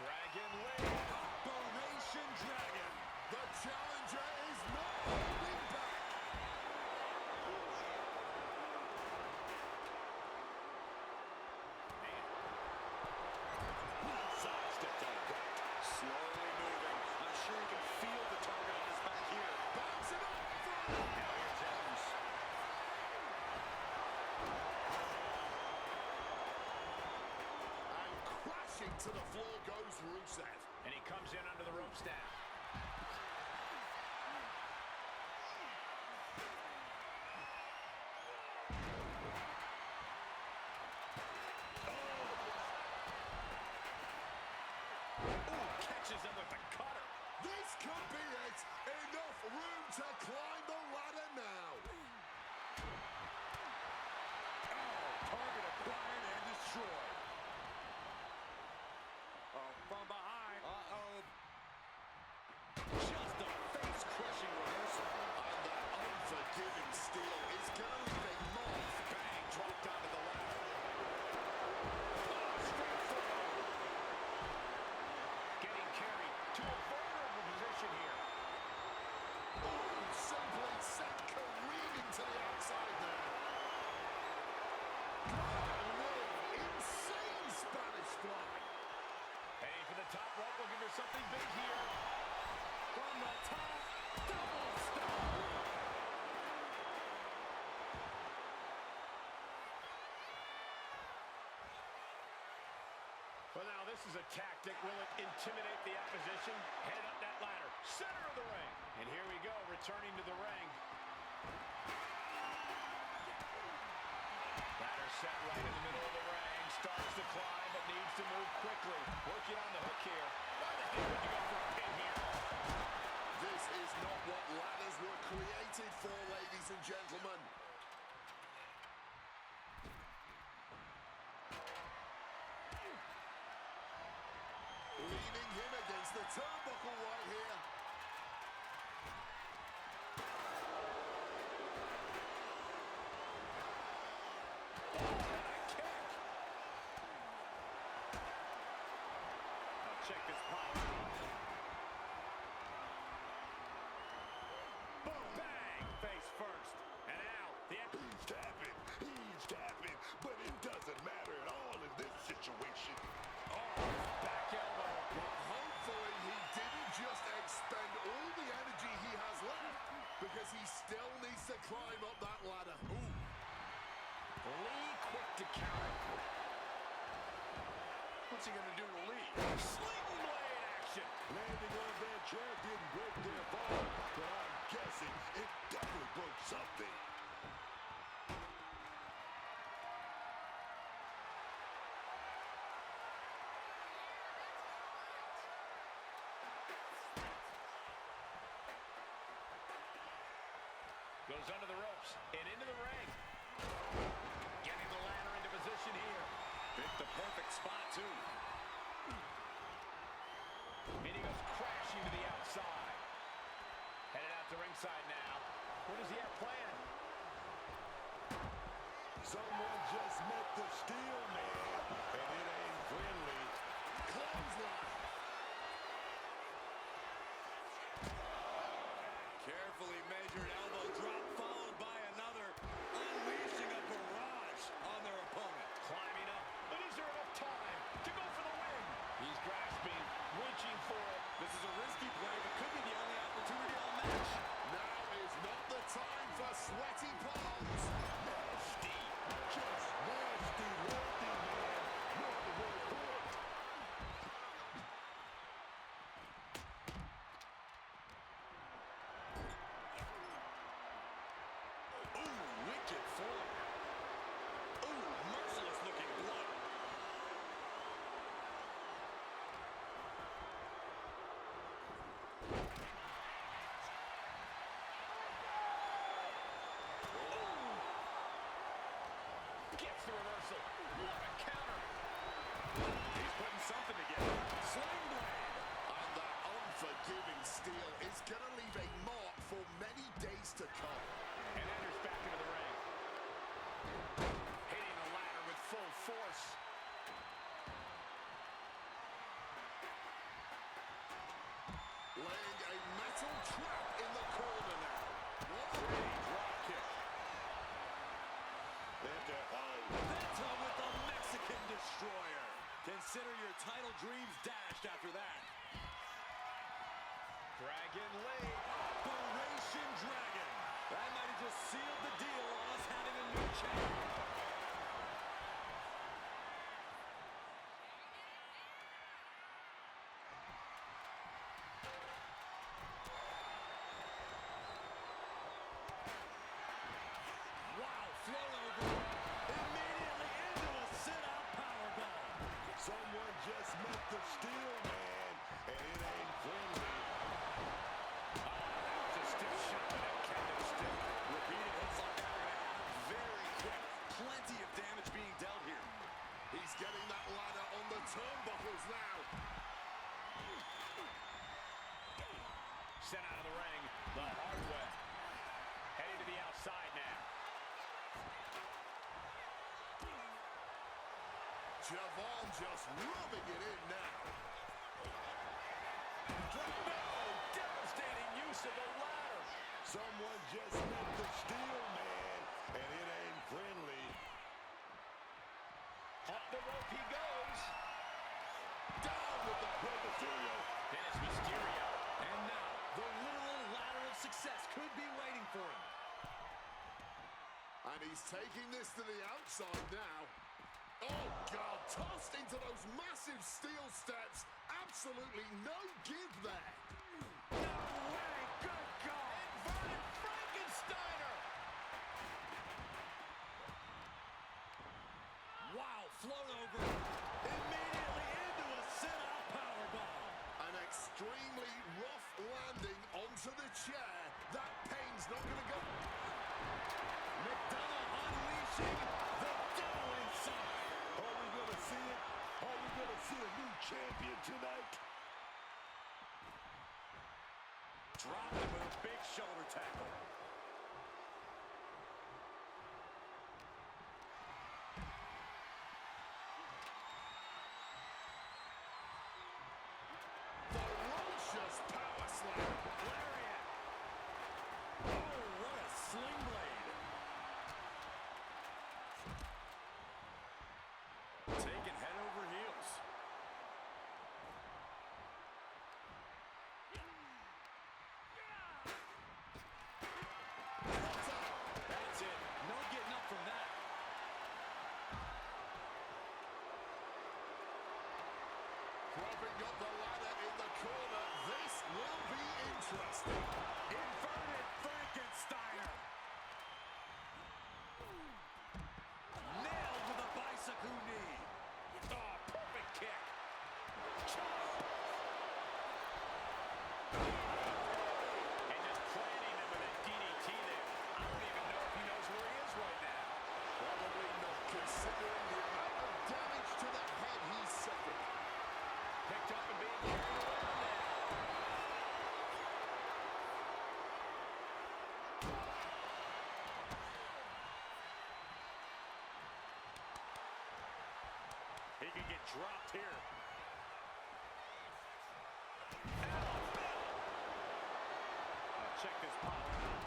Dragon Lee. Operation Dragon. The challenger is not holding back. Sidestepped on that. Slowly moving. I'm sure he can feel the target on his back here. Bouncing up. Now here Jones. And crashing to the floor goes Rusev. And he comes in under the ropes now. Catches him with the cutter. This could be it. Enough room to climb the ladder now. Target acquired and destroyed. Oh, from behind. Uh-oh. Well, now this is a tactic. Will it intimidate the opposition? Headed up that ladder. Center of the ring. And here we go, returning to the ring. Ladder set right in the middle of the ring. Starts to climb, but needs to move quickly. Working on the hook here. Why the heck would you go for a pin here? This is not what ladders were created for, ladies and gentlemen. Leaning him against the turnbuckle right here. Check this power. Boom, bang, face first. And now, He's tapping, but it doesn't matter at all in this situation. back elbow. But hopefully he didn't just expend all the energy he has left, because he still needs to climb up that ladder. Ooh. Lee quick to counter. What's he gonna do to Lee? Sling blade action. Landing on that chair didn't break their fall, but I'm guessing it definitely broke something. Goes under the ropes and into the ring. Getting the ladder into position here. Picked the perfect spot, too. And he goes crashing to the outside. Headed out to ringside now. What does he have planned? Someone just met the steel man, and it ain't friendly. Clothesline. Carefully measured elbow drop followed by another, unleashing a barrage on their opponent. Climbing up. But is there enough time to go for the win? He's grasping, reaching for it. This is a risky play, but could be the only opportunity all match. Now is not the time for sweaty palms. Nasty, just nasty, lefty, man. Not the word for it. Ooh, wicked form. Ooh, merciless looking blood. Gets the reversal. What a counter. He's putting something together. Sling blade. And that unforgiving steel is going to leave a mark for many days to come. And enters back into the ring. Hitting the ladder with full force. Laying a metal trap in the corner now. Pretty drop kick. Venta with the Mexican Destroyer. Consider your title dreams dashed after that. Dragon Lee. Operation Dragon. That might have just sealed the deal on us having a new champion. Wow, flow over. Immediately into a sit-out powerbomb. Someone just met the steel man, and it ain't friendly. That was a stiff shot with that kendo stick. Repeating hits like that are going to happen very quick. Plenty of damage being dealt here. He's getting that ladder on the turnbuckles now. Sent out of the ring the hard way. Heading to the outside now. Javon just rubbing it in now. No! Devastating use of the ladder. Someone just met the steel man, and it ain't friendly. Up the rope he goes. Down with the Mysterio. Then it's Mysterio. And now, the literal ladder of success could be waiting for him. And he's taking this to the outside now. Oh, God, tossed into those massive steel steps. Absolutely no give there. No way! Good call! Inverted Frankensteiner! Wow, float over. Immediately into a sit-out powerbomb. An extremely rough landing onto the chair. That pain's not going to go. McDonough unleashing the devil inside. Are we going to see it? Are we going to see a new champion tonight? Dropped him with a big shoulder tackle. Ferocious power slam. Lariat. Oh, what a sling blade. Taken head over heels. That's it. No getting up from that. Propping up the ladder in the corner. This will be interesting. Inverted Frankensteiner. Nailed with a bicycle knee. Oh, perfect kick. And just planting him with a DDT there. I don't even know if he knows where he is right now. Probably not, considering the amount of damage to the head he's suffered. Picked up and being carried around now. He could get dropped here. Alabama. Check this power out.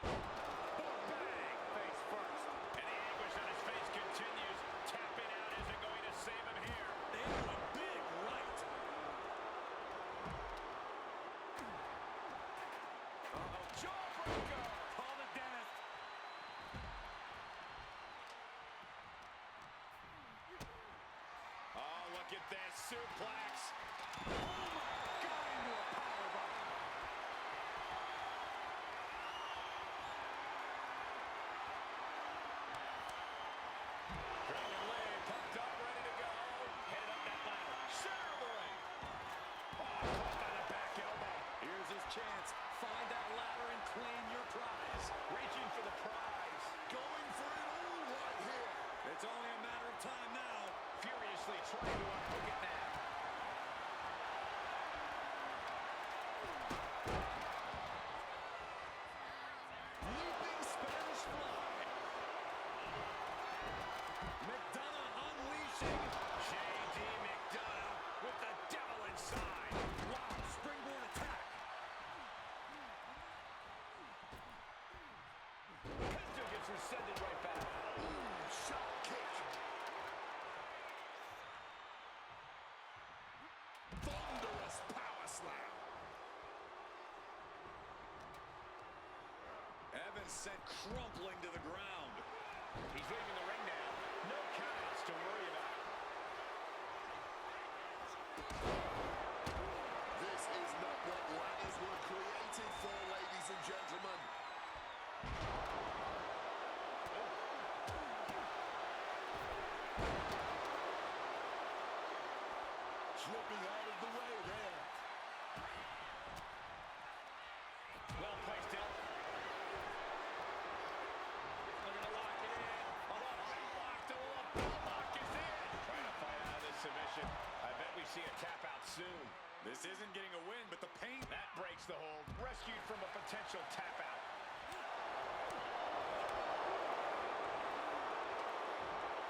Bang! Face first. And the anguish on his face continues. Tapping out isn't going to save him here. And a big right. Uh-oh, jawbreaker. Call the dentist. Oh, look at this suplex. Oh my God, into a powerbomb. Dragon Lee pumped up, ready to go. Headed up that ladder. Center of the ring. Oh, caught by the back elbow. Here's his chance. Find that ladder and claim your prize. Reaching for the prize. Going for it all right here. It's only a matter of time now. Furiously trying to unhook it now. Leaping Spanish fly. McDonough unleashing. J.D. McDonough with the devil inside. Wow, springboard attack. Gunther gets rescinded right back. Shot kick. Thunderous power slam. Evans sent crumpling to the ground. He's leaving the ring now. No countouts to worry about. This is not what ladders were created for, ladies and gentlemen. Slipping out of the way there. Well placed elbow. Looking to lock it in. Locked. Lock is in. Trying to fight out of this submission. I bet we see a tap out soon. This isn't getting a win, but the pain. That breaks the hold. Rescued from a potential tap out.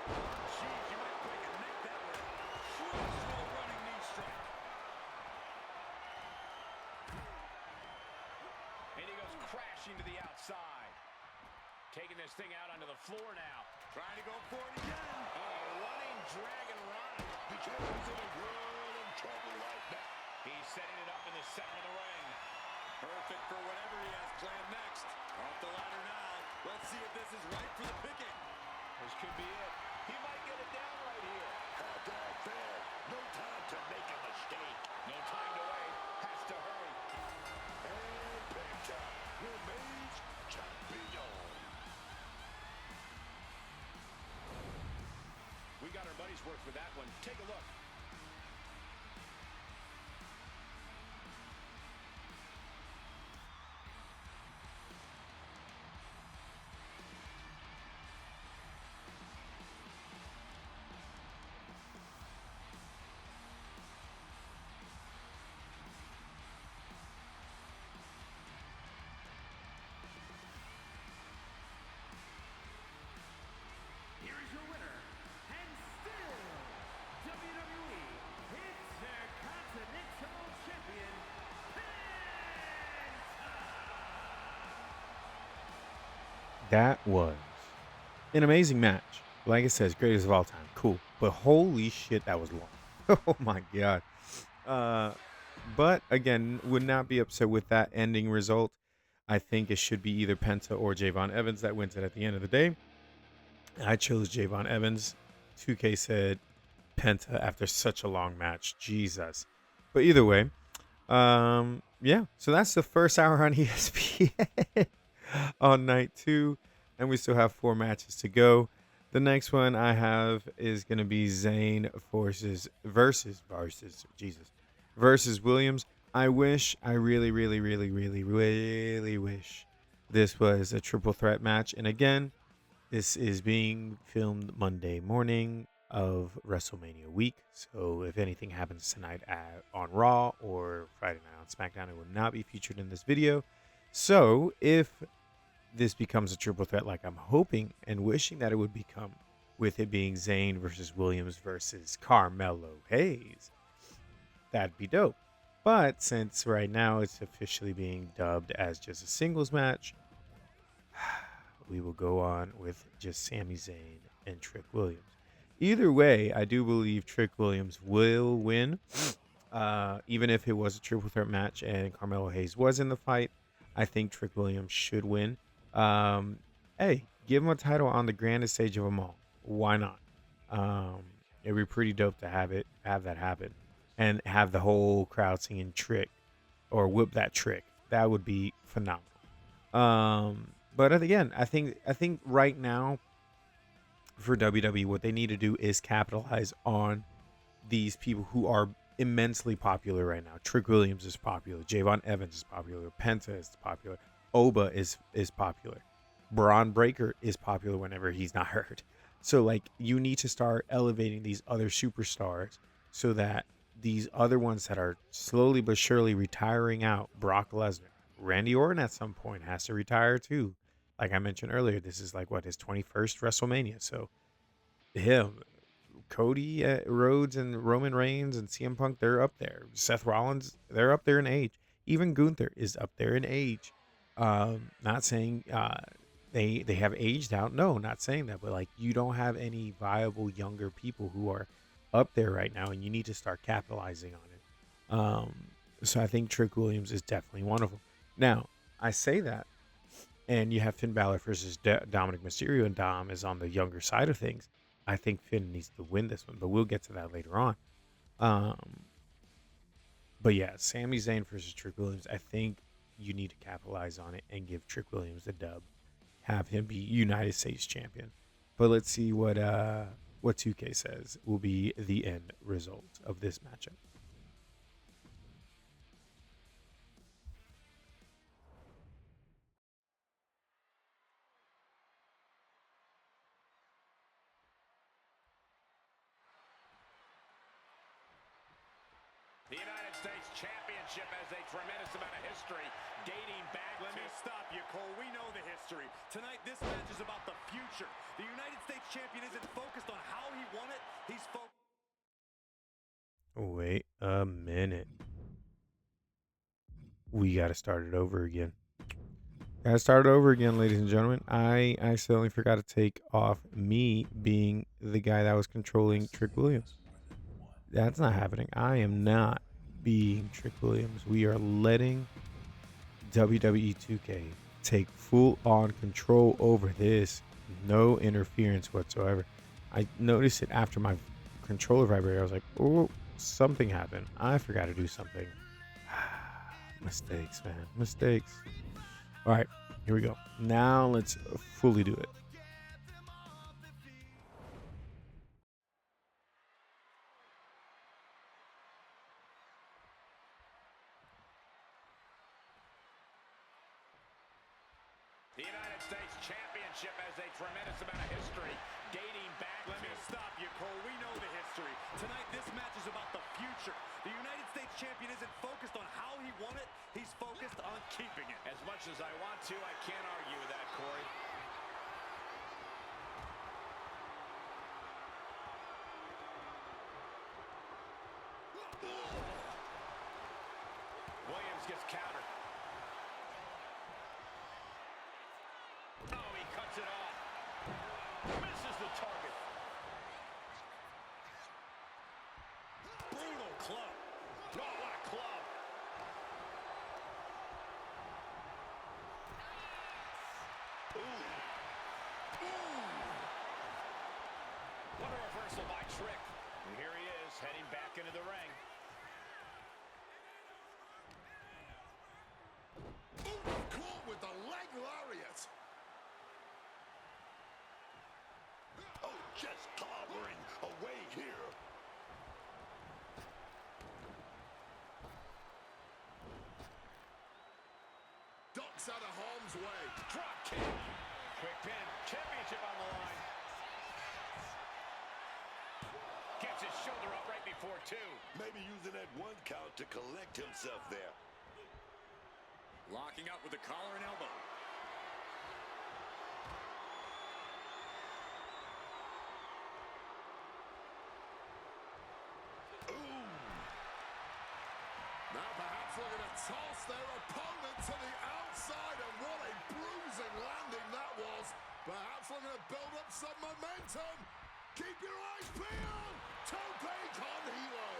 Jeez, you might break a neck that way. Flush with a running knee strike. And he goes crashing to the outside. Taking this thing out onto the floor now. Trying to go for it again. Running Dragon Rana. The champion's in a world of trouble right now. He's setting it up in the center of the ring. Perfect for whatever he has planned next. Off the ladder now. Let's see if this is right for the picking. This could be it. He might get it down right here. Countdown fair. No time to make a mistake. No time to wait. Has to hurry. And Penta remains champion. We got our money's worth with that one. Take a look. Here is your winner, and still WWE Intercontinental Champion, Penta. That was an amazing match. Like I said, greatest of all time. Cool. But holy shit, that was long. Oh my god. But again, would not be upset with that ending result. I think it should be either Penta or Javon Evans that wins it at the end of the day. I chose Javon Evans. 2K said Penta after such a long match. Jesus. But either way, yeah. So that's the first hour on ESPN on night 2. And we still have 4 matches to go. The next one I have is going to be Zayn versus Williams. I really wish this was a triple threat match. And again, this is being filmed Monday morning of WrestleMania week. So if anything happens tonight on Raw or Friday night on SmackDown, it will not be featured in this video. So if this becomes a triple threat like I'm hoping and wishing that it would become, with it being Zayn versus Williams versus Carmelo Hayes, that'd be dope. But since right now it's officially being dubbed as just a singles match, we will go on with just Sami Zayn and Trick Williams. Either way, I do believe Trick Williams will win. Even if it was a triple threat match and Carmelo Hayes was in the fight, I think Trick Williams should win. Hey, give him a title on the grandest stage of them all. Why not? It'd be pretty dope to have that happen and have the whole crowd singing Trick or Whip That Trick. That would be phenomenal. But again, I think right now for WWE, what they need to do is capitalize on these people who are immensely popular right now. Trick Williams is popular. Javon Evans is popular. Penta is popular. Oba is popular. Braun Breaker is popular whenever he's not hurt. So like you need to start elevating these other superstars so that these other ones that are slowly but surely retiring out, Brock Lesnar, Randy Orton at some point has to retire too. Like I mentioned earlier, this is like his 21st WrestleMania. So him, Cody, Rhodes, and Roman Reigns and CM Punk, they're up there. Seth Rollins, they're up there in age. Even Gunther is up there in age. Not saying they have aged out. No, not saying that. But like you don't have any viable younger people who are up there right now, and you need to start capitalizing on it. So I think Trick Williams is definitely one of them. Now, I say that, and you have Finn Balor versus Dominik Mysterio, and Dom is on the younger side of things. I think Finn needs to win this one, but we'll get to that later on. But yeah, Sami Zayn versus Trick Williams. I think you need to capitalize on it and give Trick Williams the dub. Have him be United States champion. But let's see what 2K says will be the end result of this matchup. The United States Championship has a tremendous amount of history dating back Let to... me stop you, Cole. We know the history. Tonight, this match is about the future. The United States Champion isn't focused on how he won it. He's focused... Wait a minute. We got to start it over again. Ladies and gentlemen. I accidentally forgot to take off me being the guy that was controlling Trick Williams. That's not happening. I am not being Trick Williams. We are letting WWE 2K take full on control over this no interference whatsoever. I noticed it after my controller vibrated. I was like, oh, something happened. I forgot to do something. Mistakes, man. Mistakes. All right, here we go. Now let's fully do it. The United States Championship has a tremendous amount of history dating back. Let me stop you, Cole. We know the history. Tonight, this match is about the future. The United States champion isn't focused on how he won it. He's focused on keeping it. As much as I want to, I can't argue with that, Corey. Williams gets countered. Oh, he cuts it off. Misses the target. Brutal club. Oh, what a club. What a reversal by Trick. And here he is, heading back into the ring. Caught with the leg lariat. Oh, just clobbering away here. Ducks out of harm's way. Drop kick. Quick pin. Championship on the line. Gets his shoulder up right before two. Maybe using that one count to collect himself there. Locking up with the collar and elbow. Now perhaps looking to toss their opponent to the outside, and what a bruising landing that was. Perhaps looking to build up some momentum. Keep your eyes peeled. Tope con hilo.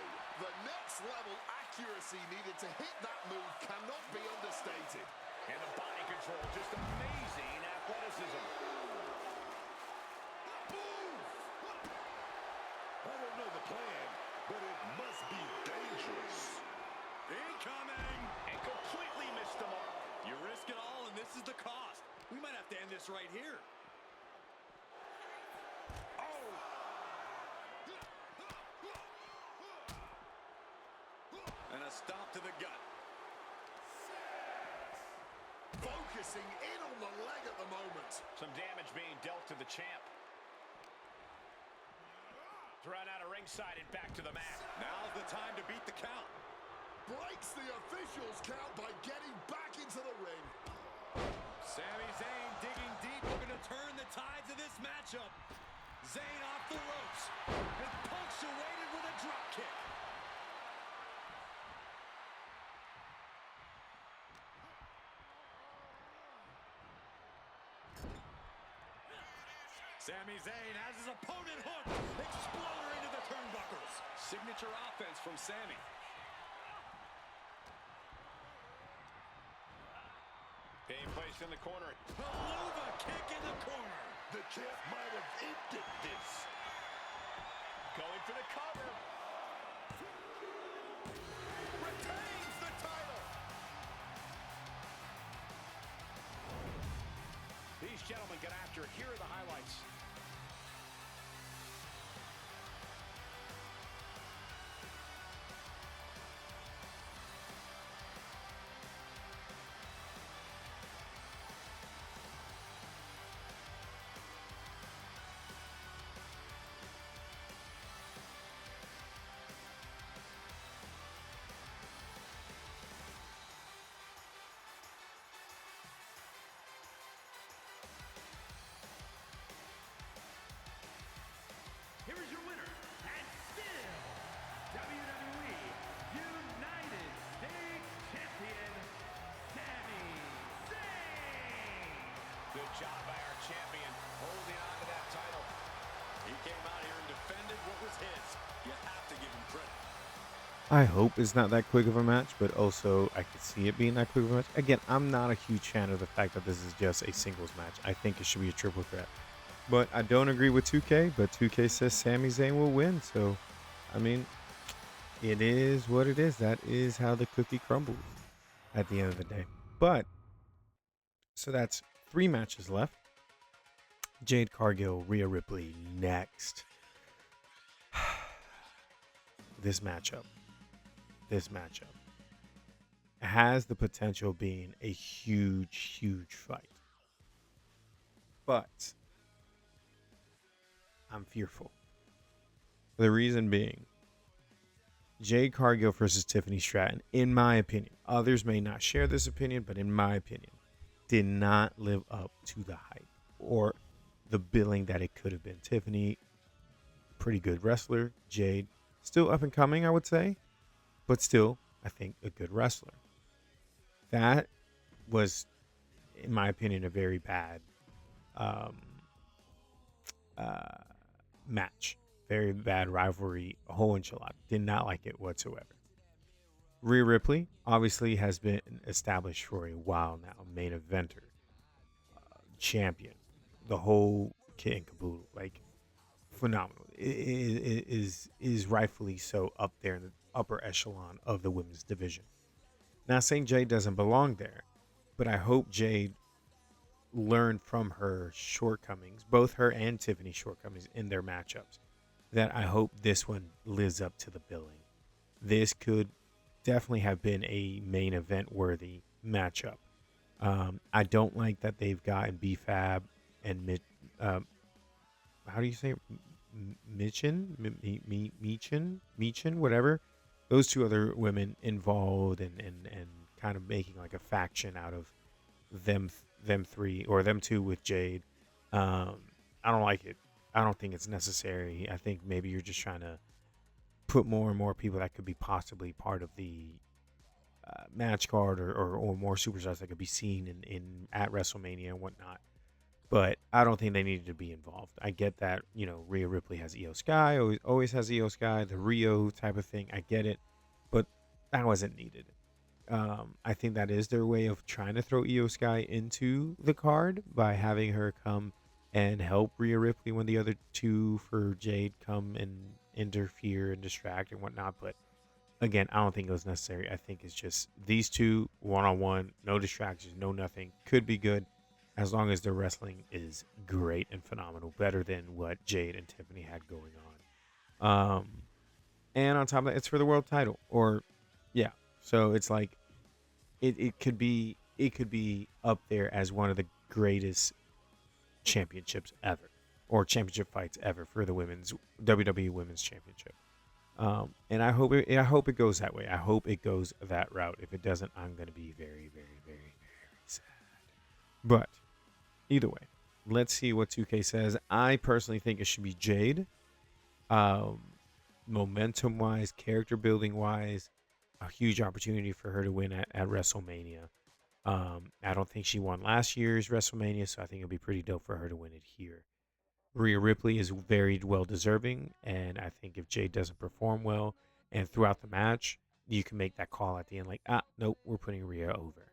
The next level accuracy needed to hit that move cannot be understated. And the body control, just amazing athleticism. I don't know the plan, but it must be dangerous. Incoming. And completely missed the mark. You risk it all, and this is the cost. We might have to end this right here. And a stop to the gut. Focusing in on the leg at the moment. Some damage being dealt to the champ. Thrown out of ringside and back to the mat. Now's the time to beat the count. Breaks the officials' count by getting back into the ring. Sami Zayn digging deep, looking to turn the tides of this matchup. Zayn off the ropes and punctuated with a drop kick. Sami Zayn has his opponent hooked, exploder into the turnbuckles. Signature offense from Sami. Being placed in the corner. Beluga kick in the corner. The champ might have ended this. Going for the cover. Retains the title. These gentlemen get after it. Here are the highlights. Here is your winner, and still WWE United States Champion, Sami Zayn. Good job by our champion holding on to that title. He came out here and defended what was his. You have to give him credit. I hope it's not that quick of a match, but also I could see it being that quick of a match. Again, I'm not a huge fan of the fact that this is just a singles match. I think it should be a triple threat. But I don't agree with 2K, but 2K says Sami Zayn will win. So, I mean, it is what it is. That is how the cookie crumbles at the end of the day. But, so that's 3 matches left. Jade, Cargill, Rhea Ripley next. This matchup has the potential of being a huge fight. But I'm fearful. The reason being, Jade Cargill versus Tiffany Stratton, in my opinion, others may not share this opinion, but in my opinion, did not live up to the hype or the billing that it could have been. Tiffany, pretty good wrestler. Jade, still up and coming, I would say, but still, I think, a good wrestler. That was, in my opinion, a very bad match. Very bad rivalry, a whole enchilada. Did not like it whatsoever. Rhea Ripley obviously has been established for a while now. Main eventer, champion, the whole kit and caboodle. Like, phenomenal. It is rightfully so up there in the upper echelon of the women's division. Not saying Jade doesn't belong there, but I hope Jade learned from her shortcomings, both her and Tiffany's shortcomings in their matchups, that I hope this one lives up to the billing. This could definitely have been a main event worthy matchup. I don't like that they've gotten B-Fab and how do you say it? Michin, whatever. Those 2 other women involved and kind of making like a faction out of them 3 or them 2 with Jade. I don't like it. I don't think it's necessary. I think maybe you're just trying to put more and more people that could be possibly part of the match card or more superstars that could be seen in at WrestleMania and whatnot. But I don't think they needed to be involved. I get that, Rhea Ripley has Io Sky, always has Io Sky, the Rio type of thing. I get it, but that wasn't needed. I think that is their way of trying to throw Io Sky into the card by having her come and help Rhea Ripley when the other 2 for Jade come and interfere and distract and whatnot. But again, I don't think it was necessary. I think it's just these 2 one-on-one, no distractions, no nothing. Could be good as long as the wrestling is great and phenomenal, better than what Jade and Tiffany had going on. And on top of that, it's for the world title. So it's like it could be up there as one of the greatest championships ever, or championship fights ever for the women's WWE Women's Championship. And I hope it goes that way. I hope it goes that route. If it doesn't, I'm going to be very, very, very, very sad. But either way, let's see what 2K says. I personally think it should be Jade. Momentum-wise, character building-wise, a huge opportunity for her to win at WrestleMania. I don't think she won last year's WrestleMania, so I think it'll be pretty dope for her to win it here. Rhea Ripley is very well deserving, and I think if Jade doesn't perform well and throughout the match, you can make that call at the end like, nope, we're putting Rhea over.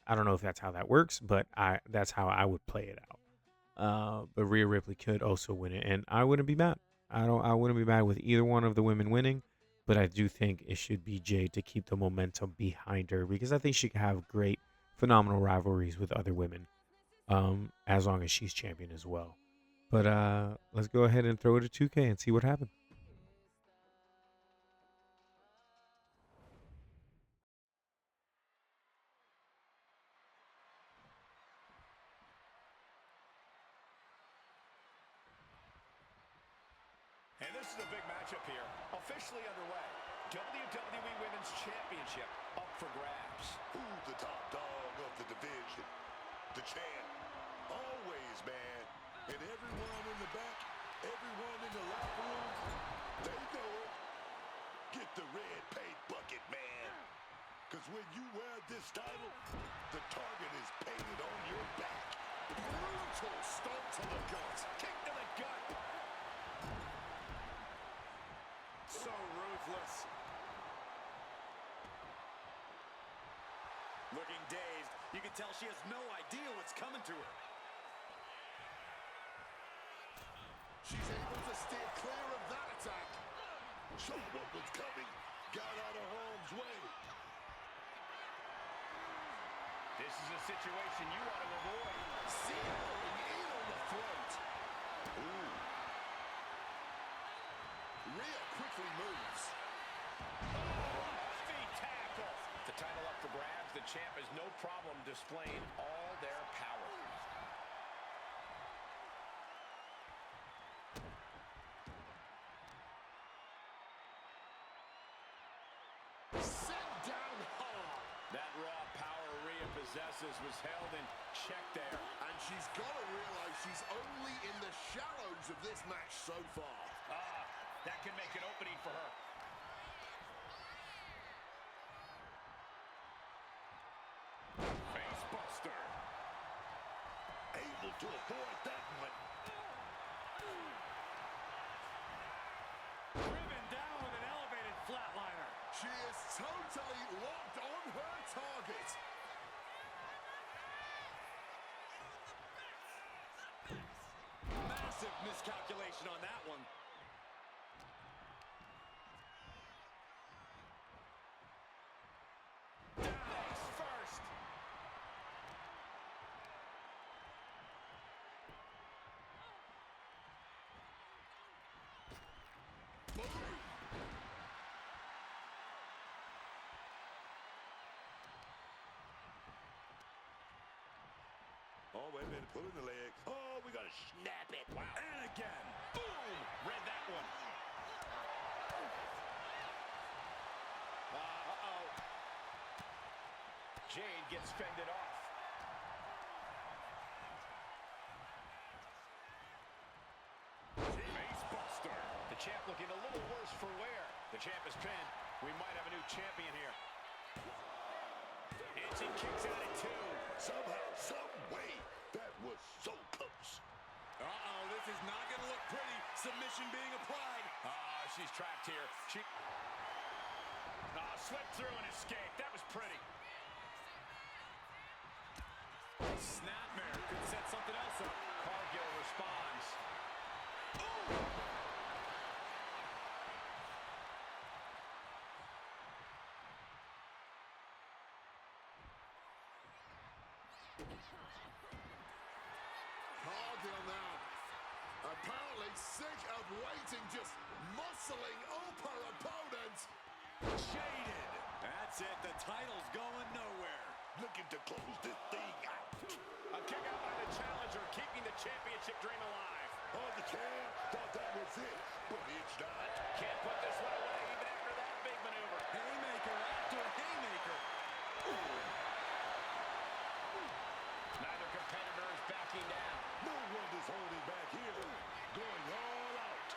I don't know if that's how that works, but that's how I would play it out. But Rhea Ripley could also win it, and I wouldn't be mad. I wouldn't be mad with either one of the women winning, but I do think it should be Jade to keep the momentum behind her, because I think she could have great, phenomenal rivalries with other women, as long as she's champion as well. But let's go ahead and throw it to 2K and see what happens. And this is a big matchup here, officially underway. WWE Women's Championship up for grabs. Who's the top dog of the division? The champ. Always, man. And everyone in the back, everyone in the locker room, they know it. Get the red paint bucket, man. Because when you wear this title, the target is painted on your back. Brutal stop to the gut. Kick to the gut. So ruthless. Looking dazed, you can tell she has no idea what's coming to her. She's able to steer clear of that attack. Saw what was coming. Got out of harm's way. This is a situation you want to avoid. Zeroing in on the throat. Ooh. Rhea quickly moves. Feet tackle. The title up for grabs. The champ has no problem displaying all their power. Set down hard. That raw power Rhea possesses was held in check there. And she's got to realize she's only in the shallows of this match so far. That can make an opening for her. Face buster. Able to avoid that one. Driven down with an elevated flatliner. She is totally locked on her target. Massive miscalculation on that one. Face first. Oh, wait a minute. Pulling the leg. Oh, we got to snap it. Wow. And again. Boom! Read that one. Uh-oh. Jade gets fended off. Face buster. The champ looking a little worse for wear. The champ is pinned. We might have a new champion here. And she kicks out at two. Somehow, some way, that was so close. Uh-oh, this is not going to look pretty. Submission being applied. She's trapped here. She slipped through and escaped. That was pretty. Snapmare could set something else up. Cargill responds. Cargill now. Apparently sick of waiting, just muscling up her opponent. Jaded. That's it. The title's going nowhere. Looking to close this thing out. A kick out by the challenger, keeping the championship dream alive. Oh, the champ thought that was it, but it's not. Can't put this one away even after that big maneuver. Haymaker after haymaker. Neither competitor is backing down. No one is holding back here. Going all out.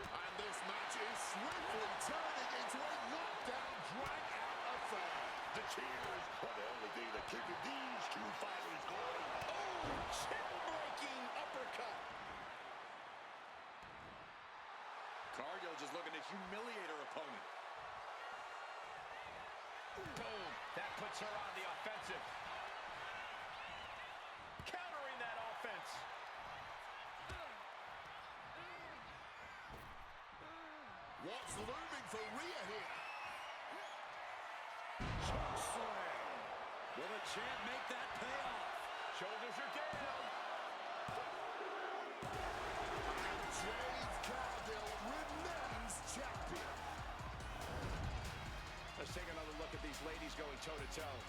And this match is swiftly turning into a knockdown, drag-out affair. The cheers are the only thing that keeping these two fighters going. Chin-breaking uppercut. Cargill just looking to humiliate her opponent. Boom. That puts her on the offensive. Countering that offense. What's looming for Rhea here? Choke slam. Will the champ make that pay off? Shoulders are down. Jade Cargill remains champion. Let's take another look at these ladies going toe-to-toe.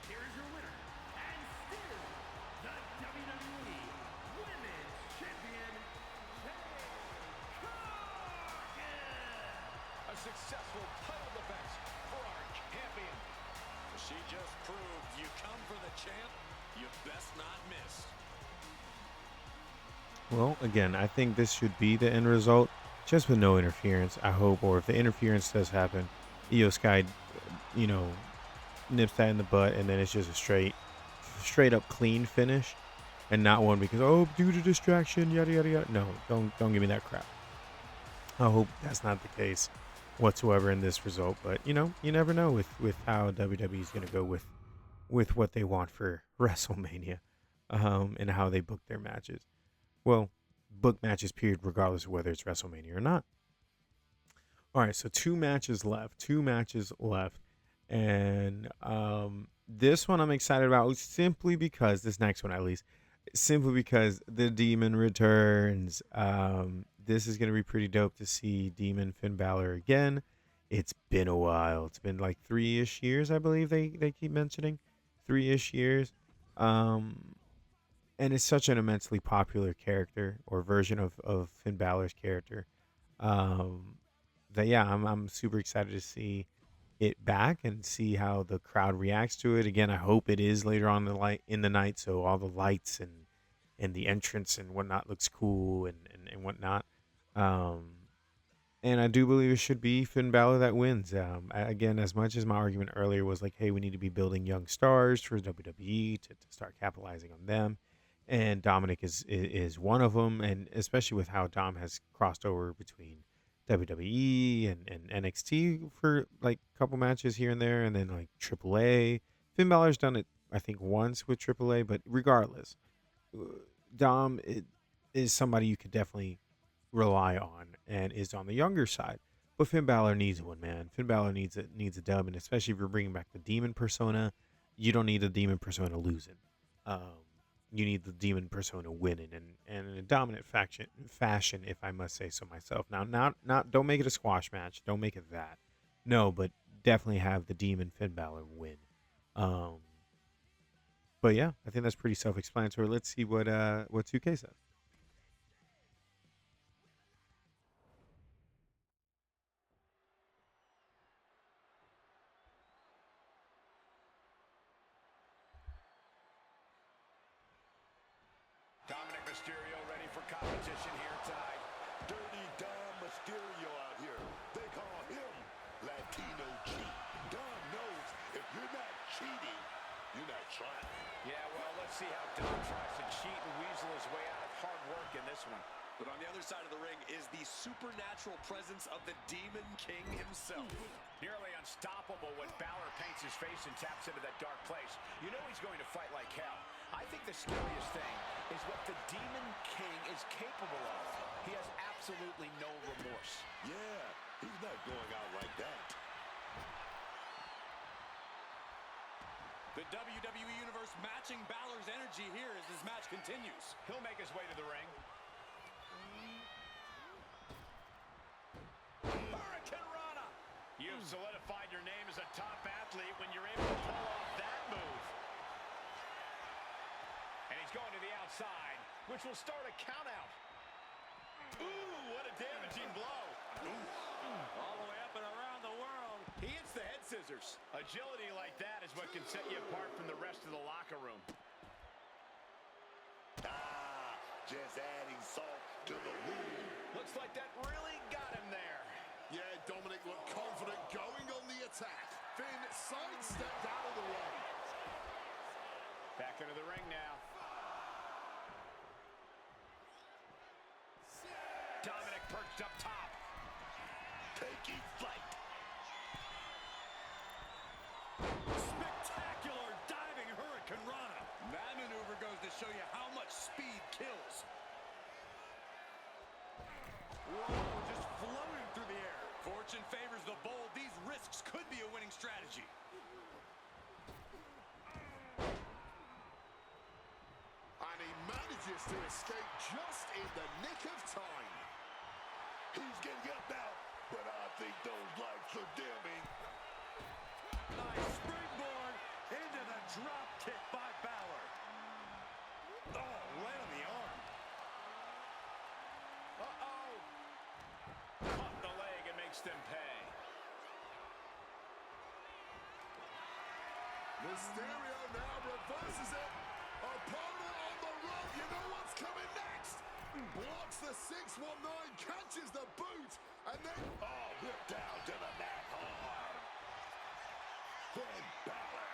Here is your winner, and still the WWE Women's Champion, Jade Cargill. A successful title defense for our champion. She just proved you come for the champ, you best not miss. Well, again, I think this should be the end result, just with no interference, I hope. Or if the interference does happen, Io Sky, you know, nips that in the butt, and then it's just a straight up clean finish, and not one because, oh, due to distraction, yada yada yada. No, don't give me that crap. I hope that's not the case whatsoever in this result. But you know, you never know with how WWE is going to go with what they want for WrestleMania, and how they book their matches. Well, book matches, period, regardless of whether it's WrestleMania or not. All right, so two matches left. And this one I'm excited about simply because, this next one at least, simply because the Demon returns. This is going to be pretty dope to see Demon Finn Balor again. It's been a while. It's been like 3-ish years, I believe they keep mentioning. 3-ish years. And it's such an immensely popular character or version of Finn Balor's character. That yeah, I'm super excited to see it back and see how the crowd reacts to it. Again, I hope it is later on in the night, so all the lights and the entrance and whatnot looks cool and whatnot. And I do believe it should be Finn Balor that wins. Again, as much as my argument earlier was like, hey, we need to be building young stars for WWE to start capitalizing on them. And Dominik is one of them, and especially with how Dom has crossed over between WWE and NXT for like a couple matches here and there, and then like AAA. Finn Balor's done it, I think, once with AAA, but regardless, Dom is somebody you could definitely rely on and is on the younger side. But Finn Balor needs one, man. Finn Balor needs a dub, and especially if you're bringing back the Demon persona, you don't need the Demon persona losing. You need the Demon persona winning, and in a dominant fashion, if I must say so myself. Now, not don't make it a squash match. Don't make it that. No, but definitely have the Demon Finn Balor win. But yeah, I think that's pretty self-explanatory. Let's see what 2K says. Dominik Mysterio ready for competition here tonight. Dirty Dom Mysterio out here. They call him Latino cheat. Dom knows if you're not cheating, you're not trying. Yeah, well, let's see how Dom tries to cheat and weasel his way out of hard work in this one. But on the other side of the ring is the supernatural presence of the Demon King himself. Nearly unstoppable when Balor paints his face and taps into that dark place. You know he's going to fight like hell. I think the scariest thing is what the Demon King is capable of. He has absolutely no remorse. Yeah, he's not going out like that. The WWE Universe matching Balor's energy here as this match continues. He'll make his way to the ring. Hurricane Rana! You've solidified your name as a top athlete when you're able to pull off that move. And he's going to the outside, which will start a count out. Ooh, what a damaging blow. All the way up and around the world. He hits the head scissors. Agility like that is what can set you apart from the rest of the locker room. Just adding salt to the wound. Looks like that really got him there. Yeah, Dominik looked confident going on the attack. Finn sidestepped out of the way. Back into the ring now. Dominik perched up top. Taking flight. Spectacular diving Hurricane Rana. That maneuver goes to show you how much speed kills. Whoa, just floating through the air. Fortune favors the bold. These risks could be a winning strategy. And he manages to escape just in the nick of time. He's getting up now, but I think those lights are dimming. Nice springboard into the drop kick by Balor. Oh, right on the arm. Uh-oh. Caught the leg and makes them pay. Mysterio now reverses it. Opponent on the run. You know what's coming next. Blocks the 619, catches the boot, and then Whipped down to the mat hard. Then Balor.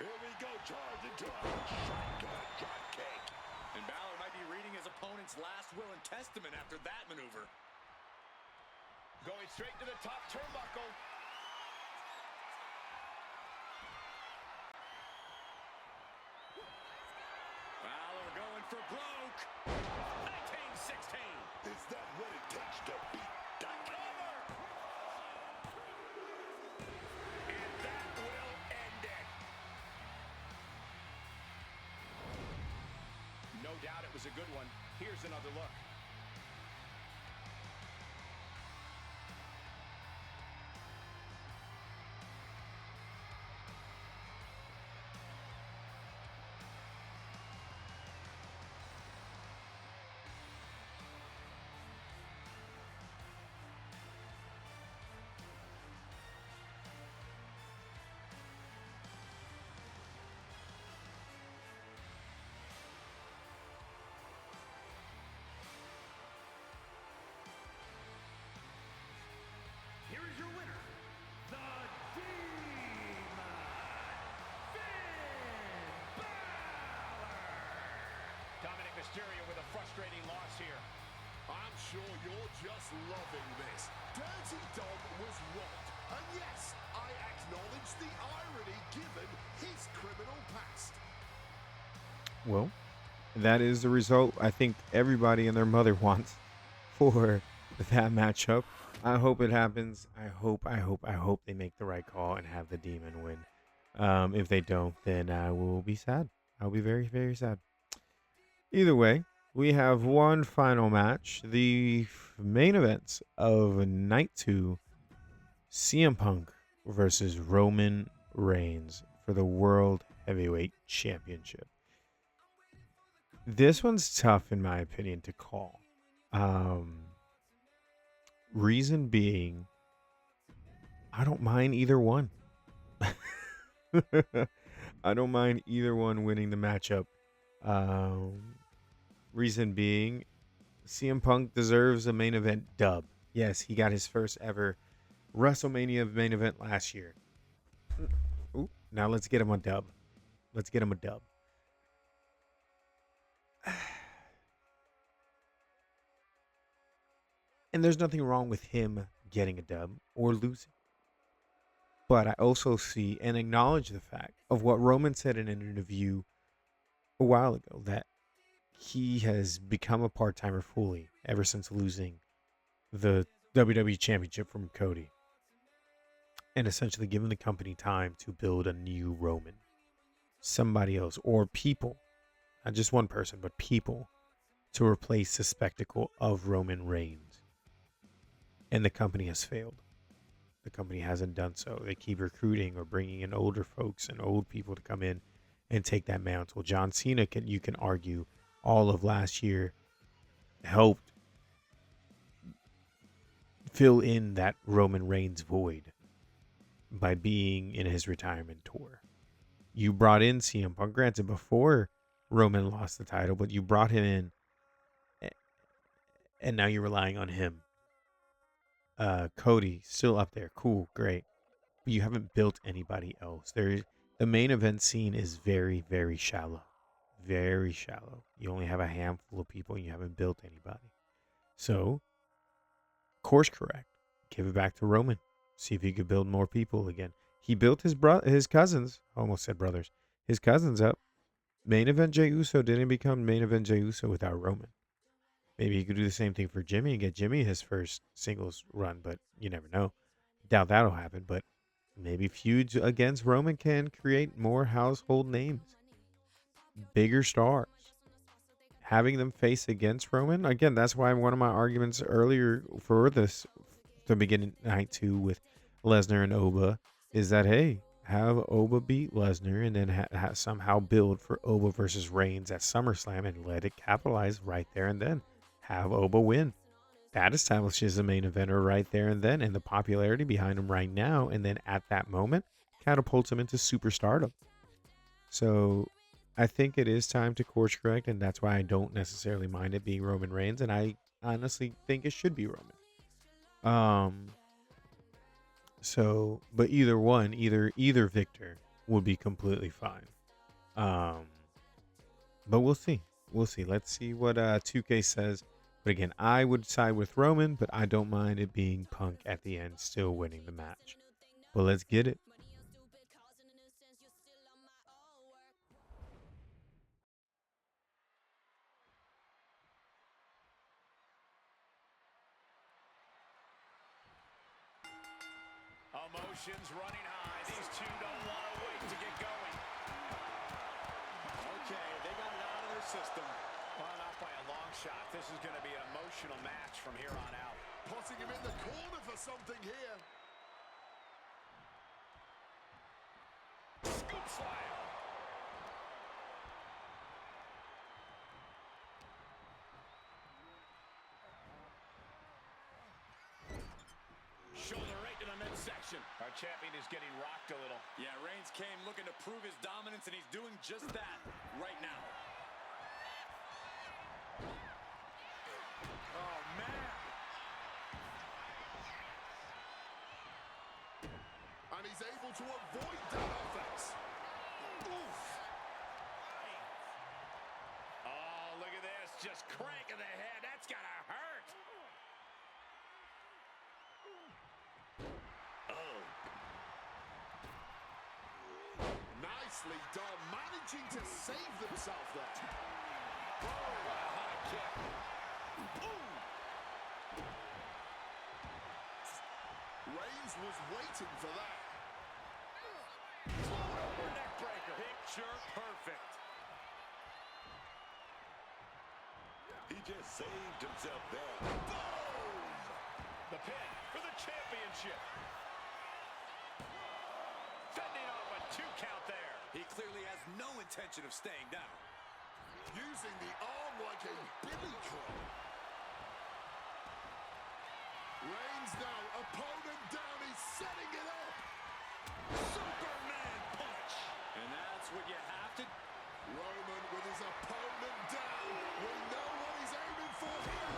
Here we go, charge into a shotgun drop kick. And Balor might be reading his opponent's last will and testament after that maneuver. Going straight to the top turnbuckle. Balor going for broke. 1916. Is that what it takes to beat Cover? And that will end it. No doubt it was a good one. Here's another look. Here is your winner, the Demon, Finn Balor. Dominik Mysterio with a frustrating loss here. I'm sure you're just loving this. Dirty Dog was robbed. And yes, I acknowledge the irony given his criminal past. Well, that is the result I think everybody and their mother wants for that matchup. I hope it happens. I hope they make the right call and have the Demon win. If they don't, then I will be sad. I'll be very, very sad. Either way, we have one final match. The main events of Night 2, CM Punk versus Roman Reigns for the World Heavyweight Championship. This one's tough, in my opinion, to call. Reason being, I don't mind either one. I don't mind either one winning the matchup. Reason being, CM Punk deserves a main event dub. Yes, he got his first ever WrestleMania main event last year. Ooh, now let's get him a dub. Let's get him a dub. And there's nothing wrong with him getting a dub or losing. But I also see and acknowledge the fact of what Roman said in an interview a while ago, that he has become a part-timer fully ever since losing the WWE Championship from Cody. And essentially giving the company time to build a new Roman. Somebody else, or people, not just one person, but people, to replace the spectacle of Roman Reigns. And the company has failed. The company hasn't done so. They keep recruiting or bringing in older folks and old people to come in and take that mantle. John Cena, you can argue, all of last year helped fill in that Roman Reigns void by being in his retirement tour. You brought in CM Punk, granted before Roman lost the title, but you brought him in, and now you're relying on him. Cody still up there, cool, great, but you haven't built anybody else. The main event scene is very, very shallow, very shallow. You only have a handful of people, and you haven't built anybody. So, course correct, give it back to Roman. See if he could build more people again. He built his cousins, almost said brothers, his cousins up. Main event Jey Uso didn't become main event Jey Uso without Roman. Maybe he could do the same thing for Jimmy and get Jimmy his first singles run, but you never know. Doubt that'll happen, but maybe feuds against Roman can create more household names. Bigger stars. Having them face against Roman, again, that's why one of my arguments earlier for this, the beginning Night 2 with Lesnar and Oba, is that, hey, have Oba beat Lesnar and then somehow build for Oba versus Reigns at SummerSlam and let it capitalize right there and then. Have Oba win. That establishes a main eventer right there and then, and the popularity behind him right now. And then at that moment, catapults him into superstardom. So I think it is time to course correct, and that's why I don't necessarily mind it being Roman Reigns, and I honestly think it should be Roman. But either one, either Victor would be completely fine. But we'll see. We'll see. Let's see what 2K says. But again, I would side with Roman, but I don't mind it being Punk at the end, still winning the match. But let's get it. Emotions running high. These two don't want to wait to get going. Okay, they got it out of their system. Well, not by a long shot. This is going to be an emotional match from here on out. Putting him in the corner for something here. Scoop slam. Shoulder right to the midsection. Our champion is getting rocked a little. Yeah, Reigns came looking to prove his dominance, and he's doing just that right now. Oh, man. And he's able to avoid that offense. Oof. Oh, look at this. Just cranking the head. That's got to hurt. Oh. Nicely done. Managing to save themselves there. Oh, what a high kick. Ooh. Reigns was waiting for that. Over neck breaker. Picture perfect. He just saved himself there. Boom! The pin for the championship. Fending off a 2 count there. He clearly has no intention of staying down. Using the arm like a billy club. Reigns now, opponent down, he's setting it up. Superman punch. And that's what you have to. Roman with his opponent down. We know what he's aiming for here.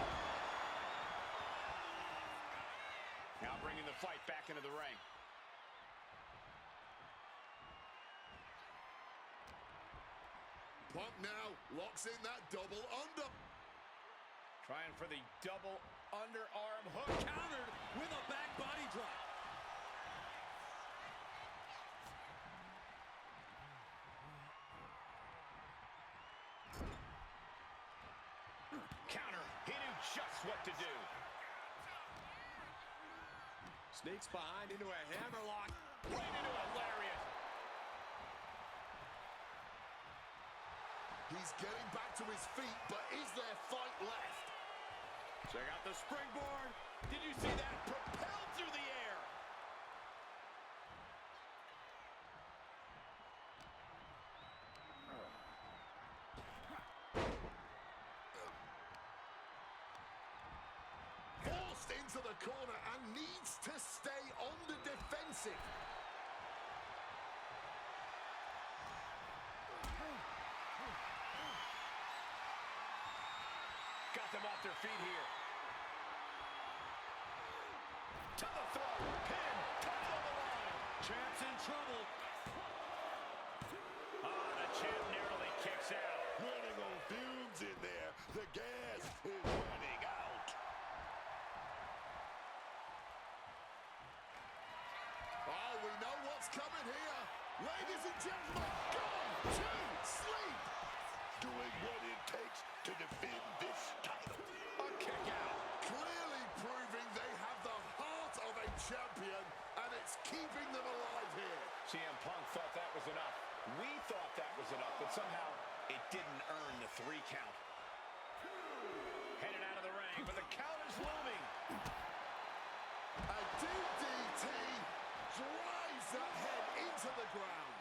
Now bringing the fight back into the ring. Punk now locks in that double under. Trying for the double underarm hook. Countered with a back body drop. Counter. He knew just what to do. Sneaks behind into a hammerlock. Right into a lariat. He's getting back to his feet, but is there fight left? Check out the springboard. Did you see that? Propelled through the air. Forced into the corner and needs to stay on the defensive. Got them off their feet here. To the throat. Pin. Top of the line. Champ's in trouble. Oh, the champ narrowly kicks out. Running on fumes in there. The gas is running out. Oh, we know what's coming here. Ladies and gentlemen, gone to sleep. Doing what it takes to defend this title. A kick out. Clearly proving they have the heart of a champion, and it's keeping them alive here. CM Punk thought that was enough. We thought that was enough, but somehow it didn't earn the 3 count. Headed out of the ring, but the count is looming. A DDT drives that head into the ground.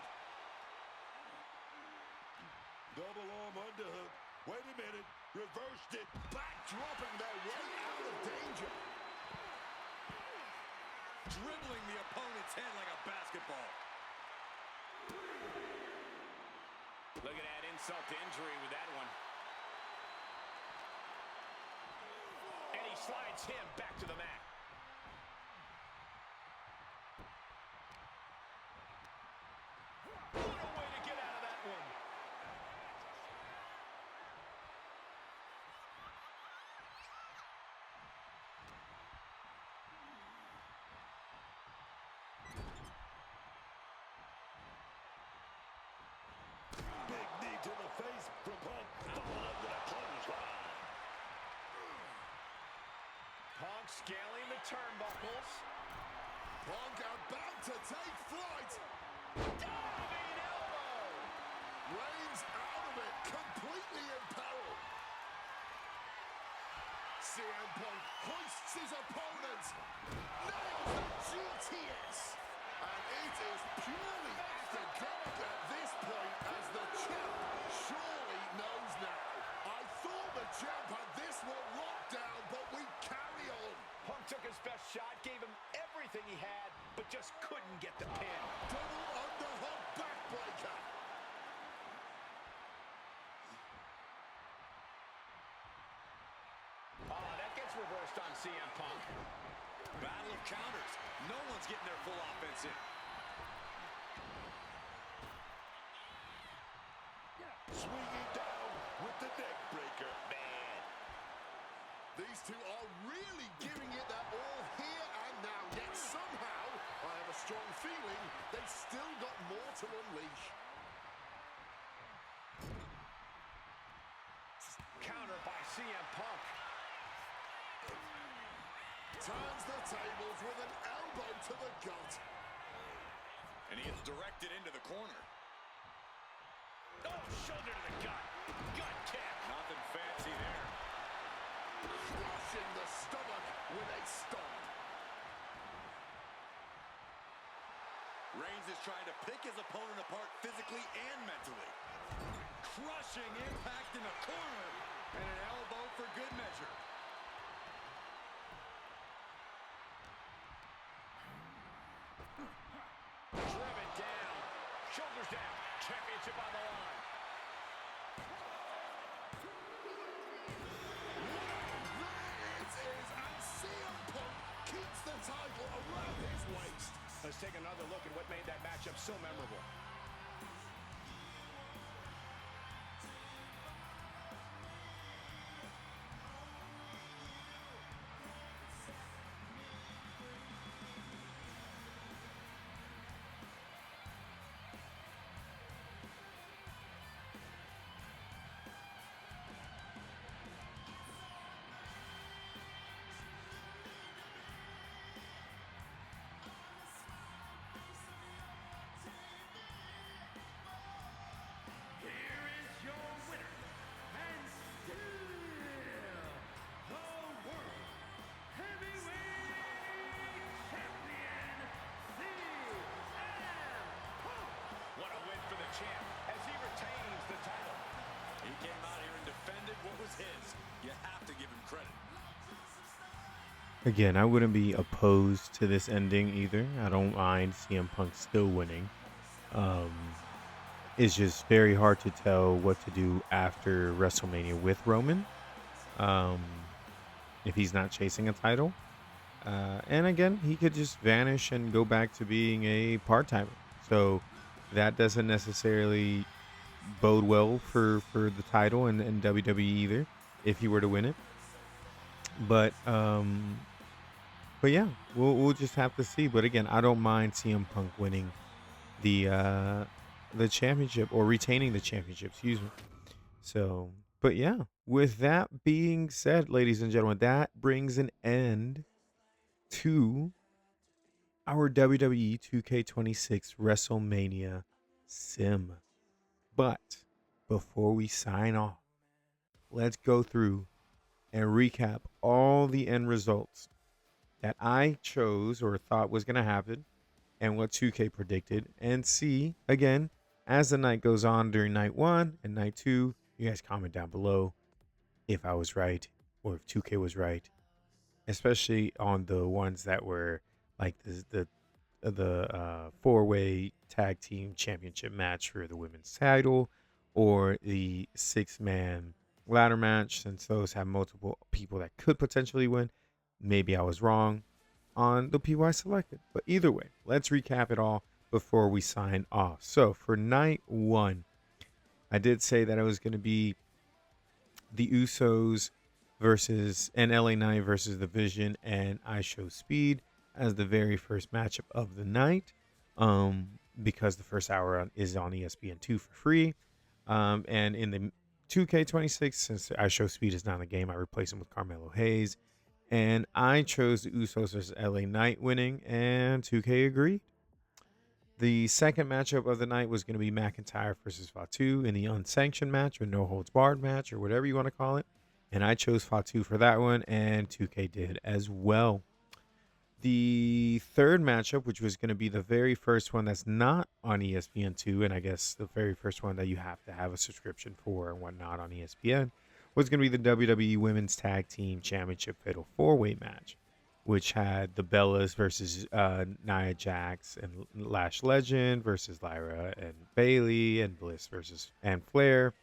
Double arm underhook. Wait a minute. Reversed it. Backdropping their way out of danger. Dribbling the opponent's head like a basketball. Look at that insult to injury with that one. And he slides him back to the mat. What a way to get out of that one. Big knee to the face from Punk. Followed up with a clothesline. Punk scaling the turnbuckles. Punk about to take flight. Diving elbow. Reigns out of it, completely in peril. CM Punk hoists his opponent. Nails the GTS. And it is purely academic at this point as the champ surely knows now. I thought the champ had this one locked down, but we carry on. Punk took his best shot, gave him everything he had, but just couldn't get the pin. Double underhook backbreaker. Oh, that gets reversed on CM Punk. Battle of counters. No one's getting their full offense in. Swinging down with the neck breaker. Man. These two are really giving it their all here and now, yet somehow, I have a strong feeling they've still got more to unleash. Counter by CM Punk. Turns the tables with an elbow to the gut. And he gets directed into the corner. Oh, shoulder to the gut. Gut kick. Nothing fancy there. Crushing the stomach with a stomp. Reigns is trying to pick his opponent apart physically and mentally. Crushing impact in the corner. And an elbow for good measure. Driven down. Shoulders down. Championship on the line. There it is, and CM Punk keeps the title around his waist. Let's take another look at what made that matchup so memorable. Here is your winner, and still the World Heavyweight Champion, CM Punk. What a win for the champ as he retains the title. He came out here and defended what was his. You have to give him credit. Again, I wouldn't be opposed to this ending either. I don't mind CM Punk still winning. It's just very hard to tell what to do after WrestleMania with Roman, if he's not chasing a title. And again, he could just vanish and go back to being a part-timer. So that doesn't necessarily bode well for the title in WWE either, if he were to win it. But yeah, we'll just have to see. But again, I don't mind CM Punk winning the championship, or retaining the championship, excuse me. So, but yeah, with that being said, ladies and gentlemen, that brings an end to our WWE 2K26 WrestleMania sim. But before we sign off, let's go through and recap all the end results that I chose or thought was going to happen and what 2K predicted, and see, again, as the night goes on during night 1 and night 2, you guys comment down below if I was right or if 2K was right, especially on the ones that were like the four-way tag team championship match for the women's title, or the six-man ladder match, since those have multiple people that could potentially win. Maybe I was wrong on the people I selected. But either way, let's recap it all before we sign off. So for night one, I did say that it was going to be the Usos and LA Knight versus the Vision and iShowSpeed as the very first matchup of the night, because the first hour is on ESPN2 for free. And in the 2K26, since iShowSpeed is not in the game, I replaced him with Carmelo Hayes. And I chose the Usos versus LA Knight winning, and 2K agreed. The second matchup of the night was going to be McIntyre versus Fatu in the unsanctioned match, or no holds barred match, or whatever you want to call it. And I chose Fatu for that one, and 2K did as well. The third matchup, which was going to be the very first one that's not on ESPN2, and I guess the very first one that you have to have a subscription for and whatnot on ESPN, was going to be the WWE Women's Tag Team Championship Fatal 4-Way match, which had the Bellas versus Nia Jax and Lash Legend versus Lyra and Bailey, and Bliss versus and Flair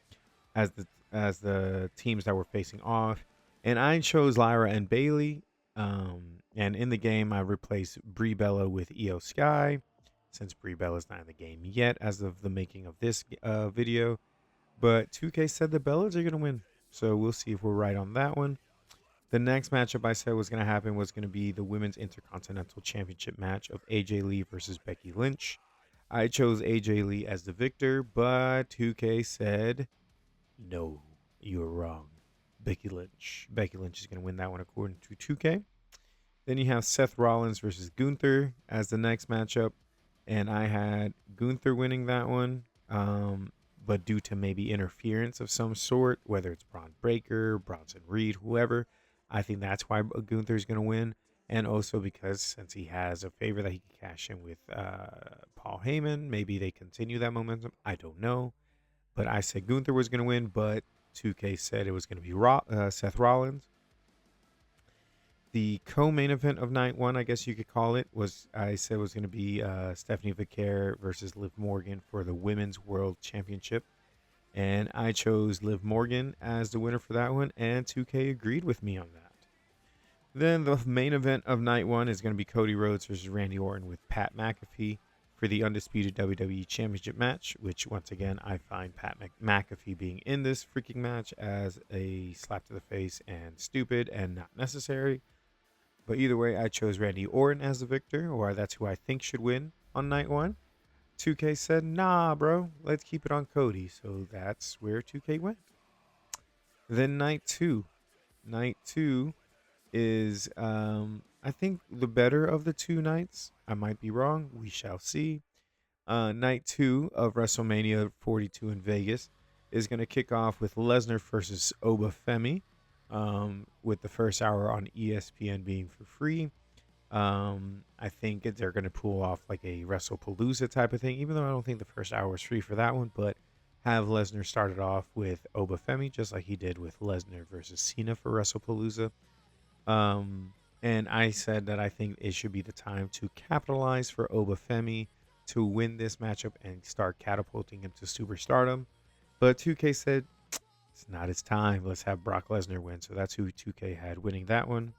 as the teams that were facing off. And I chose Lyra and Bailey. And in the game, I replaced Brie Bella with Io Sky, since Brie Bella's not in the game yet as of the making of this video. But 2K said the Bellas are going to win, so we'll see if we're right on that one. The next matchup I said was going to happen was going to be the Women's Intercontinental Championship match of AJ Lee versus Becky Lynch. I chose AJ Lee as the victor, but 2K said, no, you were wrong. Becky Lynch. Becky Lynch is going to win that one according to 2K. Then you have Seth Rollins versus Gunther as the next matchup, and I had Gunther winning that one, but due to maybe interference of some sort, whether it's Braun Breaker, Bronson Reed, whoever, I think that's why Gunther is going to win. And also because since he has a favor that he can cash in with Paul Heyman, maybe they continue that momentum. I don't know. But I said Gunther was going to win, but 2K said it was going to be Seth Rollins. The co-main event of night one, I guess you could call it, was going to be Stephanie Vaquer versus Liv Morgan for the Women's World Championship. And I chose Liv Morgan as the winner for that one, and 2K agreed with me on that. Then the main event of night one is going to be Cody Rhodes versus Randy Orton with Pat McAfee for the undisputed WWE Championship match, which once again, I find Pat McAfee being in this freaking match as a slap to the face and stupid and not necessary. But either way, I chose Randy Orton as the victor, or that's who I think should win on night one. 2K said, nah, bro, let's keep it on Cody. So that's where 2K went. Then night two. Night two is, I think, the better of the two nights. I might be wrong. We shall see. Night two of WrestleMania 42 in Vegas is going to kick off with Lesnar versus Femi, with the first hour on ESPN being for free. I think they're going to pull off like a WrestlePalooza type of thing, even though I don't think the first hour is free for that one, but have Lesnar started off with Femi, just like he did with Lesnar versus Cena for WrestlePalooza. And I said that I think it should be the time to capitalize for Femi to win this matchup and start catapulting him to superstardom. But 2K said, it's not his time. Let's have Brock Lesnar win. So that's who 2K had winning that one.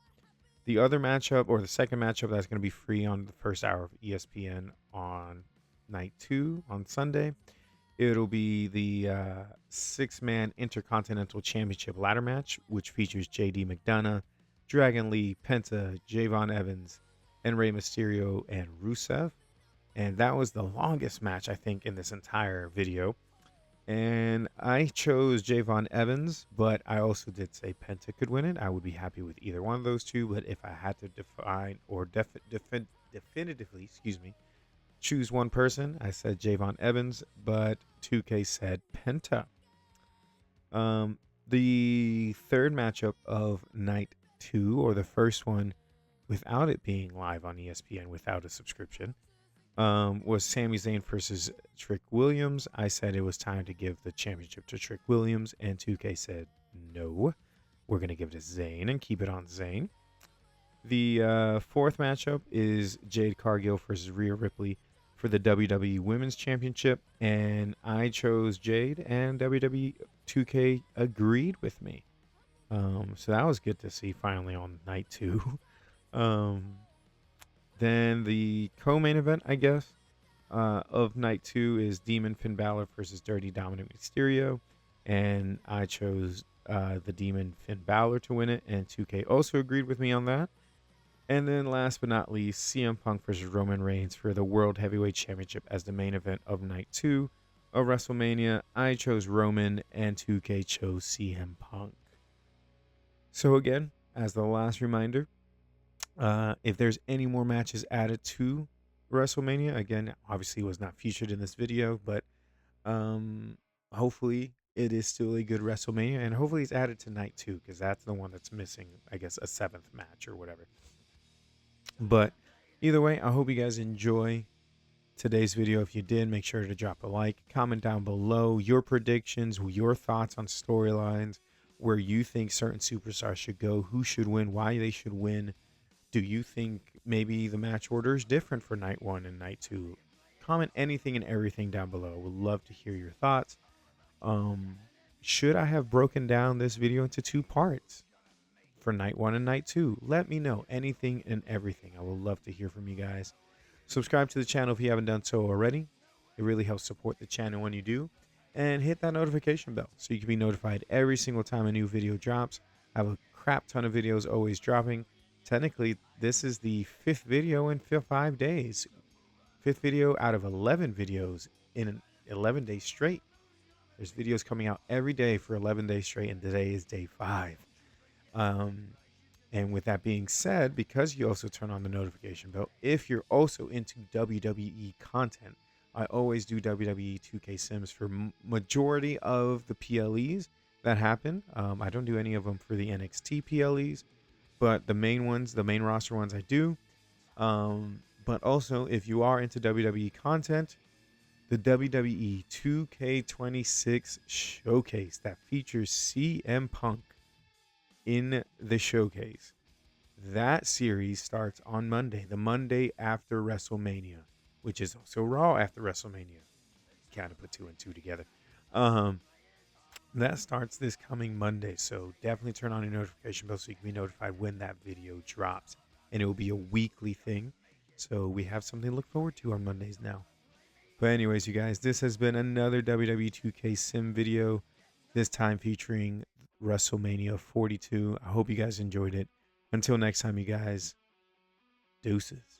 The other matchup, or the second matchup that's going to be free on the first hour of ESPN on night two on Sunday, it'll be the six-man Intercontinental Championship ladder match, which features JD McDonough, Dragon Lee, Penta, Javon Evans, and Rey Mysterio and Rusev. And that was the longest match, I think, in this entire video. And I chose Javon Evans, but I also did say Penta could win it. I would be happy with either one of those two, but if I had to define or definitively, choose one person, I said Javon Evans, but 2K said Penta. The third matchup of night two, or the first one without it being live on ESPN without a subscription, was Sami Zayn versus Trick Williams. I said it was time to give the championship to Trick Williams, and 2K said, no, we're going to give it to Zayn and keep it on Zayn. The fourth matchup is Jade Cargill versus Rhea Ripley for the WWE Women's Championship, and I chose Jade, and WWE 2K agreed with me. So that was good to see finally on night 2. Then the co-main event, I guess, of night 2 is Demon Finn Balor versus Dirty Dominik Mysterio, and I chose the Demon Finn Balor to win it, and 2K also agreed with me on that. And then last but not least, CM Punk versus Roman Reigns for the World Heavyweight Championship as the main event of night 2 of WrestleMania. I chose Roman, and 2K chose CM Punk. So again, as the last reminder, if there's any more matches added to WrestleMania, again, obviously was not featured in this video, but hopefully it is still a good WrestleMania, and hopefully it's added to night 2, because that's the one that's missing, I guess, a 7th match or whatever. But either way, I hope you guys enjoy today's video. If you did, make sure to drop a like, comment down below your predictions, your thoughts on storylines, where you think certain superstars should go, who should win, why they should win. Do you think maybe the match order is different for night 1 and night 2? Comment anything and everything down below. I would love to hear your thoughts. Should I have broken down this video into 2 parts for night 1 and night 2? Let me know anything and everything. I would love to hear from you guys. Subscribe to the channel if you haven't done so already. It really helps support the channel when you do. And hit that notification bell so you can be notified every single time a new video drops. I have a crap ton of videos always dropping. Technically, this is the 5th video in 5 days. 5th video out of 11 videos in 11 days straight. There's videos coming out every day for 11 days straight, and today is day 5. And with that being said, because you also turn on the notification bell, if you're also into WWE content, I always do WWE 2K Sims for majority of the PLEs that happen. I don't do any of them for the NXT PLEs, but the main ones, the main roster ones, I do. But also, if you are into WWE content, the WWE 2K26 showcase that features CM Punk in the showcase. That series starts on Monday, the Monday after WrestleMania, which is also Raw after WrestleMania. Kind of put 2 and 2 together. That starts this coming Monday, so definitely turn on your notification bell so you can be notified when that video drops. And it will be a weekly thing, so we have something to look forward to on Mondays now. But anyways, you guys, this has been another WWE 2K Sim video, this time featuring WrestleMania 42. I hope you guys enjoyed it. Until next time, you guys, deuces.